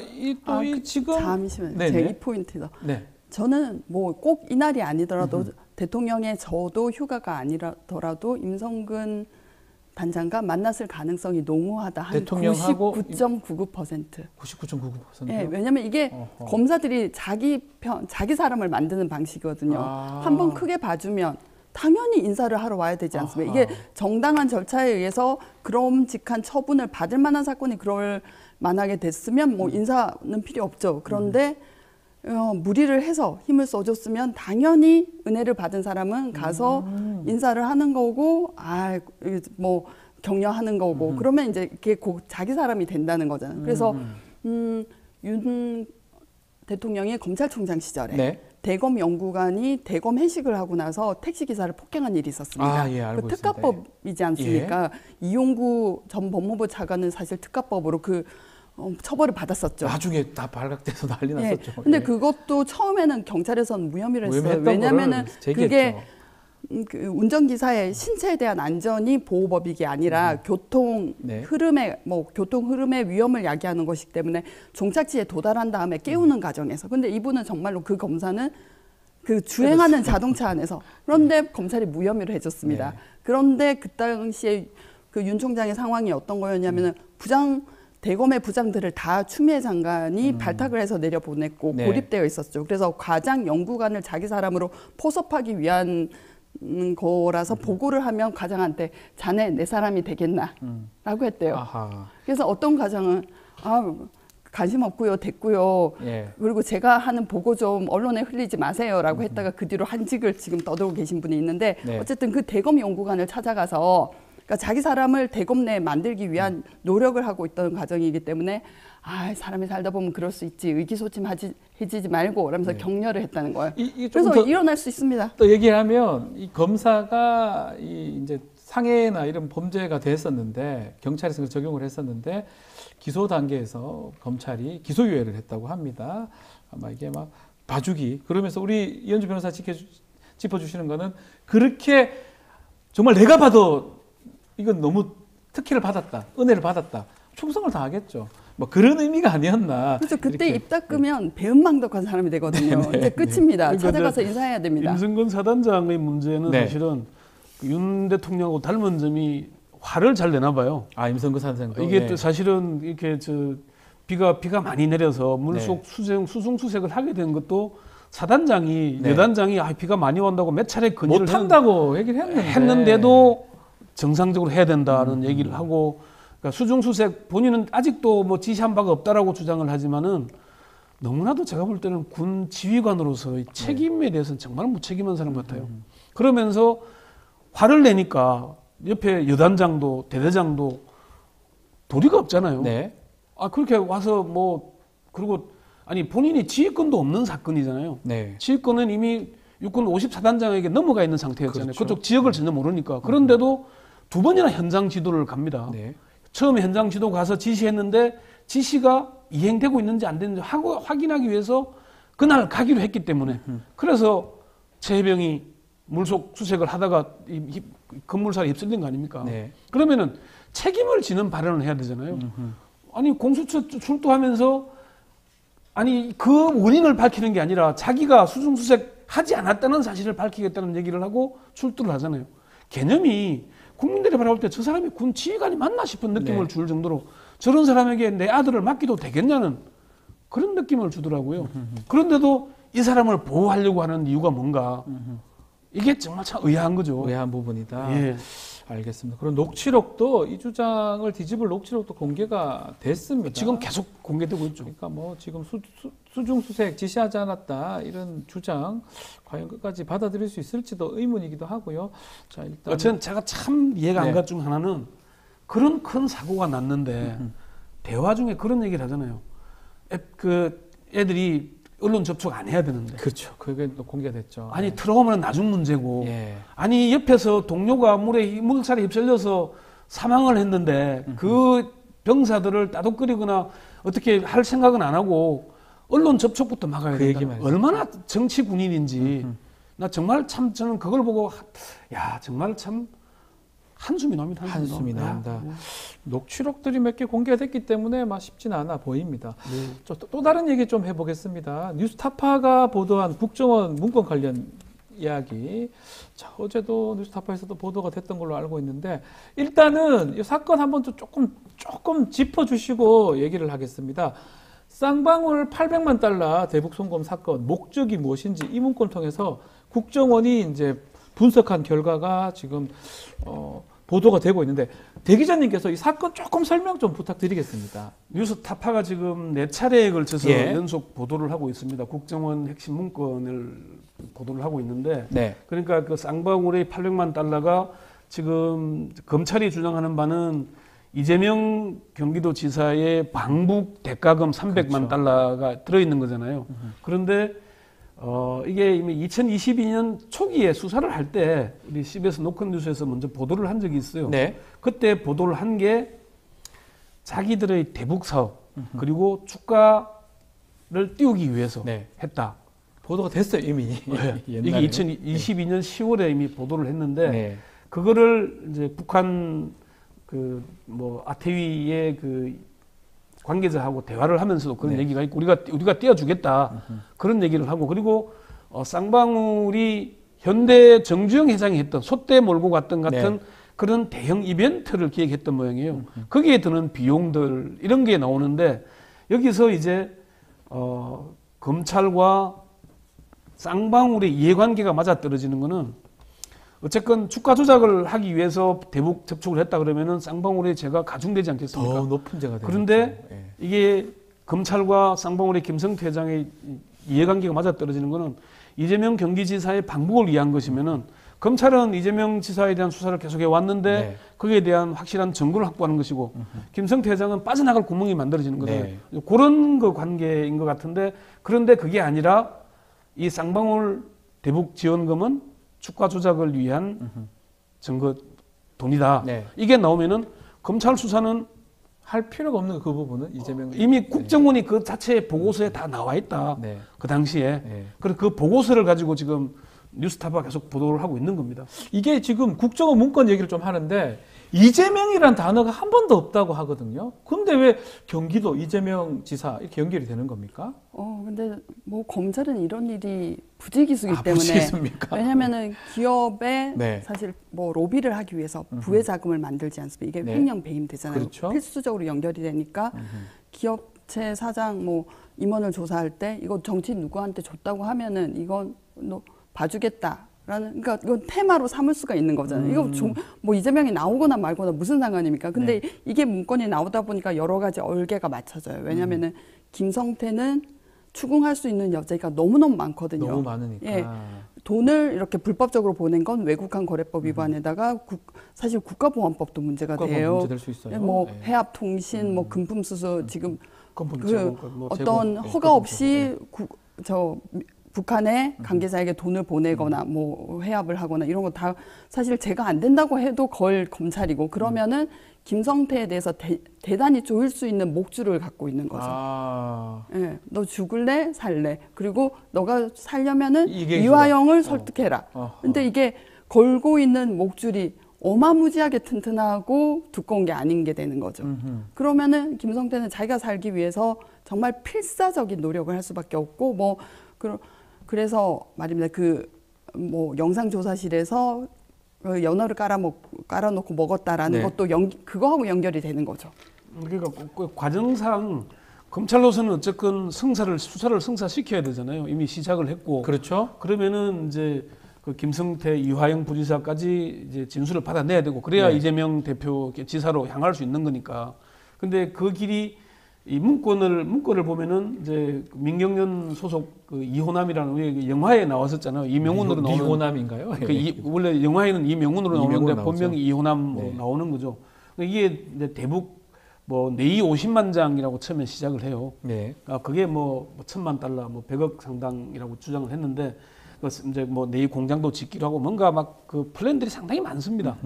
지금 잠시만요. 제 이 포인트다. 저는 뭐 꼭 이날이 아니더라도 대통령의 저도 휴가가 아니더라도 임성근 단장과 만났을 가능성이 농후하다. 한 99.99%. 99.99%. 왜냐하면 이게 검사들이 자기 사람을 만드는 방식이거든요. 한번 크게 봐주면 당연히 인사를 하러 와야 되지 않습니까? 이게 정당한 절차에 의해서 그럼직한 처분을 받을 만한 사건이 그럴 만하게 됐으면 뭐 인사는 필요 없죠. 그런데 무리를 해서 힘을 써줬으면 당연히 은혜를 받은 사람은 가서 인사를 하는 거고, 뭐 격려하는 거고, 그러면 이제 이게 곧 자기 사람이 된다는 거잖아요. 그래서 윤 대통령이 검찰총장 시절에 대검 연구관이 대검 회식을 하고 나서 택시 기사를 폭행한 일이 있었습니다. 그 특가법이지 않습니까? 이용구 전 법무부 차관은 사실 특가법으로 처벌을 받았었죠. 나중에 다 발각돼서 난리 났었죠. 근데 그것도 처음에는 경찰에서는 무혐의를 했어요. 왜냐하면은 그게 그 운전기사의 신체에 대한 안전이 보호법이게 아니라 교통 흐름의 위험을 야기하는 것이기 때문에 종착지에 도달한 다음에 깨우는 과정에서. 근데 이분은 정말로 그 검사는 그 주행하는 자동차 안에서, 그런데 검찰이 무혐의를 해줬습니다. 그런데 그 당시에 그 윤 총장의 상황이 어떤 거였냐면은 대검의 부장들을 다 추미애 장관이 발탁을 해서 내려보냈고 고립되어 있었죠. 그래서 과장 연구관을 자기 사람으로 포섭하기 위한 거라서 보고를 하면 과장한테 자네 내 사람이 되겠나 라고 했대요. 그래서 어떤 과장은 관심 없고요, 됐고요. 그리고 제가 하는 보고 좀 언론에 흘리지 마세요라고 했다가 그 뒤로 한직을 지금 떠들고 계신 분이 있는데 어쨌든 그 대검 연구관을 찾아가서 그러니까 자기 사람을 대검 내에 만들기 위한 노력을 하고 있던 과정이기 때문에 사람이 살다 보면 그럴 수 있지, 의기소침해지지 말고 그러면서 격려를 했다는 거예요. 그래서 일어날 수 있습니다. 또 얘기하면 이 검사가 이제 상해나 이런 범죄가 됐었는데 경찰에서 적용을 했었는데 기소 단계에서 검찰이 기소유예를 했다고 합니다. 아마 이게 막 봐주기 그러면서 우리 이현주 변호사 짚어주시는 거는 그렇게 정말 내가 봐도 이건 너무 특혜를 받았다, 은혜를 받았다, 충성을 다하겠죠. 뭐 그런 의미가 아니었나. 그래서 그때 입 닦으면 배은망덕한 사람이 되거든요. 이제 끝입니다. 그러니까 찾아가서 인사해야 됩니다. 임승근 사단장의 문제는 사실은 윤 대통령하고 닮은 점이 화를 잘 내나 봐요. 임승근 사단장도 이게 또 사실은 이렇게 비가 많이 내려서 물속 수중수색을 하게 된 것도 사단장이 여단장이 비가 많이 온다고 몇 차례 건의를 못한다고 얘기를 했는데도 정상적으로 해야 된다는 얘기를 하고, 그러니까 수중수색 본인은 아직도 뭐 지시한 바가 없다라고 주장을 하지만은 너무나도 제가 볼 때는 군 지휘관으로서의 책임에 대해서는 정말 무책임한 사람 같아요. 그러면서 화를 내니까 옆에 여단장도 대대장도 도리가 없잖아요. 그렇게 와서 그리고 본인이 지휘권도 없는 사건이잖아요. 지휘권은 이미 육군 54단장에게 넘어가 있는 상태였잖아요. 그쪽 지역을 전혀 모르니까. 그런데도 2번이나 현장 지도를 갑니다. 처음에 현장 지도 가서 지시했는데 지시가 이행되고 있는지 안 되는지 확인하기 위해서 그날 가기로 했기 때문에 그래서 최혜병이 물속 수색을 하다가 건물사에 휩쓸린 거 아닙니까? 그러면은 책임을 지는 발언을 해야 되잖아요. 공수처 출두하면서 그 원인을 밝히는 게 아니라 자기가 수중수색 하지 않았다는 사실을 밝히겠다는 얘기를 하고 출두를 하잖아요. 개념이 국민들이 바라볼 때 저 사람이 군 지휘관이 맞나 싶은 느낌을 줄 정도로 저런 사람에게 내 아들을 맡기도 되겠냐는 그런 느낌을 주더라고요. 그런데도 이 사람을 보호하려고 하는 이유가 뭔가 이게 정말 참 의아한 거죠. 의아한 부분이다. 알겠습니다. 그럼 녹취록도 이 주장을 뒤집을 녹취록도 공개가 됐습니다. 지금 계속 공개되고 있죠. 그러니까 지금 수중수색 지시하지 않았다 이런 주장 과연 끝까지 받아들일 수 있을지도 의문이기도 하고요. 자, 일단 제가 참 이해가 안 가 중 하나는 그런 큰 사고가 났는데 대화 중에 그런 얘기를 하잖아요. 애들이 언론 접촉 안 해야 되는데. 그렇죠. 그게 또 공개가 됐죠. 들어오면 나중 문제고. 옆에서 동료가 물살에 휩쓸려서 사망을 했는데 그 병사들을 따독거리거나 어떻게 할 생각은 안 하고 언론 접촉부터 막아야 된다. 얼마나 정치 군인인지. 나 정말 참 저는 그걸 보고 정말 참 한숨이 납니다. 한숨이 나온다. 녹취록들이 몇 개 공개됐기 때문에 쉽지는 않아 보입니다. 또 다른 얘기 좀 해보겠습니다. 뉴스타파가 보도한 국정원 문건 관련 이야기. 자, 어제도 뉴스타파에서도 보도가 됐던 걸로 알고 있는데 일단은 이 사건 한번 조금 짚어주시고 얘기를 하겠습니다. 쌍방울 800만 달러 대북 송금 사건 목적이 무엇인지 이 문건을 통해서 국정원이 이제 분석한 결과가 지금 보도가 되고 있는데 대 기자님께서 이 사건 조금 설명 좀 부탁드리겠습니다. 뉴스타파가 지금 4차례에 걸쳐서 연속 보도를 하고 있습니다. 국정원 핵심 문건을 보도를 하고 있는데 그러니까 그 쌍방울의 800만 달러가 지금 검찰이 주장하는 바는 이재명 경기도지사의 방북 대가금 300만 달러가 들어있는 거잖아요. 그런데 이게 이미 2022년 초기에 수사를 할 때 우리 CBS 노컷뉴스에서 먼저 보도를 한 적이 있어요. 그때 보도를 한 게 자기들의 대북 사업 그리고 주가를 띄우기 위해서 했다. 보도가 됐어요 이미. 이게 2022년 10월에 이미 보도를 했는데 그거를 이제 북한 아태위의 관계자하고 대화를 하면서도 그런 얘기가 있고 우리가 띄워주겠다 그런 얘기를 하고 그리고 쌍방울이 현대 정주영 회장이 했던 솥대 몰고 갔던 같은 그런 대형 이벤트를 기획했던 모양이에요. 거기에 드는 비용들 이런 게 나오는데 여기서 이제 검찰과 쌍방울의 이해관계가 맞아떨어지는 거는 어쨌건 주가 조작을 하기 위해서 대북 접촉을 했다 그러면은 쌍방울의 죄가 가중되지 않겠습니까? 더 높은 죄가 되죠. 그런데 이게 검찰과 쌍방울의 김성태 회장의 이해관계가 맞아떨어지는 거는 이재명 경기지사의 방북을 위한 것이면은 검찰은 이재명 지사에 대한 수사를 계속해 왔는데 거기에 대한 확실한 증거를 확보하는 것이고 김성태 회장은 빠져나갈 구멍이 만들어지는 거잖아요. 그런 그 관계인 것 같은데 그런데 그게 아니라 이 쌍방울 대북 지원금은 주가 조작을 위한 증거 돈이다. 이게 나오면은 검찰 수사는 할 필요가 없는 그 부분은 이재명 이미 국정원이 그 자체의 보고서에 다 나와 있다. 그 당시에. 그래서 그 보고서를 가지고 지금 뉴스타파 계속 보도를 하고 있는 겁니다. 이게 지금 국정원 문건 얘기를 좀 하는데 이재명이란 단어가 한 번도 없다고 하거든요. 근데 왜 경기도 이재명 지사 이렇게 연결이 되는 겁니까? 근데 뭐 검찰은 이런 일이 부지기수기 때문에. 부지기수입니까? 왜냐면은 기업에 사실 뭐 로비를 하기 위해서 부의 자금을 만들지 않습니까? 이게 횡령 배임 되잖아요. 그렇죠? 필수적으로 연결이 되니까 기업체 사장 뭐 임원을 조사할 때 이거 정치인 누구한테 줬다고 하면은 이건 너 봐주겠다라는, 그러니까 이건 테마로 삼을 수가 있는 거잖아요. 이거 뭐 이재명이 나오거나 말거나 무슨 상관입니까? 근데 이게 문건이 나오다 보니까 여러 가지 얼개가 맞춰져요. 왜냐면은 김성태는 추궁할 수 있는 여지가 너무너무 많거든요. 너무 많으니까. 돈을 이렇게 불법적으로 보낸 건 외국환 거래법 위반에다가 사실 국가보안법도 문제가 돼요. 문제될 수 있어요. 뭐 해압통신, 뭐 금품수수 지금 어떤 허가 없이 북한의 관계자에게 돈을 보내거나 뭐 회합을 하거나 이런 거 다 사실 제가 안 된다고 해도 걸 검찰이고 그러면은 김성태에 대해서 대단히 조일 수 있는 목줄을 갖고 있는 거죠. 너 죽을래? 살래? 그리고 너가 살려면은 이화영을 설득해라. 근데 이게 걸고 있는 목줄이 어마무지하게 튼튼하고 두꺼운 게 아닌 게 되는 거죠. 그러면은 김성태는 자기가 살기 위해서 정말 필사적인 노력을 할 수밖에 없고 그래서 말입니다. 뭐 영상조사실에서 연어를 깔아놓고 먹었다라는 것도 그거하고 연결이 되는 거죠. 그러니까 그 과정상 검찰로서는 어쨌건 수사를 승사시켜야 되잖아요. 이미 시작을 했고. 그렇죠. 그러면은 이제 그 김성태, 이화영 부지사까지 이제 진술을 받아내야 되고 그래야 이재명 대표 지사로 향할 수 있는 거니까. 근데 그 길이 이 문건을 보면은 이제 민경련 소속 그 이호남이라는 우리 영화에 나왔었잖아요. 이명훈으로 나오는. 이호남인가요? 원래 영화에는 이명훈으로 나오는데 본명이 이호남 나오는 거죠. 이게 이제 대북 뭐 내이 50만 장이라고 처음에 시작을 해요. 그게 뭐 $1,000만, 뭐 100억 상당이라고 주장을 했는데 이제 뭐 내이 공장도 짓기로 하고 뭔가 막 그 플랜들이 상당히 많습니다.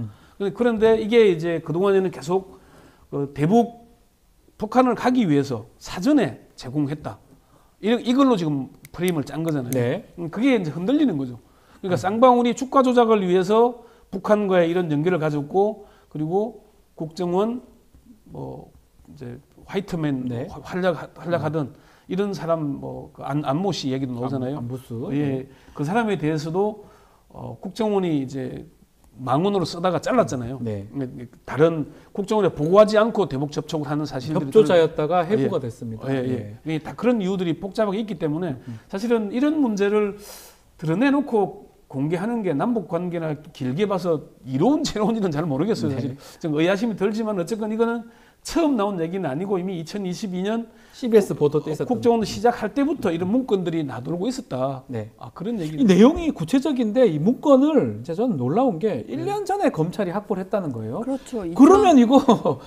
그런데 이게 이제 그동안에는 계속 대북 북한을 가기 위해서 사전에 제공했다. 이걸로 지금 프레임을 짠 거잖아요. 그게 이제 흔들리는 거죠. 그러니까 쌍방울이 주가 조작을 위해서 북한과의 이런 연결을 가졌고 그리고 국정원 뭐 이제 화이트맨 활약하던 이런 사람 뭐 안모 씨 얘기도 나오잖아요. 안부수. 그 사람에 대해서도 국정원이 이제 망원으로 쓰다가 잘랐잖아요. 다른 국정원에 보고하지 않고 대북 접촉을 하는 사실들이 협조자였다가 해부가 됐습니다. 다 그런 이유들이 복잡하게 있기 때문에 사실은 이런 문제를 드러내놓고 공개하는 게 남북 관계나 길게 봐서 이로운 재로운지는 잘 모르겠어요. 사실 좀 의아심이 들지만 어쨌건 이거는 처음 나온 얘기는 아니고 이미 2022년 CBS 보도 때 있었던 국정원 시작할 때부터 이런 문건들이 나돌고 있었다. 그런 얘기. 이 내용이 구체적인데 이 문건을 이제 저는 놀라운 게 1년 전에 검찰이 확보를 했다는 거예요. 그렇죠. 그러면 이거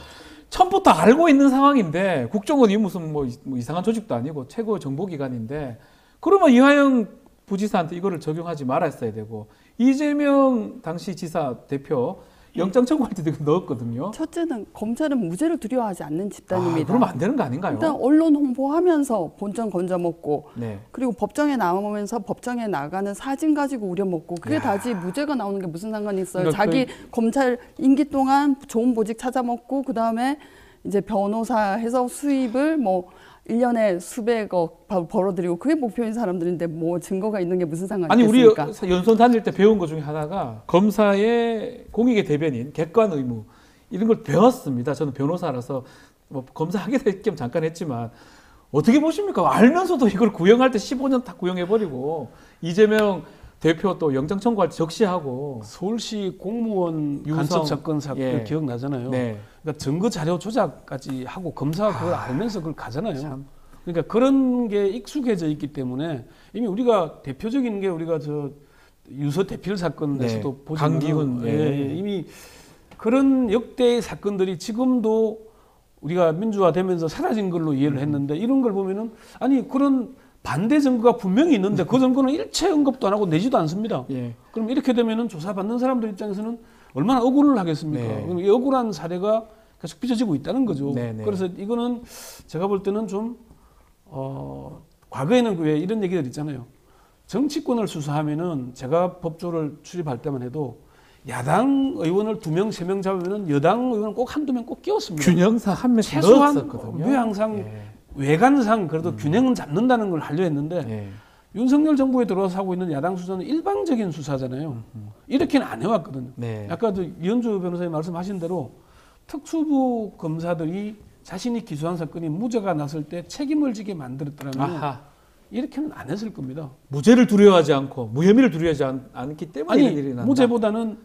처음부터 알고 있는 상황인데 국정원이 무슨 뭐 이상한 조직도 아니고 최고 정보기관인데 그러면 이화영 부지사한테 이거를 적용하지 말았어야 되고 이재명 당시 지사 대표 영장 청구할 때도 넣었거든요. 첫째는 검찰은 무죄를 두려워하지 않는 집단입니다. 그러면 안 되는 거 아닌가요? 일단 언론 홍보하면서 본전 건져먹고 그리고 법정에 나오면서 법정에 나가는 사진 가지고 우려먹고 그게 다지 무죄가 나오는 게 무슨 상관이 있어요. 그러니까 자기 검찰 임기 동안 좋은 보직 찾아먹고 그다음에 이제 변호사 해서 수입을 뭐 1년에 수백억 벌어들이고 그게 목표인 사람들인데 뭐 증거가 있는 게 무슨 상관이 있겠습니까? 아니 우리 연수원 다닐 때 배운 것 중에 하나가 검사의 공익의 대변인, 객관 의무 이런 걸 배웠습니다. 저는 변호사라서 뭐 검사하게 될 겸 잠깐 했지만 어떻게 보십니까? 알면서도 이걸 구형할 때 15년 다 구형해버리고 이재명 대표 또 영장 청구할 때 적시하고 서울시 공무원 간첩 사건 기억나잖아요. 그러니까 증거 자료 조작까지 하고 검사가 그걸 알면서 그걸 가잖아요. 그러니까 그런 게 익숙해져 있기 때문에 이미 우리가 대표적인 게 우리가 유서 대필 사건에서도 네. 보시면 강기훈 이미 그런 역대의 사건들이 지금도 우리가 민주화되면서 사라진 걸로 이해를 했는데 이런 걸 보면은 아니 그런 반대 증거가 분명히 있는데 그 증거는 일체 언급도 안 하고 내지도 않습니다. 그럼 이렇게 되면은 조사받는 사람들 입장에서는 얼마나 억울을 하겠습니까? 그럼 이 억울한 사례가 계속 빚어지고 있다는 거죠. 그래서 이거는 제가 볼 때는 좀 과거에는 왜 이런 얘기들 있잖아요. 정치권을 수사하면은 제가 법조를 출입할 때만 해도 야당 의원을 2명, 3명 잡으면은 여당 의원은 꼭 한두 명 꼭 끼웠습니다. 균형상 한 명씩 최소한 넣었었거든요. 우리 항상 외관상 그래도 균형은 잡는다는 걸 하려 했는데 윤석열 정부에 들어와서 하고 있는 야당 수사는 일방적인 수사잖아요. 이렇게는 안 해왔거든요. 아까도 이현주 변호사님 말씀하신 대로 특수부 검사들이 자신이 기소한 사건이 무죄가 났을 때 책임을 지게 만들었다면 이렇게는 안 했을 겁니다. 무죄를 두려워하지 않고 무혐의를 두려워하지 않기 때문에 이런 일이 난다. 무죄보다는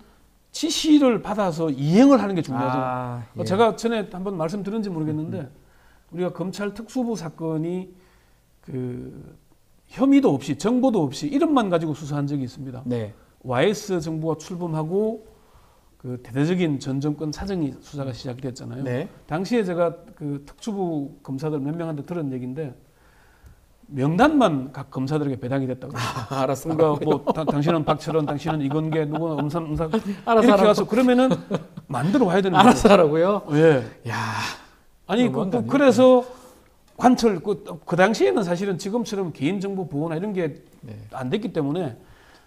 지시를 받아서 이행을 하는 게 중요하죠. 제가 전에 한번 말씀드렸는지 모르겠는데 우리가 검찰 특수부 사건이 그 혐의도 없이 정보도 없이 이름만 가지고 수사한 적이 있습니다. YS 정부가 출범하고 그 대대적인 전 정권 사정이 수사가 시작됐잖아요. 당시에 제가 그 특수부 검사들 몇 명한테 들은 얘기인데 명단만 각 검사들에게 배당이 됐다고. 알았어. 그러니까 뭐 당신은 박철원, 당신은 이건계, 누구는 음산 알았어, 이렇게 와서 그러면은 만들어 와야 되는 거예요. 알아서 하라고요? 예. 야. 아니 그래서 관철 그 당시에는 사실은 지금처럼 개인정보 보호나 이런 게 안 됐기 때문에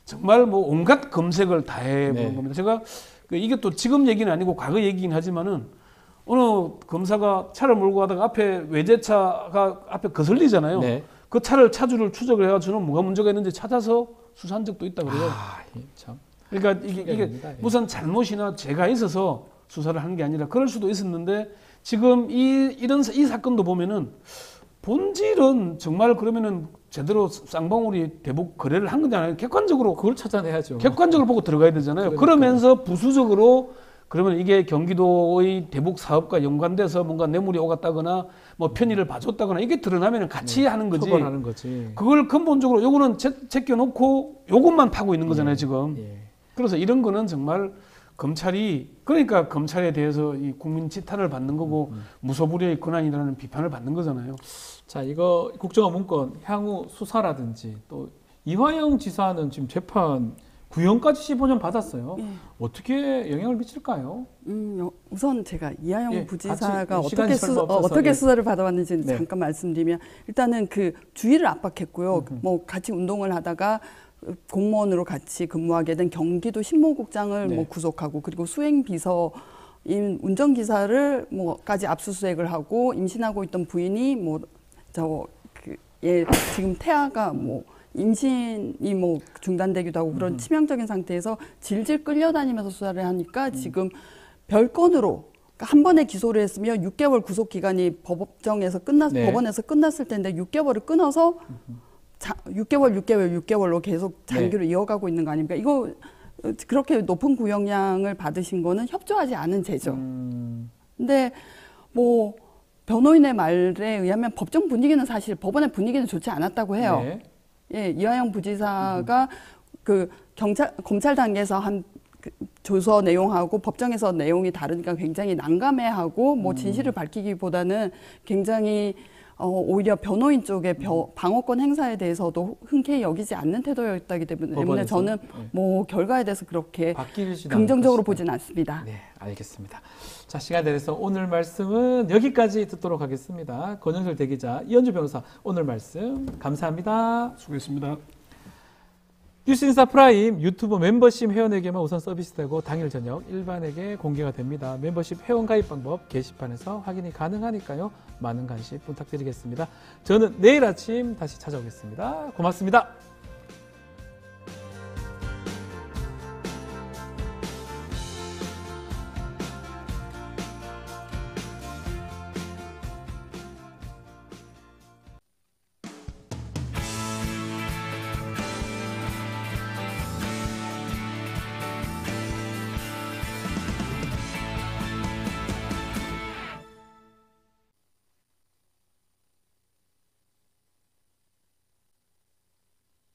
정말 뭐 온갖 검색을 다 해보는 겁니다. 제가 이게 또 지금 얘기는 아니고 과거 얘기긴 하지만은 어느 검사가 차를 몰고 가다가 앞에 외제차가 앞에 거슬리잖아요. 그 차를 차주를 추적을 해가지고 뭐가 문제가 있는지 찾아서 수사한 적도 있다 그래요. 참. 그러니까 이게 무슨 잘못이나 죄가 있어서 수사를 하는 게 아니라 그럴 수도 있었는데 지금 이 사건도 보면은 본질은 정말 그러면은 제대로 쌍방울이 대북 거래를 한 건지 아니에요. 객관적으로 그걸 찾아내야죠. 객관적으로 보고 들어가야 되잖아요. 그러면서 부수적으로 그러면 이게 경기도의 대북 사업과 연관돼서 뭔가 뇌물이 오갔다거나 뭐 편의를 봐줬다거나 이게 드러나면 같이 하는 거지. 처벌하는 거지. 그걸 근본적으로 요거는 제껴놓고 요것만 파고 있는 거잖아요, 지금. 그래서 이런 거는 정말 검찰이 그러니까 검찰에 대해서 이 국민 지탄을 받는 거고 무소불위의 권한이라는 비판을 받는 거잖아요. 자, 이거 국정원 문건 향후 수사라든지 또 이화영 지사는 지금 재판 구형까지 15년 받았어요. 어떻게 영향을 미칠까요? 우선 제가 이화영 부지사가 같이 어떻게 수사를 받아왔는지 잠깐 말씀드리면 일단은 그 주의를 압박했고요. 뭐 같이 운동을 하다가 공무원으로 같이 근무하게 된 경기도 신모국장을 뭐 구속하고 그리고 수행비서인 운전기사를 뭐까지 압수수색을 하고 임신하고 있던 부인이 지금 태아가 임신이 중단되기도 하고 그런 치명적인 상태에서 질질 끌려다니면서 수사를 하니까 지금 별건으로 한 번에 기소를 했으면 6개월 구속 기간이 법원에서 끝났을 텐데 6개월을 끊어서 6개월로 계속 장기로 이어가고 있는 거 아닙니까? 이거 그렇게 높은 구형량을 받으신 거는 협조하지 않은 죄죠. 근데 뭐 변호인의 말에 의하면 법정 분위기는 사실 법원의 분위기는 좋지 않았다고 해요. 이화영 부지사가 그 검찰 단계에서 한 조서 내용하고 법정에서 내용이 다르니까 굉장히 난감해하고 뭐 진실을 밝히기보다는 굉장히 오히려 변호인 쪽의 방어권 행사에 대해서도 흔쾌히 여기지 않는 태도였다기 때문에 저는 뭐 결과에 대해서 그렇게 긍정적으로 보진 않습니다. 네, 알겠습니다. 자, 시간 내서 오늘 말씀은 여기까지 듣도록 하겠습니다. 권영철 대기자, 이현주 변호사 오늘 말씀 감사합니다. 수고했습니다. 뉴스인사 프라임 유튜브 멤버십 회원에게만 우선 서비스되고 당일 저녁 일반에게 공개가 됩니다. 멤버십 회원 가입 방법 게시판에서 확인이 가능하니까요. 많은 관심 부탁드리겠습니다. 저는 내일 아침 다시 찾아오겠습니다. 고맙습니다.